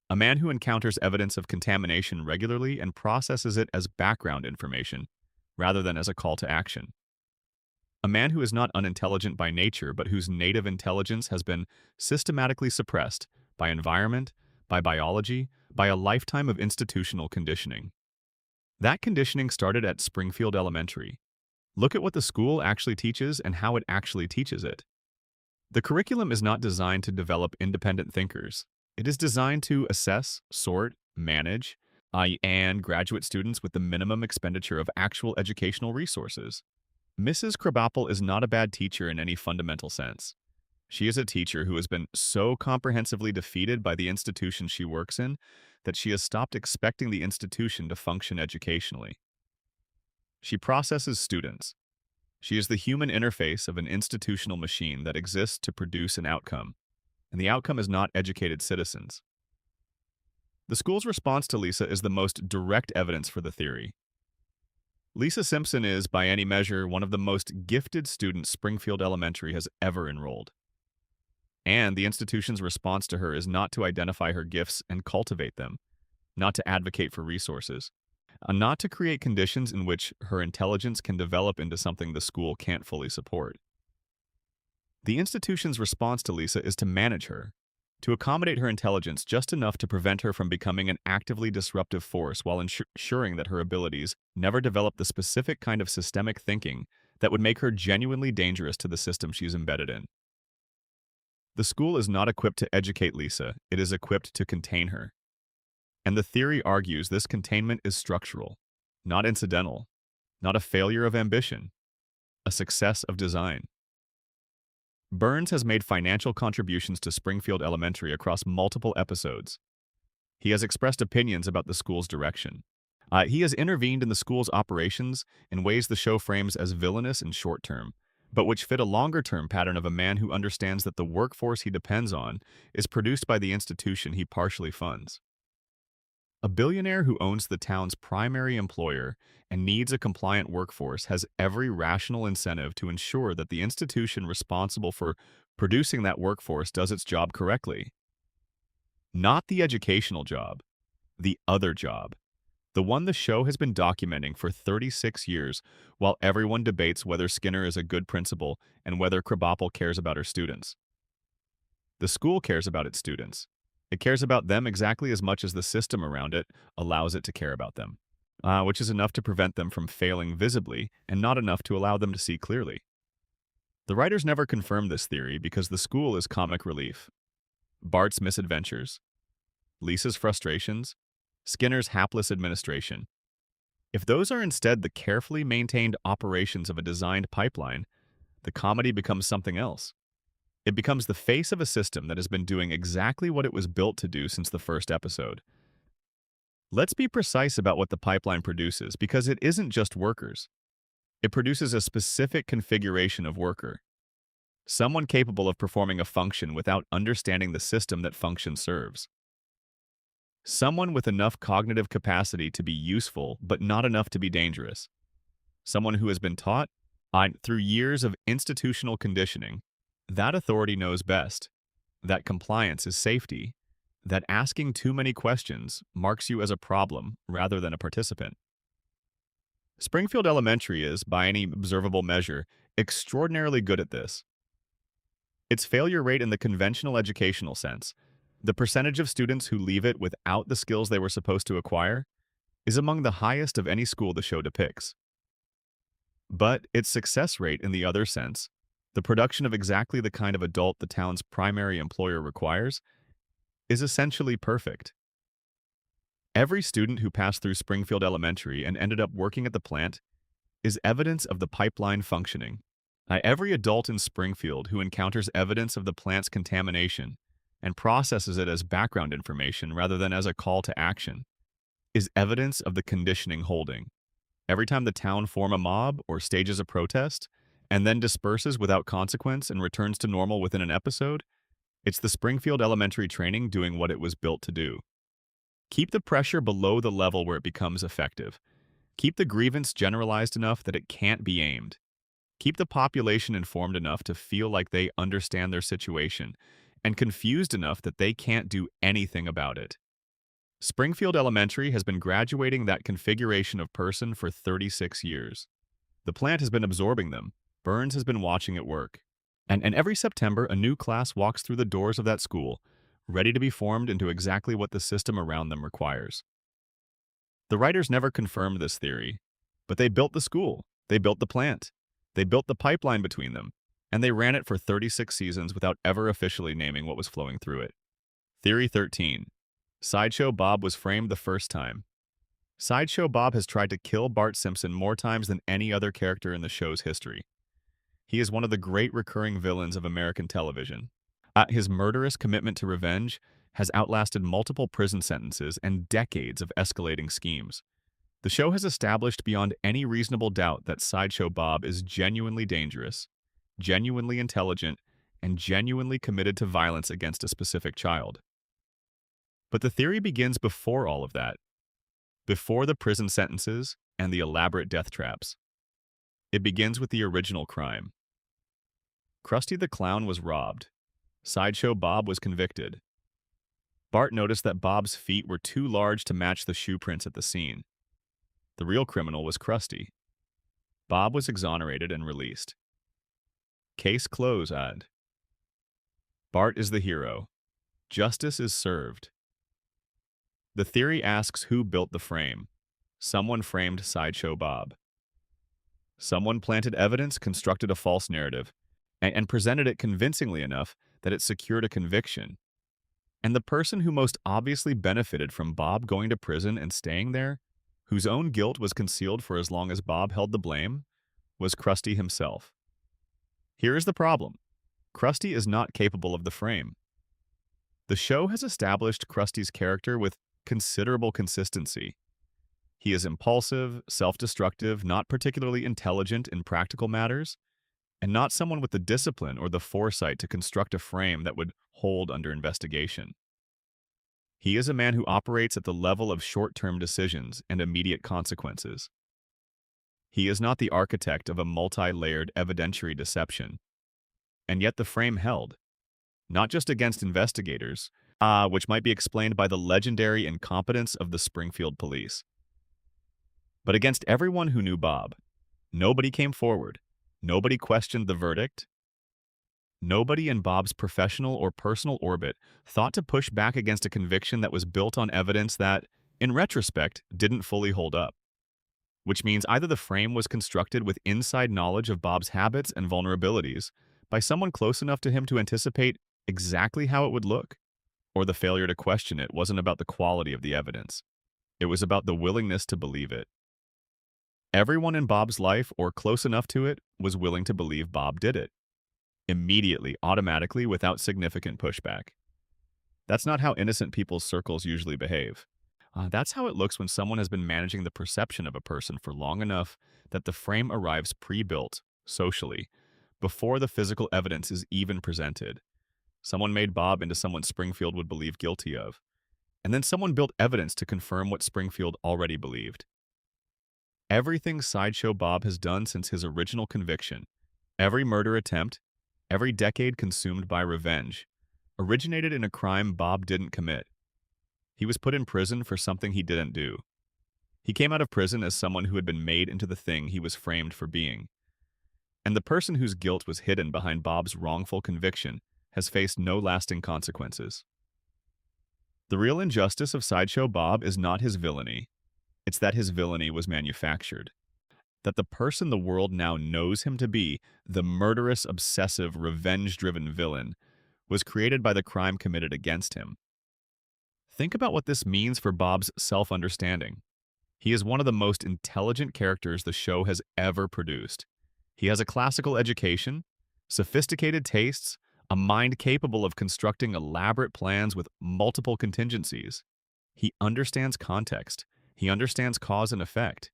A man who encounters evidence of contamination regularly and processes it as background information rather than as a call to action. A man who is not unintelligent by nature, but whose native intelligence has been systematically suppressed by environment, by biology, by a lifetime of institutional conditioning. That conditioning started at Springfield Elementary. Look at what the school actually teaches and how it actually teaches it. The curriculum is not designed to develop independent thinkers. It is designed to assess, sort, manage, and graduate students with the minimum expenditure of actual educational resources. Mrs. Krabappel is not a bad teacher in any fundamental sense. She is a teacher who has been so comprehensively defeated by the institution she works in that she has stopped expecting the institution to function educationally. She processes students. She is the human interface of an institutional machine that exists to produce an outcome, and the outcome is not educated citizens. The school's response to Lisa is the most direct evidence for the theory. Lisa Simpson is, by any measure, one of the most gifted students Springfield Elementary has ever enrolled. And the institution's response to her is not to identify her gifts and cultivate them, not to advocate for resources, not to create conditions in which her intelligence can develop into something the school can't fully support. The institution's response to Lisa is to manage her, to accommodate her intelligence just enough to prevent her from becoming an actively disruptive force while ensuring that her abilities never develop the specific kind of systemic thinking that would make her genuinely dangerous to the system she's embedded in. The school is not equipped to educate Lisa, it is equipped to contain her. And the theory argues this containment is structural, not incidental, not a failure of ambition, a success of design. Burns has made financial contributions to Springfield Elementary across multiple episodes. He has expressed opinions about the school's direction. He has intervened in the school's operations in ways the show frames as villainous and short-term, but which fit a longer-term pattern of a man who understands that the workforce he depends on is produced by the institution he partially funds. A billionaire who owns the town's primary employer and needs a compliant workforce has every rational incentive to ensure that the institution responsible for producing that workforce does its job correctly. Not the educational job, the other job. The one the show has been documenting for 36 years while everyone debates whether Skinner is a good principal and whether Krabappel cares about her students. The school cares about its students. It cares about them exactly as much as the system around it allows it to care about them, which is enough to prevent them from failing visibly and not enough to allow them to see clearly. The writers never confirm this theory because the school is comic relief. Bart's misadventures, Lisa's frustrations, Skinner's hapless administration. If those are instead the carefully maintained operations of a designed pipeline, the comedy becomes something else. It becomes the face of a system that has been doing exactly what it was built to do since the first episode. Let's be precise about what the pipeline produces, because it isn't just workers. It produces a specific configuration of worker. Someone capable of performing a function without understanding the system that function serves. Someone with enough cognitive capacity to be useful, but not enough to be dangerous. Someone who has been taught, through years of institutional conditioning, that authority knows best, that compliance is safety, that asking too many questions marks you as a problem rather than a participant. Springfield Elementary is, by any observable measure, extraordinarily good at this. Its failure rate in the conventional educational sense, the percentage of students who leave it without the skills they were supposed to acquire, is among the highest of any school the show depicts. But its success rate in the other sense, the production of exactly the kind of adult the town's primary employer requires, is essentially perfect. Every student who passed through Springfield Elementary and ended up working at the plant is evidence of the pipeline functioning. Every adult in Springfield who encounters evidence of the plant's contamination and processes it as background information rather than as a call to action is evidence of the conditioning holding. Every time the town forms a mob or stages a protest, and then disperses without consequence and returns to normal within an episode, it's the Springfield Elementary training doing what it was built to do. Keep the pressure below the level where it becomes effective. Keep the grievance generalized enough that it can't be aimed. Keep the population informed enough to feel like they understand their situation, and confused enough that they can't do anything about it. Springfield Elementary has been graduating that configuration of person for 36 years. The plant has been absorbing them. Burns has been watching it work. And every September, a new class walks through the doors of that school, ready to be formed into exactly what the system around them requires. The writers never confirmed this theory, but they built the school, they built the plant, they built the pipeline between them, and they ran it for 36 seasons without ever officially naming what was flowing through it. Theory 13. Sideshow Bob was framed the first time. Sideshow Bob has tried to kill Bart Simpson more times than any other character in the show's history. He is one of the great recurring villains of American television. His murderous commitment to revenge has outlasted multiple prison sentences and decades of escalating schemes. The show has established beyond any reasonable doubt that Sideshow Bob is genuinely dangerous, genuinely intelligent, and genuinely committed to violence against a specific child. But the theory begins before all of that, before the prison sentences and the elaborate death traps. It begins with the original crime. Krusty the Clown was robbed. Sideshow Bob was convicted. Bart noticed that Bob's feet were too large to match the shoe prints at the scene. The real criminal was Krusty. Bob was exonerated and released. Case closed. Bart is the hero. Justice is served. The theory asks who built the frame. Someone framed Sideshow Bob. Someone planted evidence, constructed a false narrative, and presented it convincingly enough that it secured a conviction. And the person who most obviously benefited from Bob going to prison and staying there, whose own guilt was concealed for as long as Bob held the blame, was Krusty himself. Here is the problem. Krusty is not capable of the frame. The show has established Krusty's character with considerable consistency. He is impulsive, self-destructive, not particularly intelligent in practical matters, and not someone with the discipline or the foresight to construct a frame that would hold under investigation. He is a man who operates at the level of short-term decisions and immediate consequences. He is not the architect of a multi-layered evidentiary deception. And yet the frame held, not just against investigators, which might be explained by the legendary incompetence of the Springfield police, but against everyone who knew Bob. Nobody came forward. Nobody questioned the verdict. Nobody in Bob's professional or personal orbit thought to push back against a conviction that was built on evidence that, in retrospect, didn't fully hold up. Which means either the frame was constructed with inside knowledge of Bob's habits and vulnerabilities by someone close enough to him to anticipate exactly how it would look, or the failure to question it wasn't about the quality of the evidence. It was about the willingness to believe it. Everyone in Bob's life, or close enough to it, was willing to believe Bob did it. Immediately, automatically, without significant pushback. That's not how innocent people's circles usually behave. That's how it looks when someone has been managing the perception of a person for long enough that the frame arrives pre-built, socially, before the physical evidence is even presented. Someone made Bob into someone Springfield would believe guilty of. And then someone built evidence to confirm what Springfield already believed. Everything Sideshow Bob has done since his original conviction, every murder attempt, every decade consumed by revenge, originated in a crime Bob didn't commit. He was put in prison for something he didn't do. He came out of prison as someone who had been made into the thing he was framed for being. And the person whose guilt was hidden behind Bob's wrongful conviction has faced no lasting consequences. The real injustice of Sideshow Bob is not his villainy. It's that his villainy was manufactured. That the person the world now knows him to be, the murderous, obsessive, revenge-driven villain, was created by the crime committed against him. Think about what this means for Bob's self-understanding. He is one of the most intelligent characters the show has ever produced. He has a classical education, sophisticated tastes, a mind capable of constructing elaborate plans with multiple contingencies. He understands context. He understands cause and effect.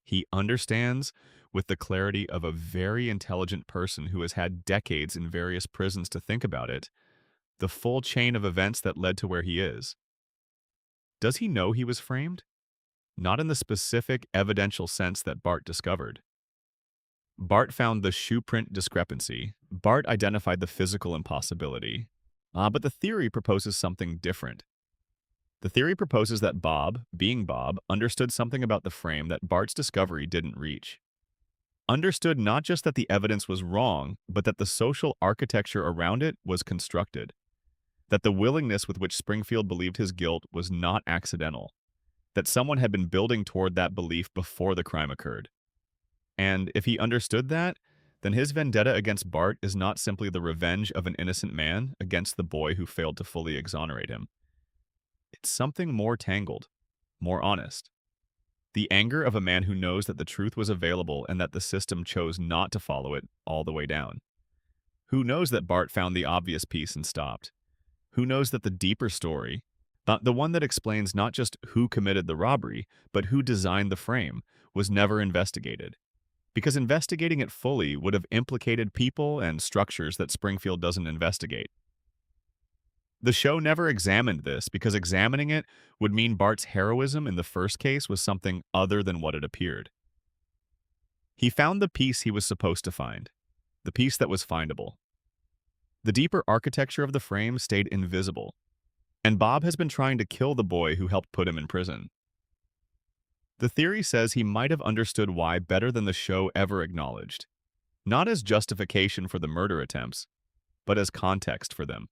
He understands with the clarity of a very intelligent person who has had decades in various prisons to think about it, the full chain of events that led to where he is. Does he know he was framed? Not in the specific evidential sense that Bart discovered. Bart found the shoe print discrepancy. Bart identified the physical impossibility. But the theory proposes something different. The theory proposes that Bob, being Bob, understood something about the frame that Bart's discovery didn't reach. Understood not just that the evidence was wrong, but that the social architecture around it was constructed. That the willingness with which Springfield believed his guilt was not accidental. That someone had been building toward that belief before the crime occurred. And if he understood that, then his vendetta against Bart is not simply the revenge of an innocent man against the boy who failed to fully exonerate him. It's something more tangled, more honest. The anger of a man who knows that the truth was available and that the system chose not to follow it all the way down. Who knows that Bart found the obvious piece and stopped? Who knows that the deeper story, the one that explains not just who committed the robbery, but who designed the frame, was never investigated? Because investigating it fully would have implicated people and structures that Springfield doesn't investigate. The show never examined this because examining it would mean Bart's heroism in the first case was something other than what it appeared. He found the piece he was supposed to find, the piece that was findable. The deeper architecture of the frame stayed invisible, and Bob has been trying to kill the boy who helped put him in prison. The theory says he might have understood why better than the show ever acknowledged, not as justification for the murder attempts, but as context for them.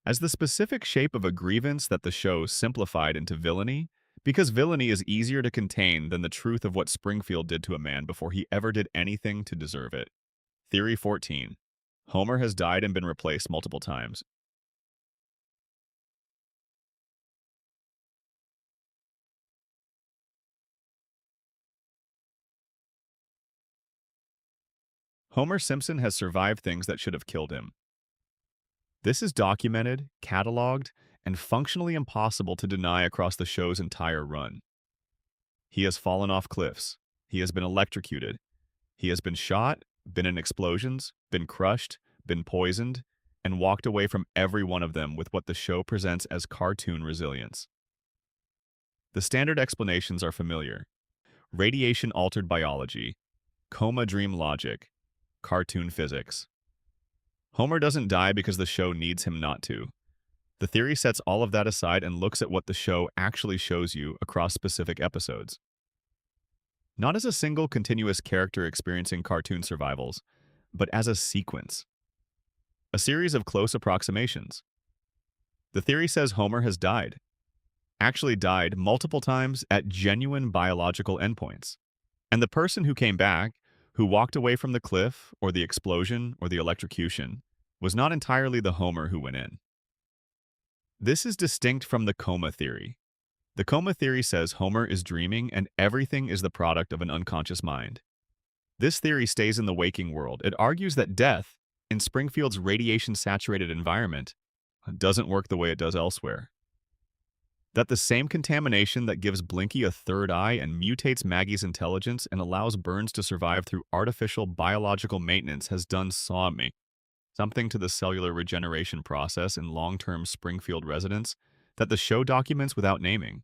As the specific shape of a grievance that the show simplified into villainy, because villainy is easier to contain than the truth of what Springfield did to a man before he ever did anything to deserve it. Theory 14. Homer has died and been replaced multiple times. Homer Simpson has survived things that should have killed him. This is documented, cataloged, and functionally impossible to deny across the show's entire run. He has fallen off cliffs. He has been electrocuted. He has been shot, been in explosions, been crushed, been poisoned, and walked away from every one of them with what the show presents as cartoon resilience. The standard explanations are familiar. Radiation-altered biology, coma dream logic, cartoon physics. Homer doesn't die because the show needs him not to. The theory sets all of that aside and looks at what the show actually shows you across specific episodes. Not as a single continuous character experiencing cartoon survivals, but as a sequence. A series of close approximations. The theory says Homer has died. Actually died multiple times at genuine biological endpoints. And the person who came back, who walked away from the cliff, or the explosion, or the electrocution, was not entirely the Homer who went in. This is distinct from the coma theory. The coma theory says Homer is dreaming and everything is the product of an unconscious mind. This theory stays in the waking world. It argues that death, in Springfield's radiation-saturated environment, doesn't work the way it does elsewhere. That the same contamination that gives Blinky a third eye and mutates Maggie's intelligence and allows Burns to survive through artificial biological maintenance has done something to the cellular regeneration process in long-term Springfield residents that the show documents without naming.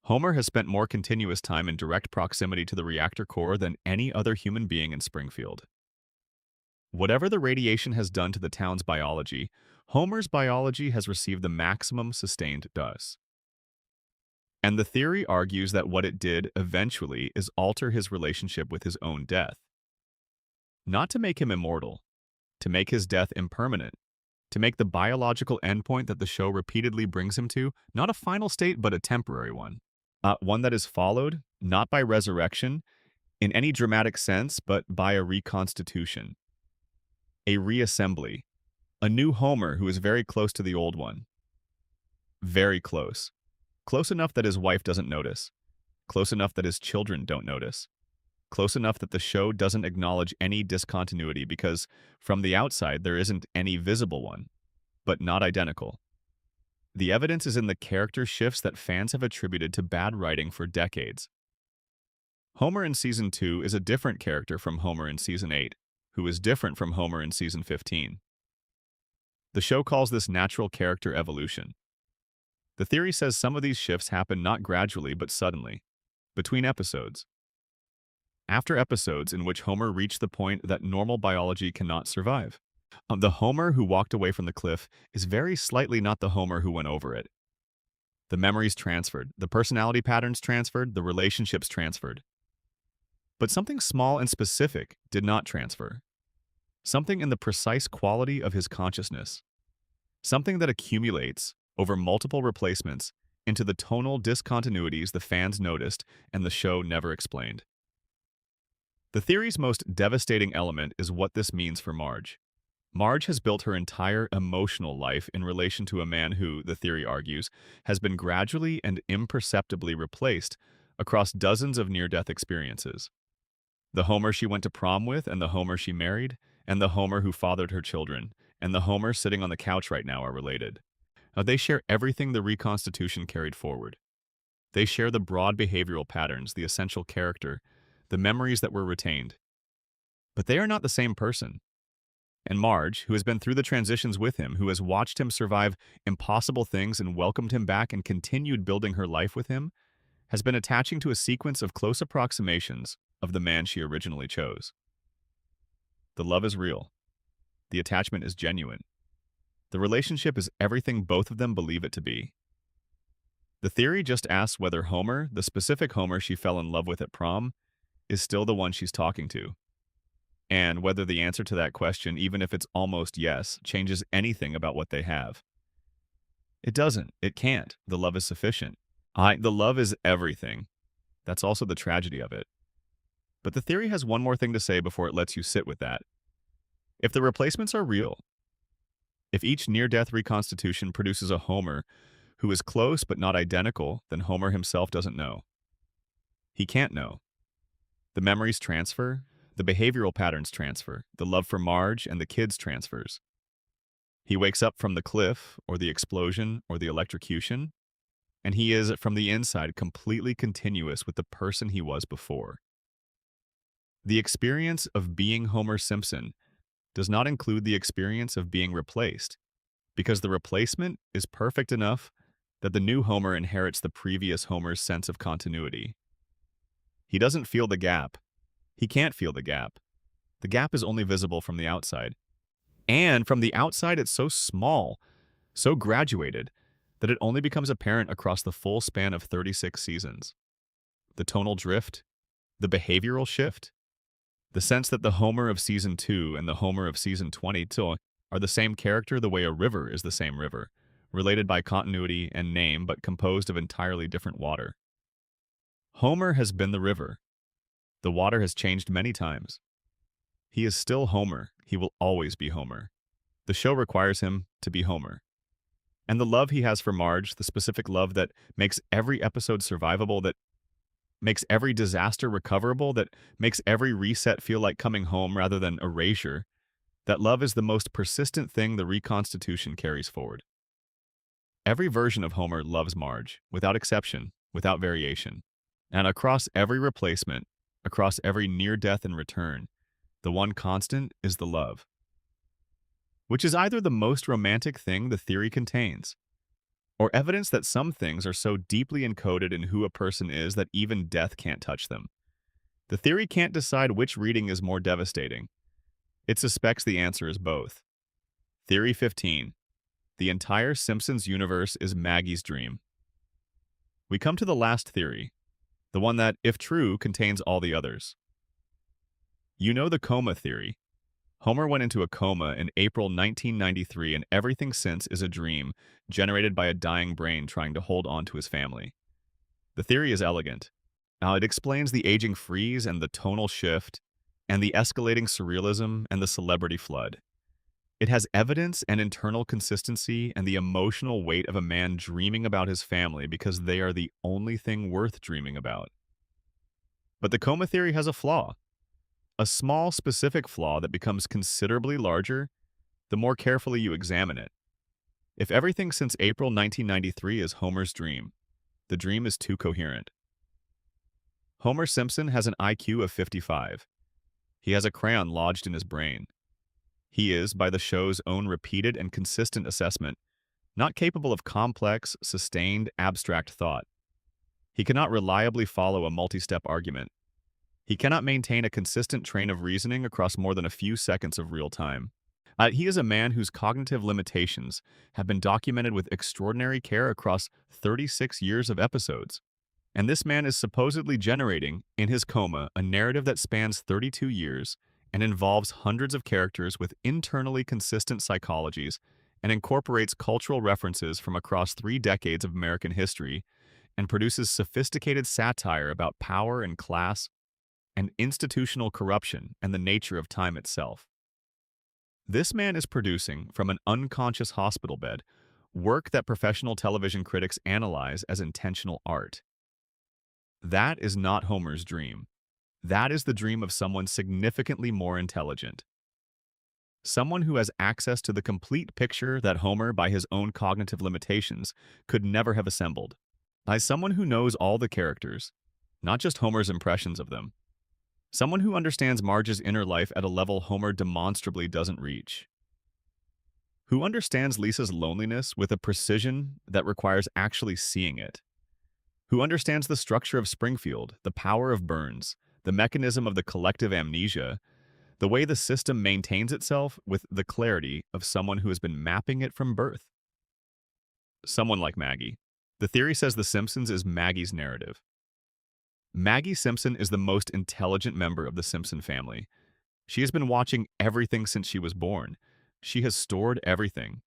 Homer has spent more continuous time in direct proximity to the reactor core than any other human being in Springfield. Whatever the radiation has done to the town's biology, Homer's biology has received the maximum sustained dose. And the theory argues that what it did eventually is alter his relationship with his own death. Not to make him immortal, to make his death impermanent, to make the biological endpoint that the show repeatedly brings him to not a final state but a temporary one. One that is followed, not by resurrection, in any dramatic sense, but by a reconstitution. A reassembly. A new Homer who is very close to the old one. Very close. Close enough that his wife doesn't notice. Close enough that his children don't notice. Close enough that the show doesn't acknowledge any discontinuity because, from the outside, there isn't any visible one, but not identical. The evidence is in the character shifts that fans have attributed to bad writing for decades. Homer in Season 2 is a different character from Homer in Season 8, who is different from Homer in Season 15. The show calls this natural character evolution. The theory says some of these shifts happen not gradually but suddenly, between episodes. After episodes in which Homer reached the point that normal biology cannot survive. The Homer who walked away from the cliff is very slightly not the Homer who went over it. The memories transferred, the personality patterns transferred, the relationships transferred. But something small and specific did not transfer. Something in the precise quality of his consciousness. Something that accumulates over multiple replacements into the tonal discontinuities the fans noticed and the show never explained. The theory's most devastating element is what this means for Marge. Marge has built her entire emotional life in relation to a man who, the theory argues, has been gradually and imperceptibly replaced across dozens of near-death experiences. The Homer she went to prom with, and the Homer she married, and the Homer who fathered her children, and the Homer sitting on the couch right now are related. They share everything the reconstitution carried forward. They share the broad behavioral patterns, the essential character, the memories that were retained. But they are not the same person. And Marge, who has been through the transitions with him, who has watched him survive impossible things and welcomed him back and continued building her life with him, has been attaching to a sequence of close approximations of the man she originally chose. The love is real. The attachment is genuine. The relationship is everything both of them believe it to be. The theory just asks whether Homer, the specific Homer she fell in love with at prom, is still the one she's talking to. And whether the answer to that question, even if it's almost yes, changes anything about what they have. It doesn't. It can't. The love is sufficient. The love is everything. That's also the tragedy of it. But the theory has one more thing to say before it lets you sit with that. If the replacements are real, if each near-death reconstitution produces a Homer who is close but not identical, then Homer himself doesn't know. He can't know. The memories transfer, the behavioral patterns transfer, the love for Marge and the kids transfers. He wakes up from the cliff, or the explosion, or the electrocution, and he is, from the inside, completely continuous with the person he was before. The experience of being Homer Simpson does not include the experience of being replaced, because the replacement is perfect enough that the new Homer inherits the previous Homer's sense of continuity. He doesn't feel the gap. He can't feel the gap. The gap is only visible from the outside. And from the outside, it's so small, so graduated, that it only becomes apparent across the full span of 36 seasons. The tonal drift, the behavioral shift, the sense that the Homer of Season 2 and the Homer of Season 22 are the same character the way a river is the same river, related by continuity and name but composed of entirely different water. Homer has been the river. The water has changed many times. He is still Homer. He will always be Homer. The show requires him to be Homer. And the love he has for Marge, the specific love that makes every episode survivable, that makes every disaster recoverable, that makes every reset feel like coming home rather than erasure, that love is the most persistent thing the reconstitution carries forward. Every version of Homer loves Marge, without exception, without variation. And across every replacement, across every near-death and return, the one constant is the love. Which is either the most romantic thing the theory contains, or evidence that some things are so deeply encoded in who a person is that even death can't touch them. The theory can't decide which reading is more devastating. It suspects the answer is both. Theory 15. The entire Simpsons universe is Maggie's dream. We come to the last theory, the one that, if true, contains all the others. You know the coma theory. Homer went into a coma in April 1993, and everything since is a dream generated by a dying brain trying to hold on to his family. The theory is elegant. Now, it explains the aging freeze and the tonal shift, and the escalating surrealism and the celebrity flood. It has evidence and internal consistency and the emotional weight of a man dreaming about his family because they are the only thing worth dreaming about. But the coma theory has a flaw. A small, specific flaw that becomes considerably larger the more carefully you examine it. If everything since April 1993 is Homer's dream, the dream is too coherent. Homer Simpson has an IQ of 55. He has a crayon lodged in his brain. He is, by the show's own repeated and consistent assessment, not capable of complex, sustained, abstract thought. He cannot reliably follow a multi-step argument. He cannot maintain a consistent train of reasoning across more than a few seconds of real time. He is a man whose cognitive limitations have been documented with extraordinary care across 36 years of episodes. And this man is supposedly generating, in his coma, a narrative that spans 32 years and involves hundreds of characters with internally consistent psychologies and incorporates cultural references from across 3 decades of American history and produces sophisticated satire about power and class and institutional corruption and the nature of time itself. This man is producing, from an unconscious hospital bed, work that professional television critics analyze as intentional art. That is not Homer's dream. That is the dream of someone significantly more intelligent. Someone who has access to the complete picture that Homer, by his own cognitive limitations, could never have assembled. By someone who knows all the characters, not just Homer's impressions of them. Someone who understands Marge's inner life at a level Homer demonstrably doesn't reach. Who understands Lisa's loneliness with a precision that requires actually seeing it. Who understands the structure of Springfield, the power of Burns, the mechanism of the collective amnesia, the way the system maintains itself with the clarity of someone who has been mapping it from birth. Someone like Maggie. The theory says The Simpsons is Maggie's narrative. Maggie Simpson is the most intelligent member of the Simpson family. She has been watching everything since she was born. She has stored everything.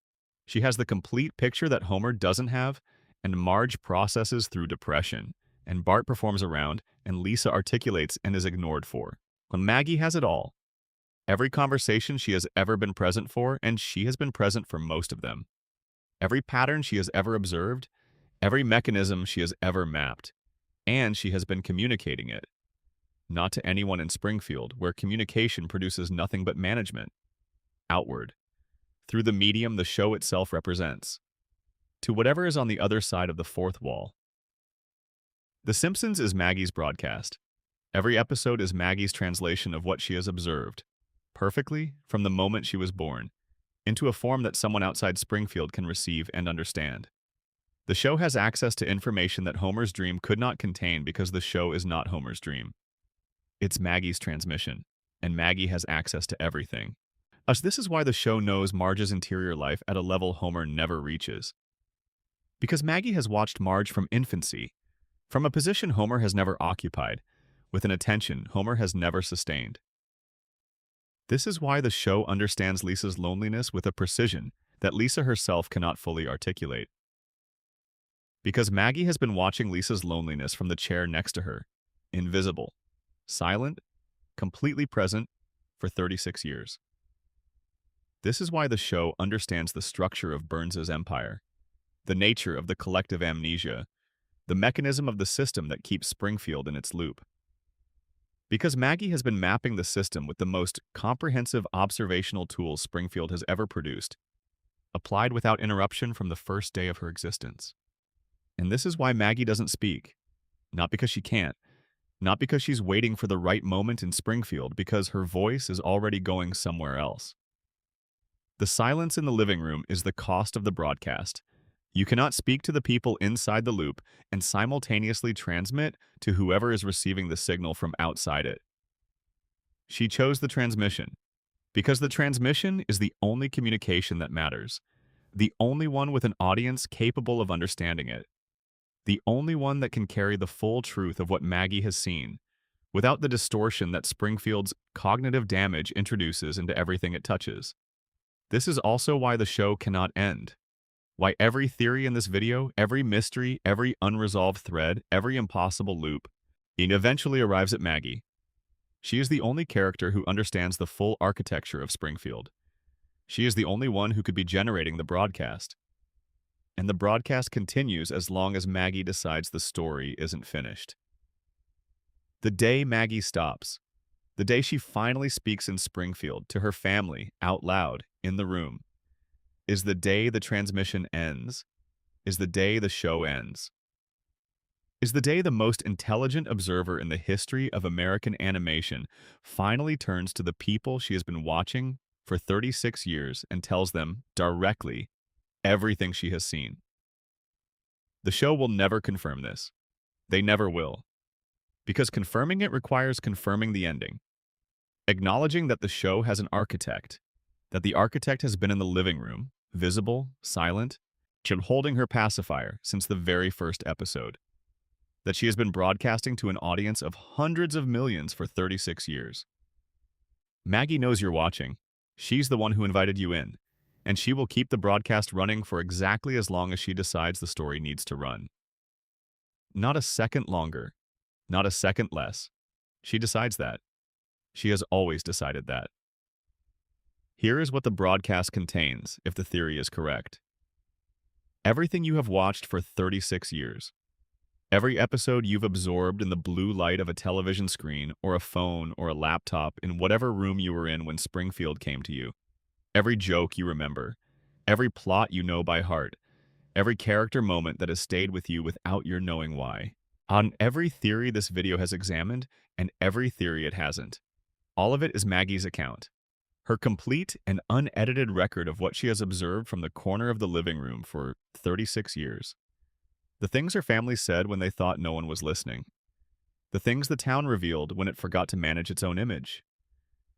She has the complete picture that Homer doesn't have, and Marge processes through depression, and Bart performs around, and Lisa articulates and is ignored for. When Maggie has it all. Every conversation she has ever been present for, and she has been present for most of them. Every pattern she has ever observed, every mechanism she has ever mapped. And she has been communicating it. Not to anyone in Springfield, where communication produces nothing but management. Outward. Through the medium the show itself represents. To whatever is on the other side of the fourth wall. The Simpsons is Maggie's broadcast. Every episode is Maggie's translation of what she has observed, perfectly, from the moment she was born, into a form that someone outside Springfield can receive and understand. The show has access to information that Homer's dream could not contain because the show is not Homer's dream. It's Maggie's transmission, and Maggie has access to everything. Thus, this is why the show knows Marge's interior life at a level Homer never reaches. Because Maggie has watched Marge from infancy, from a position Homer has never occupied, with an attention Homer has never sustained. This is why the show understands Lisa's loneliness with a precision that Lisa herself cannot fully articulate. Because Maggie has been watching Lisa's loneliness from the chair next to her, invisible, silent, completely present, for 36 years. This is why the show understands the structure of Burns's empire, the nature of the collective amnesia, the mechanism of the system that keeps Springfield in its loop. Because Maggie has been mapping the system with the most comprehensive observational tools Springfield has ever produced, applied without interruption from the first day of her existence. And this is why Maggie doesn't speak. Not because she can't. Not because she's waiting for the right moment in Springfield, because her voice is already going somewhere else. The silence in the living room is the cost of the broadcast. You cannot speak to the people inside the loop and simultaneously transmit to whoever is receiving the signal from outside it. She chose the transmission, because the transmission is the only communication that matters, the only one with an audience capable of understanding it. The only one that can carry the full truth of what Maggie has seen, without the distortion that Springfield's cognitive damage introduces into everything it touches. This is also why the show cannot end. Why every theory in this video, every mystery, every unresolved thread, every impossible loop, it eventually arrives at Maggie. She is the only character who understands the full architecture of Springfield. She is the only one who could be generating the broadcast. And the broadcast continues as long as Maggie decides the story isn't finished. The day Maggie stops, the day she finally speaks in Springfield to her family out loud in the room, is the day the transmission ends, is the day the show ends. is the day the most intelligent observer in the history of American animation finally turns to the people she has been watching for 36 years and tells them directly everything she has seen. The show will never confirm this. They never will, because confirming it requires confirming the ending, acknowledging that the show has an architect, that the architect has been in the living room, visible, silent, and holding her pacifier since the very first episode, that she has been broadcasting to an audience of hundreds of millions for 36 years. Maggie knows you're watching. She's the one who invited you in, and she will keep the broadcast running for exactly as long as she decides the story needs to run. Not a second longer, not a second less. She decides that. She has always decided that. Here is what the broadcast contains, if the theory is correct. Everything you have watched for 36 years. Every episode you've absorbed in the blue light of a television screen or a phone or a laptop in whatever room you were in when Springfield came to you. Every joke you remember. Every plot you know by heart. Every character moment that has stayed with you without your knowing why. On every theory this video has examined, and every theory it hasn't. All of it is Maggie's account. Her complete and unedited record of what she has observed from the corner of the living room for 36 years. The things her family said when they thought no one was listening. The things the town revealed when it forgot to manage its own image.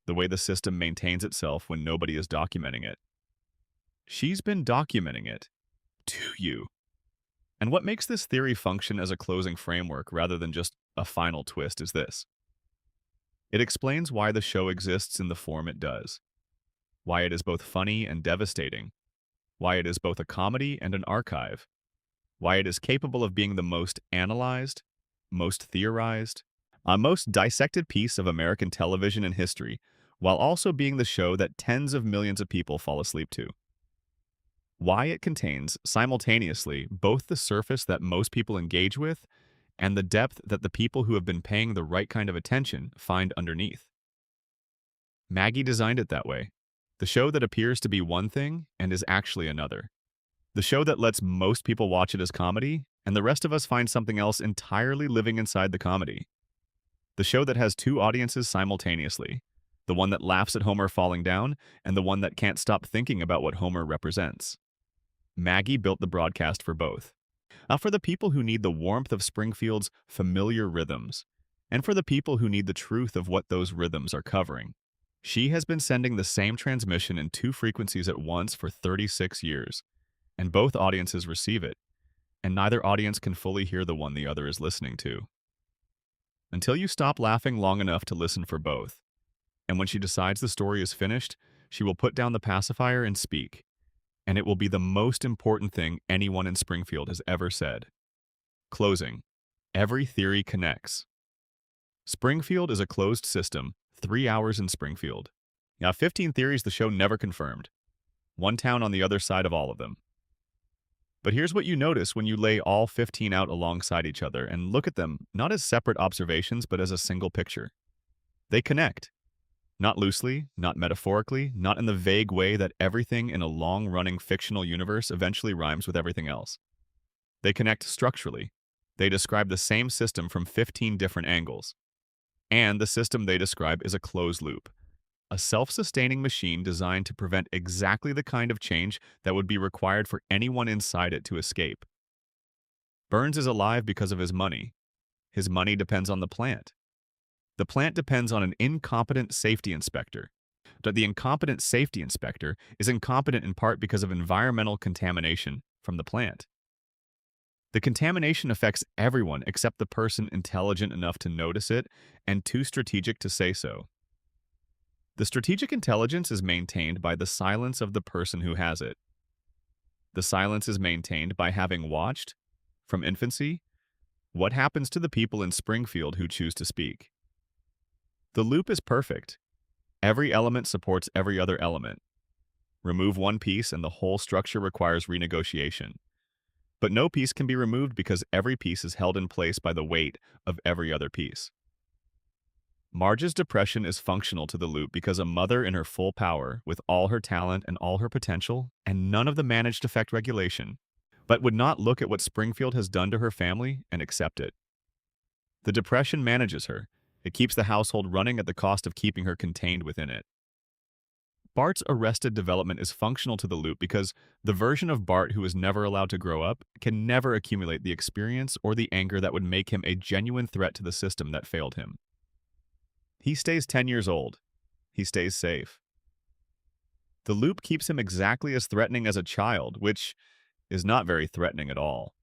The way the system maintains itself when nobody is documenting it. She's been documenting it. To you. And what makes this theory function as a closing framework rather than just a final twist is this. It explains why the show exists in the form it does. Why it is both funny and devastating. Why it is both a comedy and an archive. Why it is capable of being the most analyzed, most theorized, a most dissected piece of American television in history, while also being the show that tens of millions of people fall asleep to. Why it contains, simultaneously, both the surface that most people engage with and the depth that the people who have been paying the right kind of attention find underneath. Maggie designed it that way. The show that appears to be one thing and is actually another. The show that lets most people watch it as comedy, and the rest of us find something else entirely living inside the comedy. The show that has two audiences simultaneously. The one that laughs at Homer falling down, and the one that can't stop thinking about what Homer represents. Maggie built the broadcast for both. For the people who need the warmth of Springfield's familiar rhythms, and for the people who need the truth of what those rhythms are covering. She has been sending the same transmission in two frequencies at once for 36 years, and both audiences receive it, and neither audience can fully hear the one the other is listening to. Until you stop laughing long enough to listen for both, and when she decides the story is finished, she will put down the pacifier and speak. And it will be the most important thing anyone in Springfield has ever said. Closing. Every theory connects. Springfield is a closed system, 3 hours in Springfield. Now, 15 theories the show never confirmed. One town on the other side of all of them. But here's what you notice when you lay all 15 out alongside each other and look at them not as separate observations but as a single picture. They connect. Not loosely, not metaphorically, not in the vague way that everything in a long-running fictional universe eventually rhymes with everything else. They connect structurally. They describe the same system from 15 different angles. And the system they describe is a closed loop, a self-sustaining machine designed to prevent exactly the kind of change that would be required for anyone inside it to escape. Burns is alive because of his money. His money depends on the plant. The plant depends on an incompetent safety inspector. But the incompetent safety inspector is incompetent in part because of environmental contamination from the plant. The contamination affects everyone except the person intelligent enough to notice it and too strategic to say so. The strategic intelligence is maintained by the silence of the person who has it. The silence is maintained by having watched, from infancy, what happens to the people in Springfield who choose to speak. The loop is perfect. Every element supports every other element. Remove one piece and the whole structure requires renegotiation. But no piece can be removed because every piece is held in place by the weight of every other piece. Marge's depression is functional to the loop because a mother in her full power, with all her talent and all her potential, and none of the managed effect regulation, but would not look at what Springfield has done to her family and accept it. The depression manages her. It keeps the household running at the cost of keeping her contained within it. Bart's arrested development is functional to the loop because the version of Bart who is never allowed to grow up can never accumulate the experience or the anger that would make him a genuine threat to the system that failed him. He stays 10 years old. He stays safe. The loop keeps him exactly as threatening as a child, which is not very threatening at all.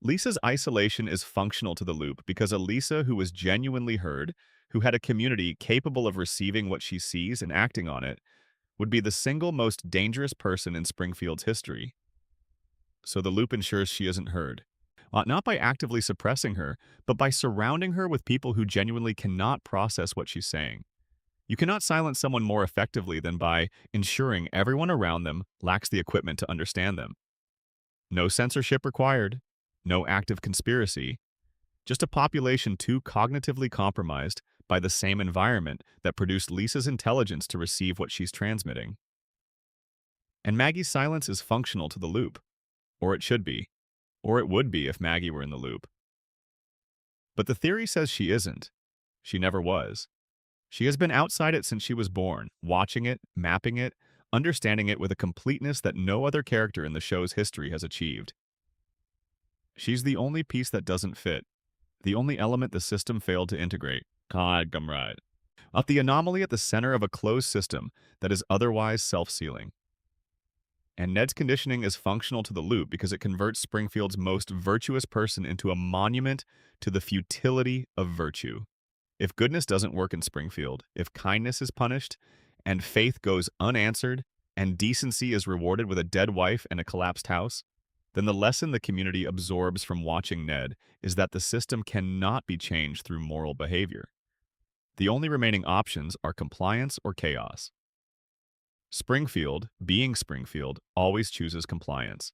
Lisa's isolation is functional to the loop because a Lisa who was genuinely heard, who had a community capable of receiving what she sees and acting on it, would be the single most dangerous person in Springfield's history. So the loop ensures she isn't heard. Not by actively suppressing her, but by surrounding her with people who genuinely cannot process what she's saying. You cannot silence someone more effectively than by ensuring everyone around them lacks the equipment to understand them. No censorship required, no active conspiracy, just a population too cognitively compromised by the same environment that produced Lisa's intelligence to receive what she's transmitting. And Maggie's silence is functional to the loop, or it should be, or it would be if Maggie were in the loop. But the theory says she isn't. She never was. She has been outside it since she was born, watching it, mapping it, understanding it with a completeness that no other character in the show's history has achieved. She's the only piece that doesn't fit, the only element the system failed to integrate. The anomaly at the center of a closed system that is otherwise self-sealing. And Ned's conditioning is functional to the loop because it converts Springfield's most virtuous person into a monument to the futility of virtue. If goodness doesn't work in Springfield, if kindness is punished, and faith goes unanswered, and decency is rewarded with a dead wife and a collapsed house, then the lesson the community absorbs from watching Ned is that the system cannot be changed through moral behavior. The only remaining options are compliance or chaos. Springfield, being Springfield, always chooses compliance.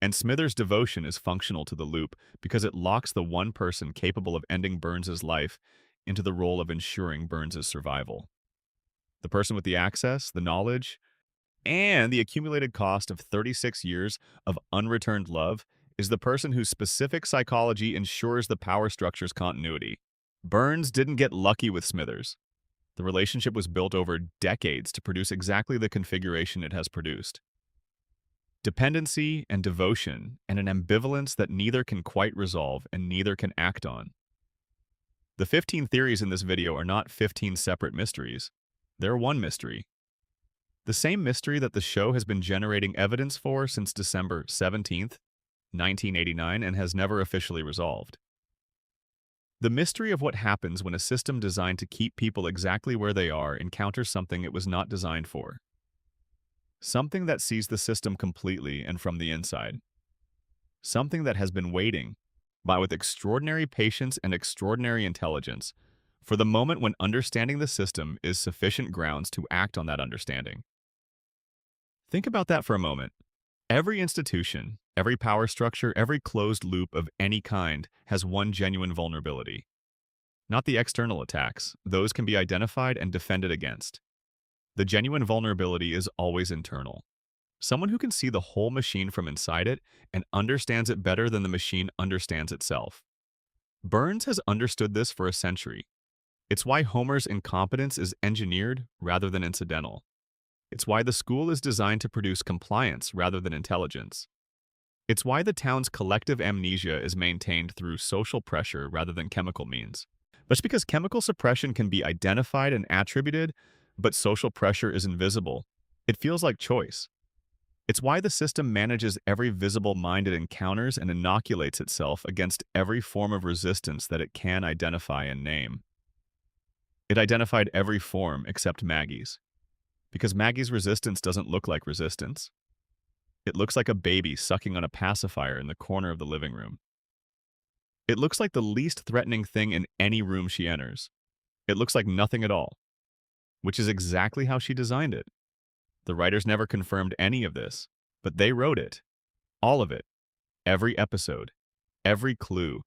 And Smithers' devotion is functional to the loop because it locks the one person capable of ending Burns's life into the role of ensuring Burns's survival. The person with the access, the knowledge, and the accumulated cost of 36 years of unreturned love is the person whose specific psychology ensures the power structure's continuity. Burns didn't get lucky with Smithers. The relationship was built over decades to produce exactly the configuration it has produced. Dependency and devotion, and an ambivalence that neither can quite resolve and neither can act on. The 15 theories in this video are not 15 separate mysteries. They're one mystery. The same mystery that the show has been generating evidence for since December 17th, 1989, and has never officially resolved. The mystery of what happens when a system designed to keep people exactly where they are encounters something it was not designed for. Something that sees the system completely and from the inside. Something that has been waiting, but with extraordinary patience and extraordinary intelligence, for the moment when understanding the system is sufficient grounds to act on that understanding. Think about that for a moment. Every institution, every power structure, every closed loop of any kind has one genuine vulnerability. Not the external attacks. Those can be identified and defended against. The genuine vulnerability is always internal. Someone who can see the whole machine from inside it and understands it better than the machine understands itself. Burns has understood this for a century. It's why Homer's incompetence is engineered rather than incidental. It's why the school is designed to produce compliance rather than intelligence. It's why the town's collective amnesia is maintained through social pressure rather than chemical means. That's because chemical suppression can be identified and attributed, but social pressure is invisible. It feels like choice. It's why the system manages every visible mind it encounters and inoculates itself against every form of resistance that it can identify and name. It identified every form except Maggie's. Because Maggie's resistance doesn't look like resistance. It looks like a baby sucking on a pacifier in the corner of the living room. It looks like the least threatening thing in any room she enters. It looks like nothing at all, which is exactly how she designed it. The writers never confirmed any of this, but they wrote it. All of it. Every episode. Every clue.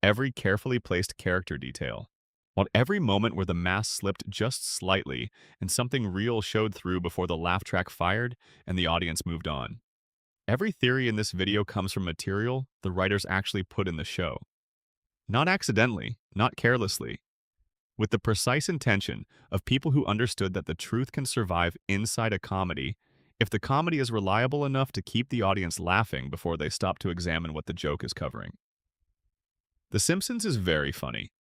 Every carefully placed character detail. While every moment where the mask slipped just slightly and something real showed through before the laugh track fired and the audience moved on. Every theory in this video comes from material the writers actually put in the show. Not accidentally, not carelessly, with the precise intention of people who understood that the truth can survive inside a comedy if the comedy is reliable enough to keep the audience laughing before they stop to examine what the joke is covering. The Simpsons is very funny.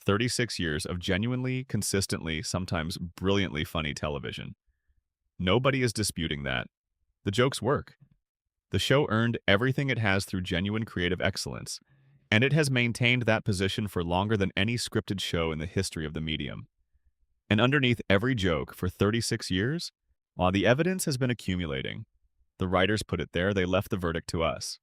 36 years of genuinely, consistently, sometimes brilliantly funny television. Nobody is disputing that. The jokes work. The show earned everything it has through genuine creative excellence, and it has maintained that position for longer than any scripted show in the history of the medium. And underneath every joke for 36 years, while the evidence has been accumulating, the writers put it there, they left the verdict to us.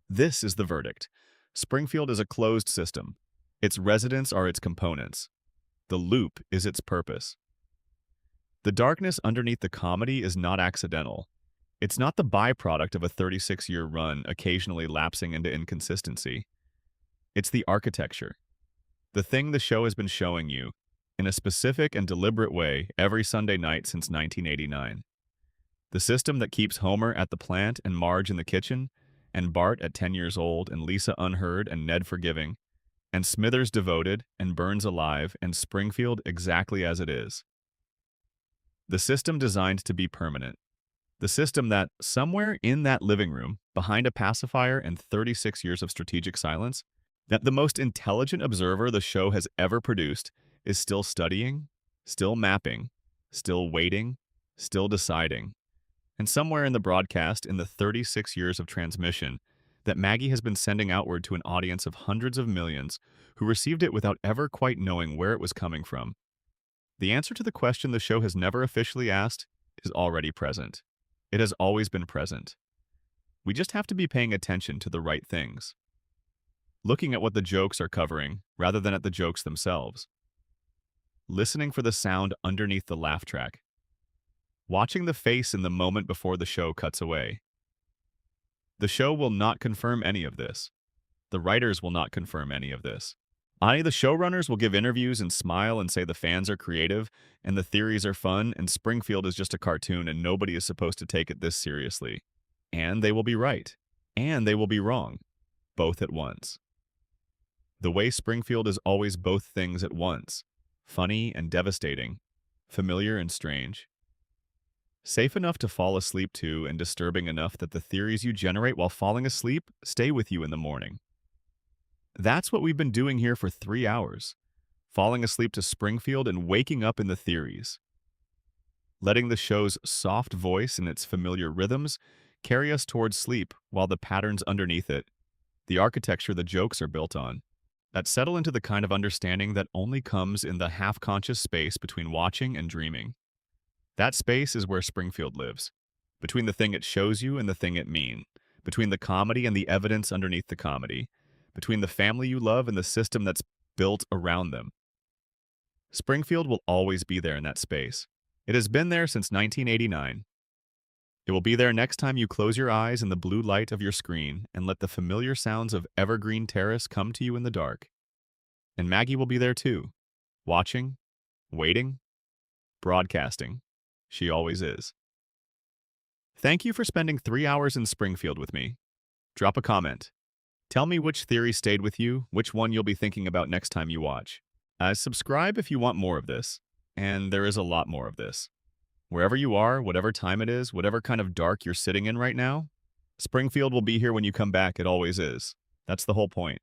This is the verdict. Springfield is a closed system. Its residents are its components. The loop is its purpose. The darkness underneath the comedy is not accidental. It's not the byproduct of a 36-year run occasionally lapsing into inconsistency. It's the architecture. The thing the show has been showing you, in a specific and deliberate way, every Sunday night since 1989. The system that keeps Homer at the plant and Marge in the kitchen, and Bart at 10 years old, and Lisa unheard and Ned forgiving, and Smithers devoted, and Burns alive, and Springfield exactly as it is. The system designed to be permanent. The system that, somewhere in that living room, behind a pacifier and 36 years of strategic silence, that the most intelligent observer the show has ever produced is still studying, still mapping, still waiting, still deciding. And somewhere in the broadcast, in the 36 years of transmission, that Maggie has been sending outward to an audience of hundreds of millions who received it without ever quite knowing where it was coming from. The answer to the question the show has never officially asked is already present. It has always been present. We just have to be paying attention to the right things. Looking at what the jokes are covering rather than at the jokes themselves. Listening for the sound underneath the laugh track. Watching the face in the moment before the show cuts away. The show will not confirm any of this. The writers will not confirm any of this. The showrunners will give interviews and smile and say the fans are creative and the theories are fun and Springfield is just a cartoon and nobody is supposed to take it this seriously. And they will be right. And they will be wrong. Both at once. The way Springfield is always both things at once. Funny and devastating. Familiar and strange. Safe enough to fall asleep to and disturbing enough that the theories you generate while falling asleep stay with you in the morning. That's what we've been doing here for 3 hours. Falling asleep to Springfield and waking up in the theories. Letting the show's soft voice and its familiar rhythms carry us towards sleep while the patterns underneath it, the architecture the jokes are built on, that settle into the kind of understanding that only comes in the half-conscious space between watching and dreaming. That space is where Springfield lives, between the thing it shows you and the thing it means, between the comedy and the evidence underneath the comedy, between the family you love and the system that's built around them. Springfield will always be there in that space. It has been there since 1989. It will be there next time you close your eyes in the blue light of your screen and let the familiar sounds of Evergreen Terrace come to you in the dark. And Maggie will be there too, watching, waiting, broadcasting. She always is. Thank you for spending 3 hours in Springfield with me. Drop a comment. Tell me which theory stayed with you, which one you'll be thinking about next time you watch. Subscribe if you want more of this, and there is a lot more of this. Wherever you are, whatever time it is, whatever kind of dark you're sitting in right now, Springfield will be here when you come back. It always is. That's the whole point.